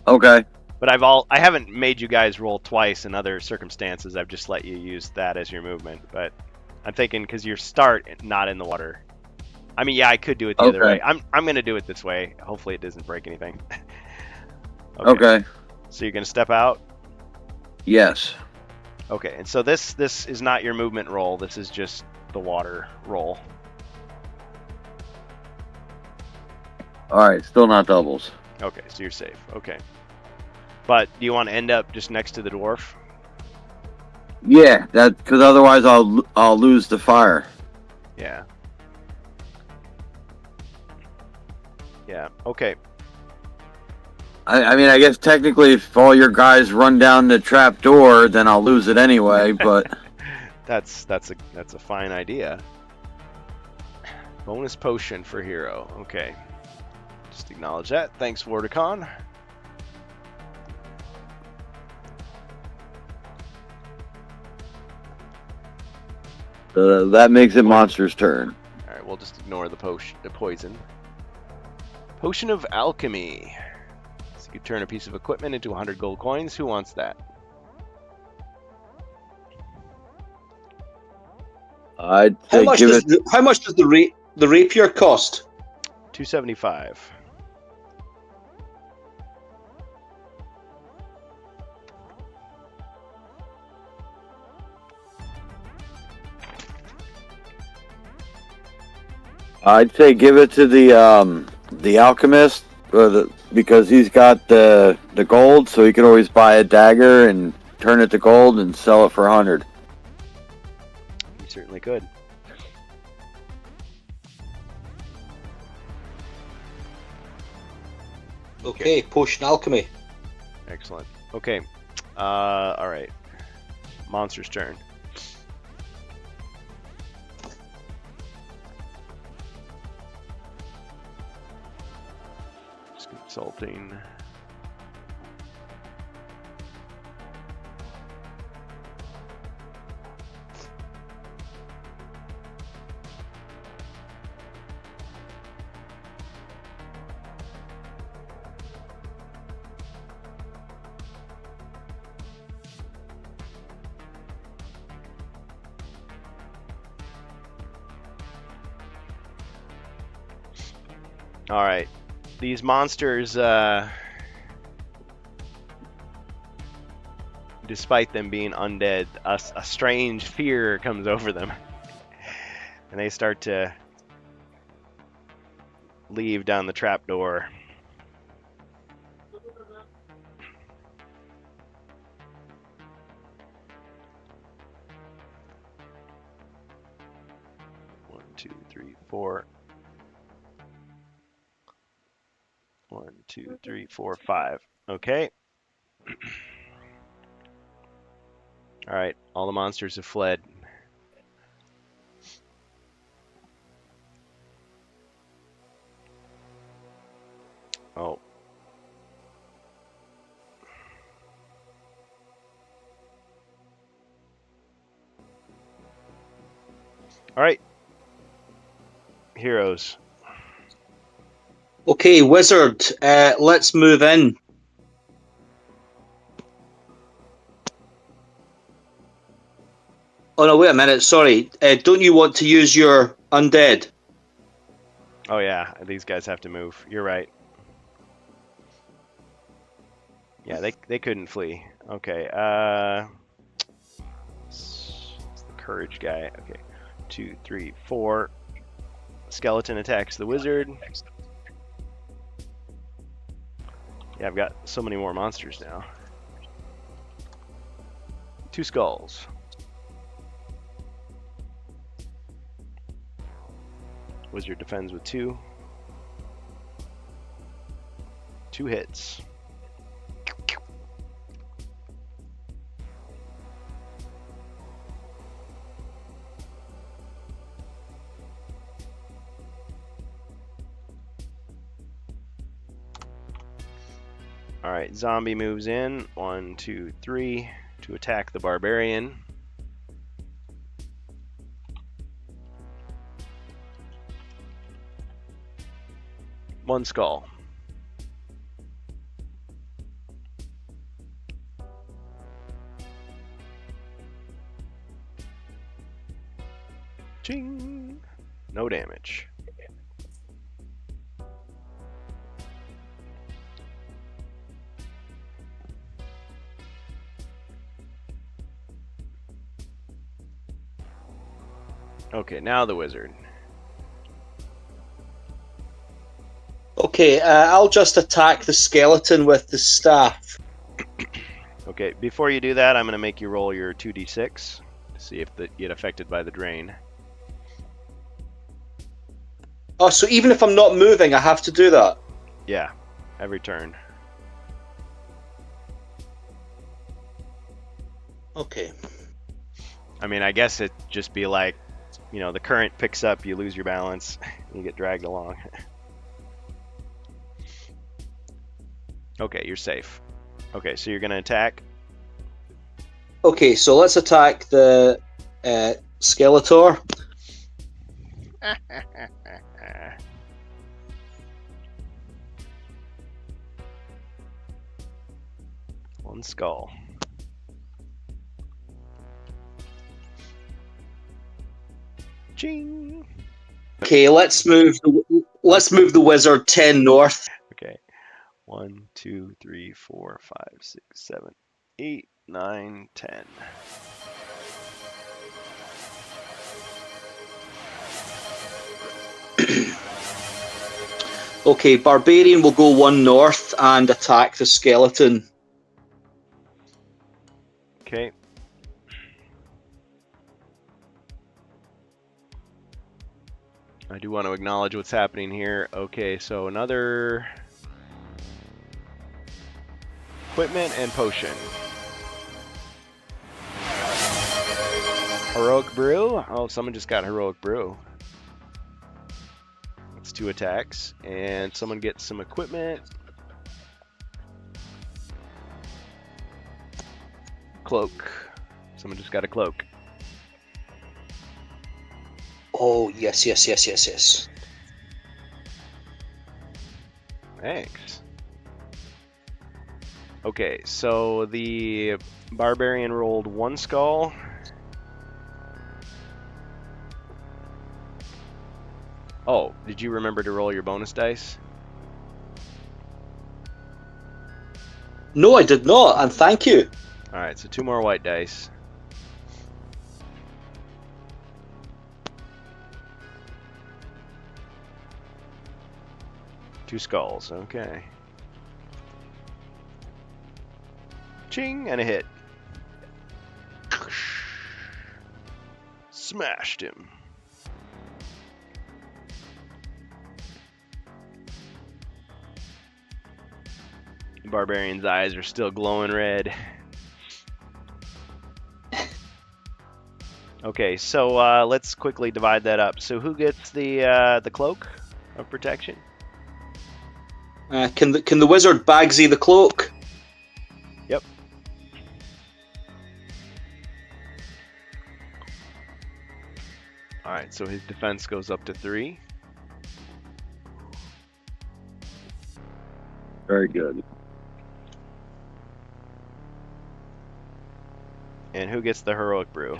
Okay. But I haven't made you guys roll twice in other circumstances. I've just let you use that as your movement. But I'm thinking because your start not in the water. I mean, yeah, I could do it the other way. I'm gonna do it this way. Hopefully, it doesn't break anything. Okay. So you're gonna step out. Yes. Okay, and so this is not your movement roll. This is just the water roll. All right. Still not doubles. Okay, so you're safe. Okay. But do you want to end up just next to the dwarf? Yeah, that because otherwise I'll lose the fire. Yeah. Yeah. Okay. I mean, I guess technically, if all your guys run down the trap door, then I'll lose it anyway. But That's a fine idea. Bonus potion for hero. Okay. Just acknowledge that. Thanks, Vorticon. that makes it monster's turn. All right, we'll just ignore the poison. Potion of alchemy. So you turn a piece of equipment into 100 gold coins. Who wants that? I'd How say much give does it. how much does the rapier cost? 275. I'd say give it to the alchemist, because he's got the gold, so he could always buy a dagger and turn it to gold and sell it for 100. You certainly could. Okay, potion alchemy. Excellent. Okay. All right. Monster's turn. Just consulting. All right. These monsters, despite them being undead, a strange fear comes over them. And they start to leave down the trapdoor. One, two, three, four. 1, 2, 3, 4, 5. Okay. All right. All the monsters have fled. Oh. All right. Heroes. Okay, wizard. Let's move in. Oh no, wait a minute. Sorry. Don't you want to use your undead? Oh yeah, these guys have to move. You're right. Yeah, they couldn't flee. Okay. It's the courage guy. Okay. 2, 3, 4. Skeleton attacks the wizard. Yeah, I've got so many more monsters now. 2 skulls. Wizard defends with 2. 2 hits. All right, zombie moves in. 1, 2, 3 to attack the barbarian. One skull. Ching. No damage. Okay, now the wizard. Okay, I'll just attack the skeleton with the staff. Okay, before you do that, I'm going to make you roll your 2d6 to see if you get affected by the drain. Oh, so even if I'm not moving, I have to do that? Yeah, every turn. Okay. I mean, I guess it'd just be like, the current picks up, you lose your balance, and you get dragged along. Okay, you're safe. Okay, so you're going to attack. Okay, so let's attack the Skeletor. One skull. Ching. Okay, let's move the wizard 10 north. Okay. 1, 2, 3, 4, 5, 6, 7, 8, 9, 10. Okay, Barbarian will go 1 north and attack the skeleton. Okay. I do want to acknowledge what's happening here. Okay, so another equipment and potion. Heroic Brew. Oh, someone just got Heroic Brew. That's 2 attacks. And someone gets some equipment. Cloak. Someone just got a cloak. Oh, yes, yes, yes, yes, yes. Thanks. Okay, so the barbarian rolled 1 skull. Oh, did you remember to roll your bonus dice? No, I did not, and thank you. Alright, so 2 more white dice. Two skulls, okay. Ching, and a hit. Smashed him. The barbarian's eyes are still glowing red. Okay, so let's quickly divide that up. So who gets the cloak of protection? Can the wizard Bagsy the cloak? Yep. Alright, so his defense goes up to 3. Very good. And who gets the heroic brew?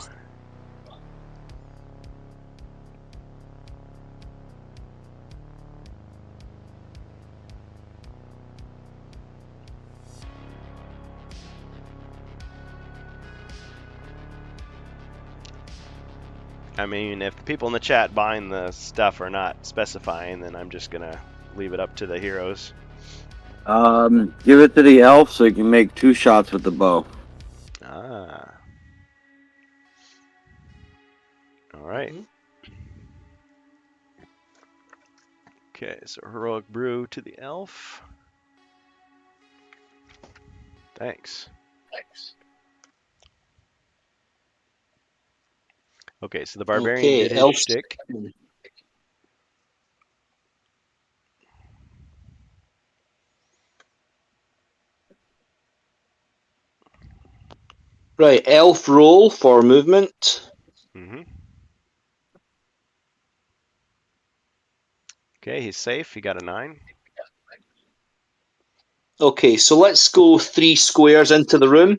I mean, if the people in the chat buying the stuff are not specifying, then I'm just gonna leave it up to the heroes. Give it to the elf so you can make 2 shots with the bow. Ah. All right. Okay, so heroic brew to the elf. Thanks. Okay, so the barbarian Okay, did his elf. shtick. Right, elf roll for movement. Mm-hmm. Okay, he's safe. He got a 9. Okay, so let's go 3 squares into the room.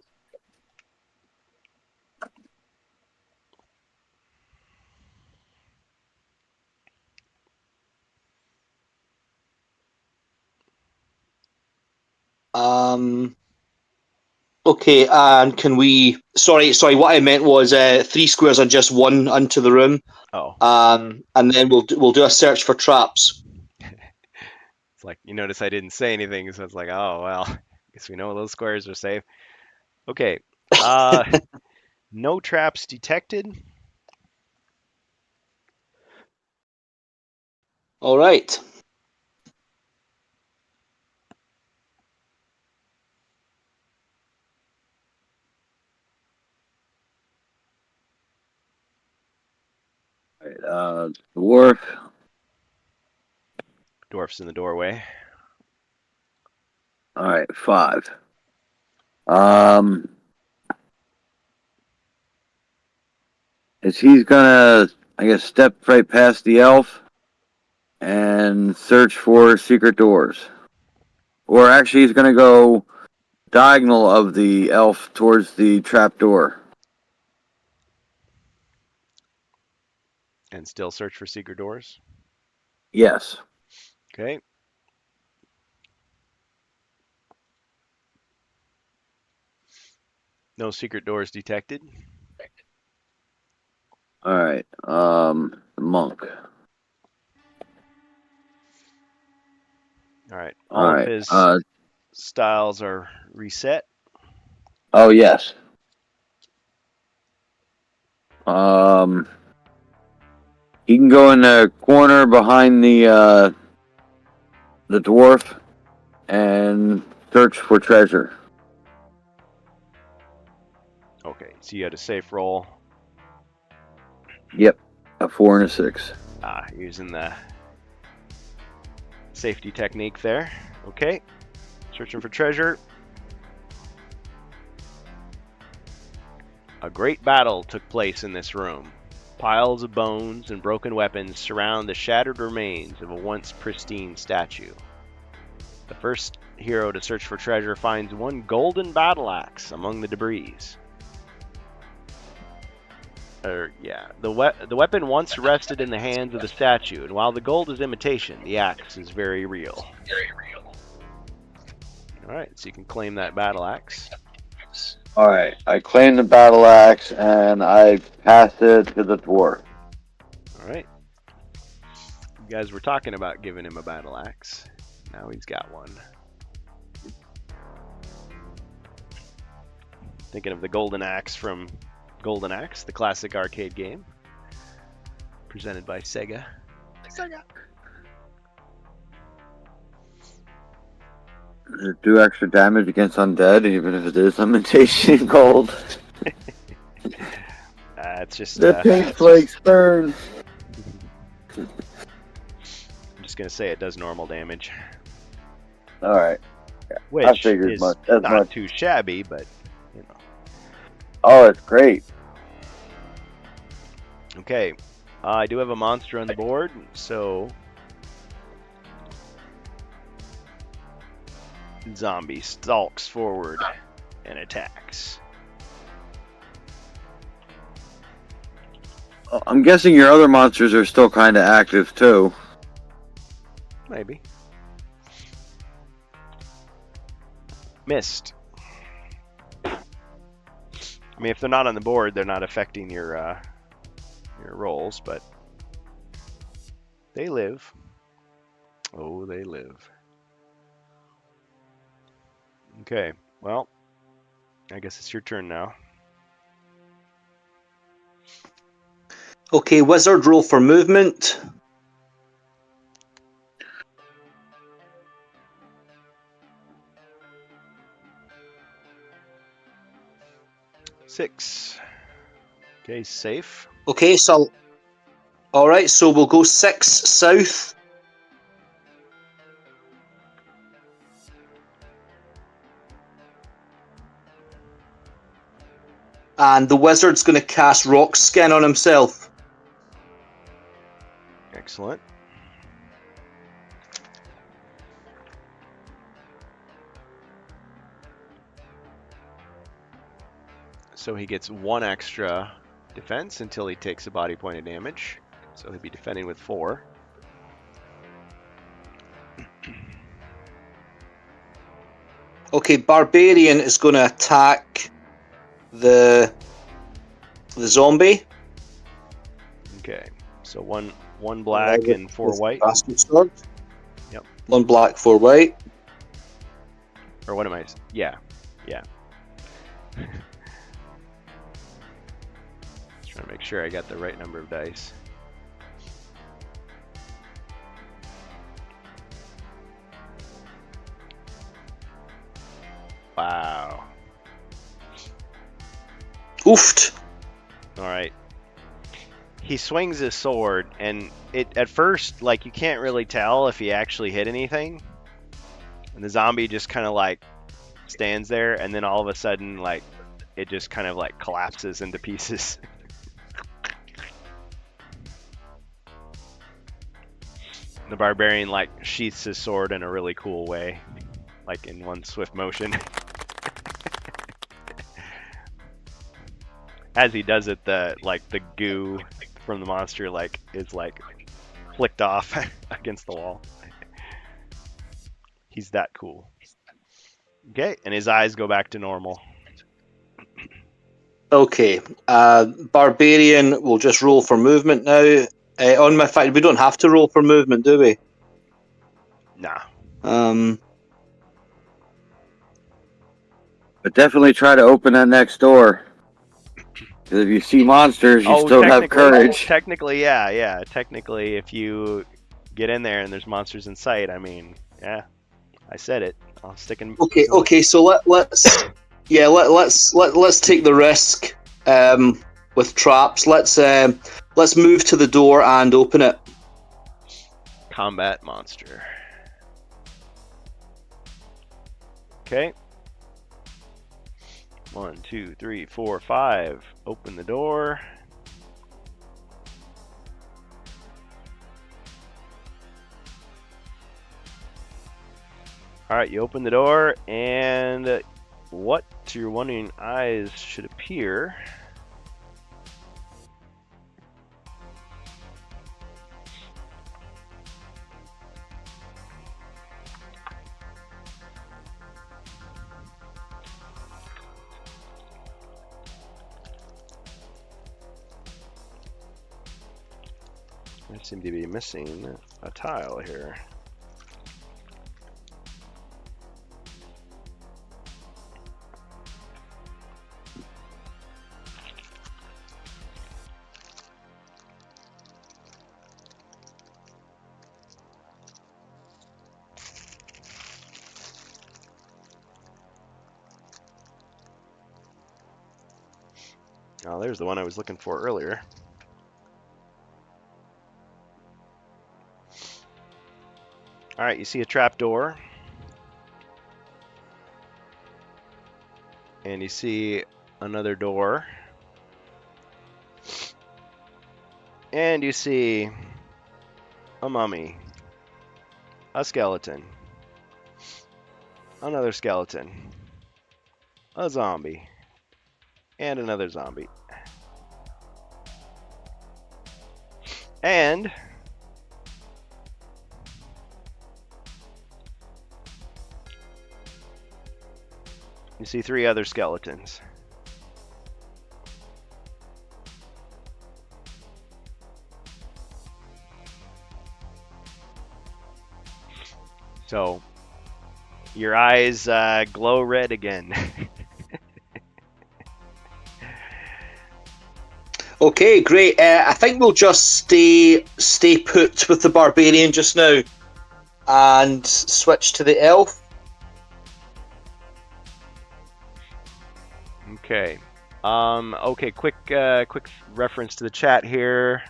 Okay, and can we? Sorry. What I meant was 3 squares and just 1 into the room. Oh. And then we'll do a search for traps. It's like, you notice I didn't say anything, so it's like, oh, well, I guess we know those squares are safe. Okay. No traps detected. All right. Dwarf. Dwarf's in the doorway. Alright, 5. Is he's gonna, I guess, step right past the elf and search for secret doors. Or actually, he's gonna go diagonal of the elf towards the trap door. And still search for secret doors. Yes. Okay. No secret doors detected. Alright, monk. All right. All All right. of his styles are reset. Oh yes. He can go in the corner behind the dwarf and search for treasure. Okay, so you had a safe roll. Yep, a 4 and a 6. Using the safety technique there. Okay, searching for treasure. A great battle took place in this room. Piles of bones and broken weapons surround the shattered remains of a once pristine statue. The first hero to search for treasure finds one golden battle axe among the debris. The weapon once rested in the hands of the statue, and while the gold is imitation, the axe is very real. Alright, so you can claim that battle axe. Alright, I claim the battle axe and I pass it to the dwarf. Alright. You guys were talking about giving him a battle axe. Now he's got one. Thinking of the golden axe from Golden Axe, the classic arcade game. Presented by Sega. Does it do extra damage against undead, even if it is imitation gold? It's just... The pink flakes burn! I'm just going to say it does normal damage. Alright. Which I figured is not not too shabby, but, you know. Oh, it's great. Okay. I do have a monster on the board, so... Zombie stalks forward and attacks. I'm guessing your other monsters are still kind of active, too. Maybe. Missed. I mean, if they're not on the board, they're not affecting your rolls, but they live. Oh, they live. Okay, well, I guess it's your turn now. Okay, wizard, roll for movement. Six. Okay, safe. Okay, so... Alright, so we'll go 6 south. And the wizard's going to cast Rock Skin on himself. Excellent. So he gets 1 extra defense until he takes a body point of damage. So he'll be defending with 4. Okay, Barbarian is going to attack the zombie. Okay, so one black and 4 white. Bastard sword. Yep. 1 black, 4 white. Or what am I? Yeah. Just trying to make sure I got the right number of dice. Wow. Oofed. All right. He swings his sword, and at first, like, you can't really tell if he actually hit anything. And the zombie just kind of like stands there, and then all of a sudden, like, it just kind of like collapses into pieces. The barbarian like sheaths his sword in a really cool way, like in one swift motion. As he does it, the goo from the monster is flicked off against the wall. He's that cool. Okay, and his eyes go back to normal. Okay, Barbarian will just roll for movement now. On my fact, we don't have to roll for movement, do we? Nah. Um, But definitely try to open that next door. Because if you see monsters, you still have courage. Technically, yeah. Technically, if you get in there and there's monsters in sight, I mean, yeah, I said it. I'll stick in. okay. So let's take the risk with traps. Let's move to the door and open it. Combat monster. Okay. 1, 2, 3, 4, 5. Open the door. Alright, you open the door, and what to your wondering eyes should appear I seem to be missing a tile here. Oh, there's the one I was looking for earlier. Alright, you see a trap door. And you see another door. And you see a mummy. A skeleton. Another skeleton. A zombie. And another zombie. And you see 3 other skeletons. So your eyes glow red again. Okay, great. I think we'll just stay put with the barbarian just now, and switch to the elf. Okay. Okay. Quick reference to the chat here.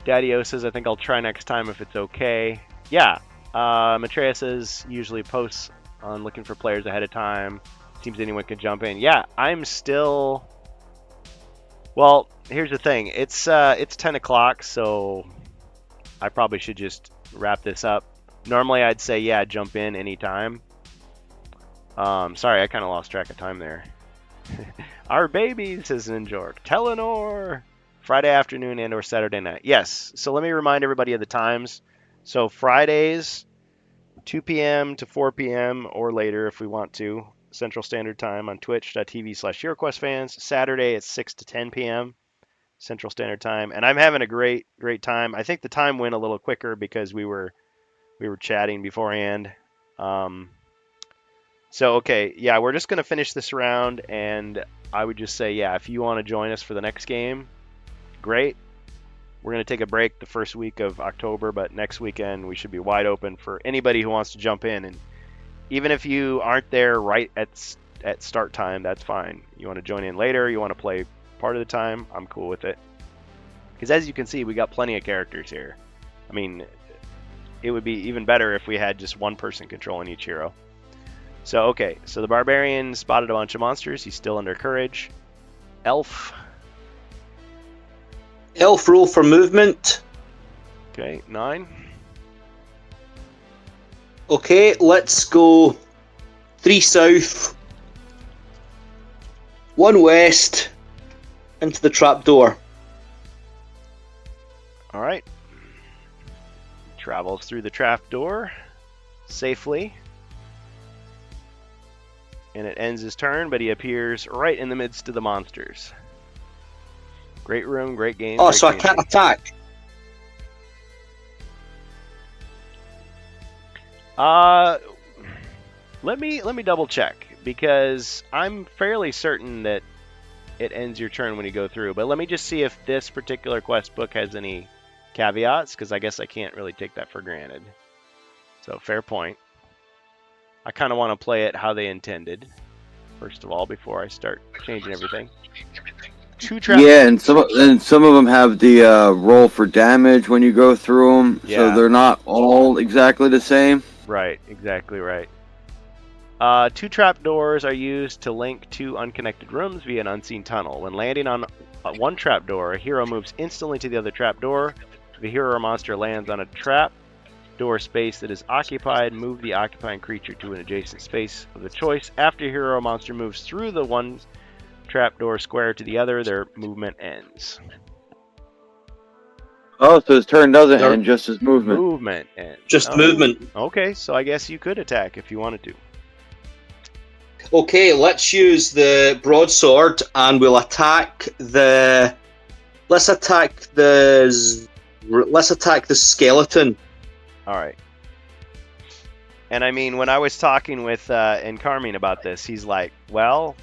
Daddy-O says, "I think I'll try next time if it's okay." Yeah. Maitreya says usually posts on looking for players ahead of time. Seems anyone can jump in. Yeah, I'm still. Well, here's the thing. It's 10 o'clock, so I probably should just wrap this up. Normally, I'd say yeah, jump in anytime. Sorry, I kind of lost track of time there. Our baby, says Ninjork. Telenor! Friday afternoon and or Saturday night. Yes, so let me remind everybody of the times. So Fridays, 2 p.m. to 4 p.m. or later if we want to. Central Standard Time on twitch.tv/HeroQuest Saturday it's 6 to 10 p.m. Central Standard Time. And I'm having a great time. I think the time went a little quicker because we were chatting beforehand. So, okay, yeah, we're just going to finish this round, and I would just say, yeah, if you want to join us for the next game, great. We're going to take a break the first week of October, but next weekend we should be wide open for anybody who wants to jump in. And even if you aren't there right at start time, that's fine. You want to join in later, you want to play part of the time, I'm cool with it. Because as you can see, we got plenty of characters here. I mean, it would be even better if we had just one person controlling each hero. So, okay, so the Barbarian spotted a bunch of monsters. He's still under courage. Elf. Elf, roll for movement. Okay, 9. Okay, let's go 3 south, 1 west, into the trapdoor. All right. Travels through the trapdoor safely. And it ends his turn, but he appears right in the midst of the monsters. Great room, great game. Oh, great so I game. can't attack? Let me double check because I'm fairly certain that it ends your turn when you go through. But let me just see if this particular quest book has any caveats, because I guess I can't really take that for granted. So fair point. I kind of want to play it how they intended, first of all, before I start changing everything. Two trap. Yeah, and some of them have the roll for damage when you go through them, Yeah. so they're not all exactly the same. Right, exactly right. Two trapdoors are used to link two unconnected rooms via an unseen tunnel. When landing on one trapdoor, a hero moves instantly to the other trapdoor. If a hero or monster lands on a trapdoor space that is occupied, move the occupying creature to an adjacent space of the choice. After a hero or monster moves through the one trapdoor square to the other, their movement ends. Oh, so his turn doesn't end, just his movement. Movement ends. Just Oh, movement. Okay, so I guess you could attack if you wanted to. Okay, let's use the broadsword and we'll attack the. Let's attack the skeleton. All right. And I mean, when I was talking with Encarmine about this, he's like, well,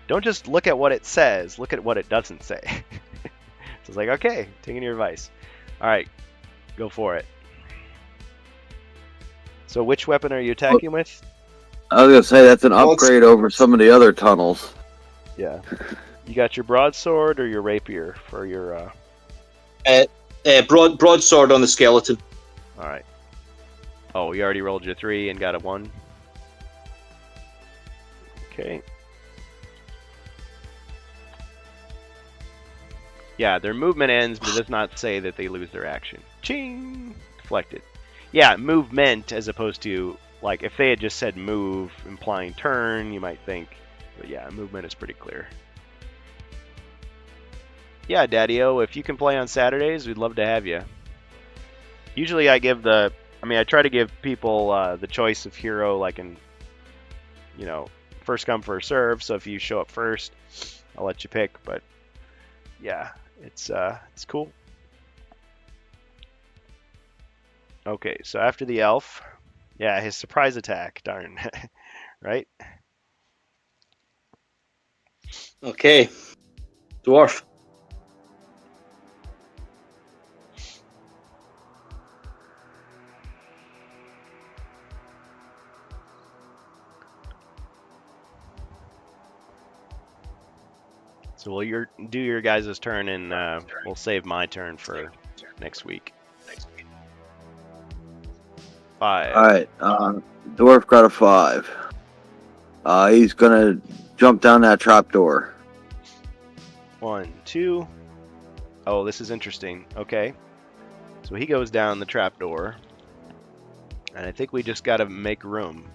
don't just look at what it says, look at what it doesn't say. So it's like, okay, taking your advice. All right, go for it. So which weapon are you attacking with? I was gonna say that's an upgrade over some of the other tunnels. Yeah. You got your broadsword or your rapier for your... Broadsword on the skeleton. All right. Oh, you already rolled your 3 and got a 1. Okay. Yeah, their movement ends, but it does not say that they lose their action. Ching! Deflected. Yeah, movement as opposed to, like, if they had just said move, implying turn, you might think. But yeah, movement is pretty clear. Yeah, Daddy-O, if you can play on Saturdays, we'd love to have you. Usually I give I try to give people the choice of hero, like in, first come, first serve. So if you show up first, I'll let you pick. But yeah, it's cool. Okay, so after the elf, yeah, his surprise attack, darn, right? Okay, dwarf. So we'll do your guys' turn, and we'll save my turn for next week. 5. Alright, Dwarf got a 5. He's gonna jump down that trapdoor. 1, 2. Oh, this is interesting. Okay. So he goes down the trapdoor. And I think we just gotta make room.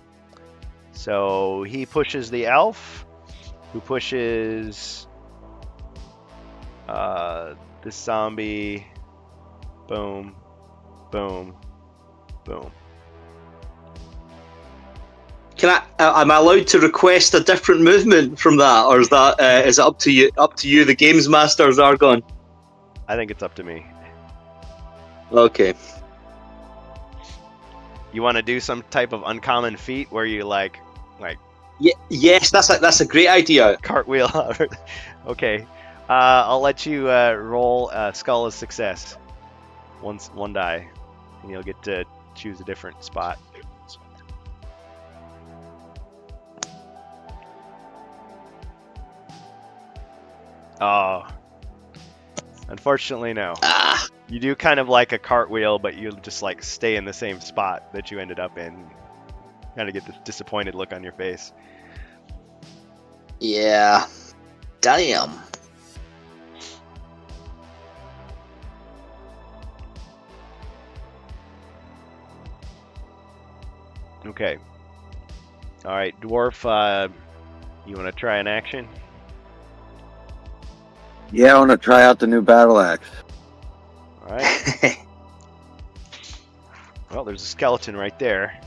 So he pushes the elf, who pushes this zombie. Boom. Boom. Boom. Am I allowed to request a different movement from that, or is it up to you? Up to you, the games master, Zargon. I think it's up to me. Okay. You want to do some type of uncommon feat where you like Yes, that's a great idea. cartwheel out? Okay. I'll let you roll Skull as success. One die, and you'll get to choose a different spot. Oh, unfortunately, no. You do kind of like a cartwheel, but you just like stay in the same spot that you ended up in. Kind of get this disappointed look on your face. Yeah. Damn. Okay. All right, Dwarf. You want to try an action? Yeah, I want to try out the new battle axe. All right. Well, there's a skeleton right there.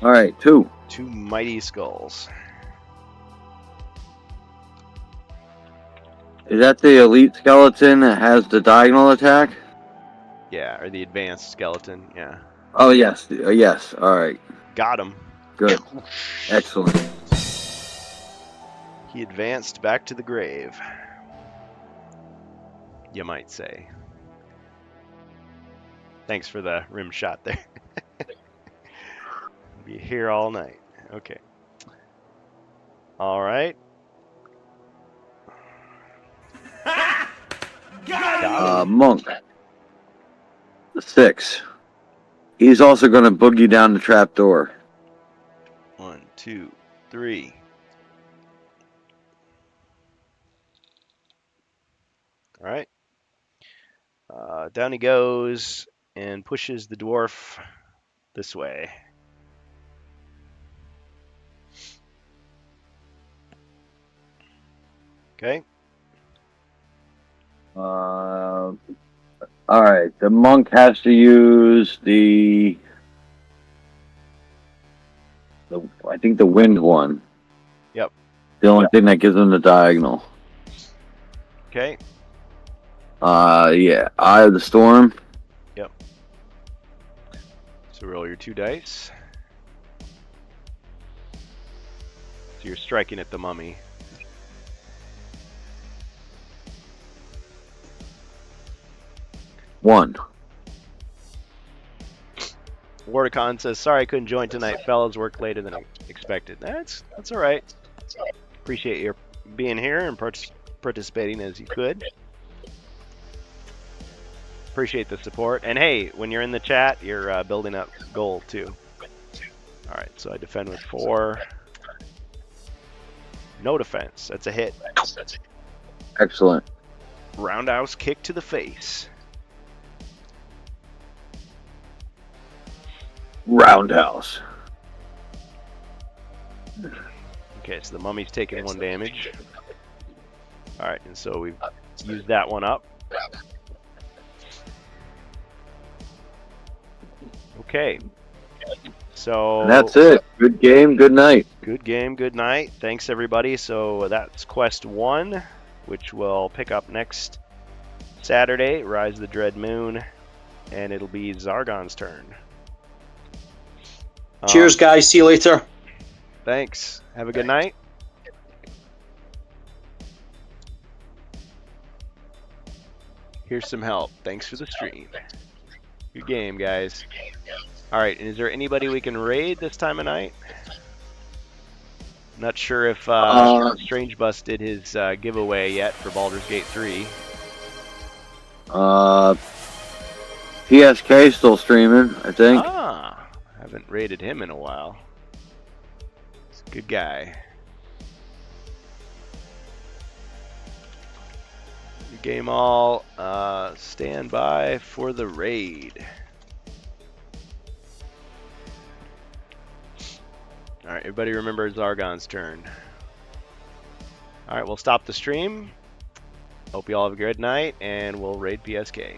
All right, 2. 2 mighty skulls. Is that the elite skeleton that has the diagonal attack? Yeah, or the advanced skeleton. Yeah. Oh yes, yes. All right, Got him. good, excellent. He advanced back to the grave. You might say. Thanks for the rim shot there. Be here all night. Okay. All right. Got him. Monk. 6. He's also going to boogie down the trapdoor. 1, 2, 3. All right. Down he goes and pushes the dwarf this way. Okay. All right, the monk has to use the I think the wind one. Yep. The only thing that gives him the diagonal. Okay. Yeah, Eye of the Storm. Yep. So roll your 2 dice. So you're striking at the mummy. One. Wardicon says, "Sorry I couldn't join tonight, fellas. Worked later than I expected." That's all right. Appreciate your being here and participating as you could. Appreciate the support. And hey, when you're in the chat, you're building up gold too. All right, so I defend with 4. No defense. That's a hit. Excellent. Roundhouse kick to the face. Roundhouse. Okay, so the mummy's taking 1 damage. All right, and so we've used that one up. Okay. So And that's it. Good game. Good night. Good game, good night. Thanks everybody. So that's quest 1, which we'll pick up next Saturday, Rise of the Dread Moon, and it'll be Zargon's turn. Cheers, guys. See you later. Thanks. Have a good night. Here's some help. Thanks for the stream. Good game, guys. All right, and is there anybody we can raid this time of night? Not sure if Strange Bus did his giveaway yet for Baldur's Gate 3. PSK still streaming, I think. Ah, haven't raided him in a while. He's a good guy. Good game all. Stand by for the raid. Alright, everybody remember Zargon's turn. Alright, we'll stop the stream. Hope you all have a good night, and we'll raid PSK.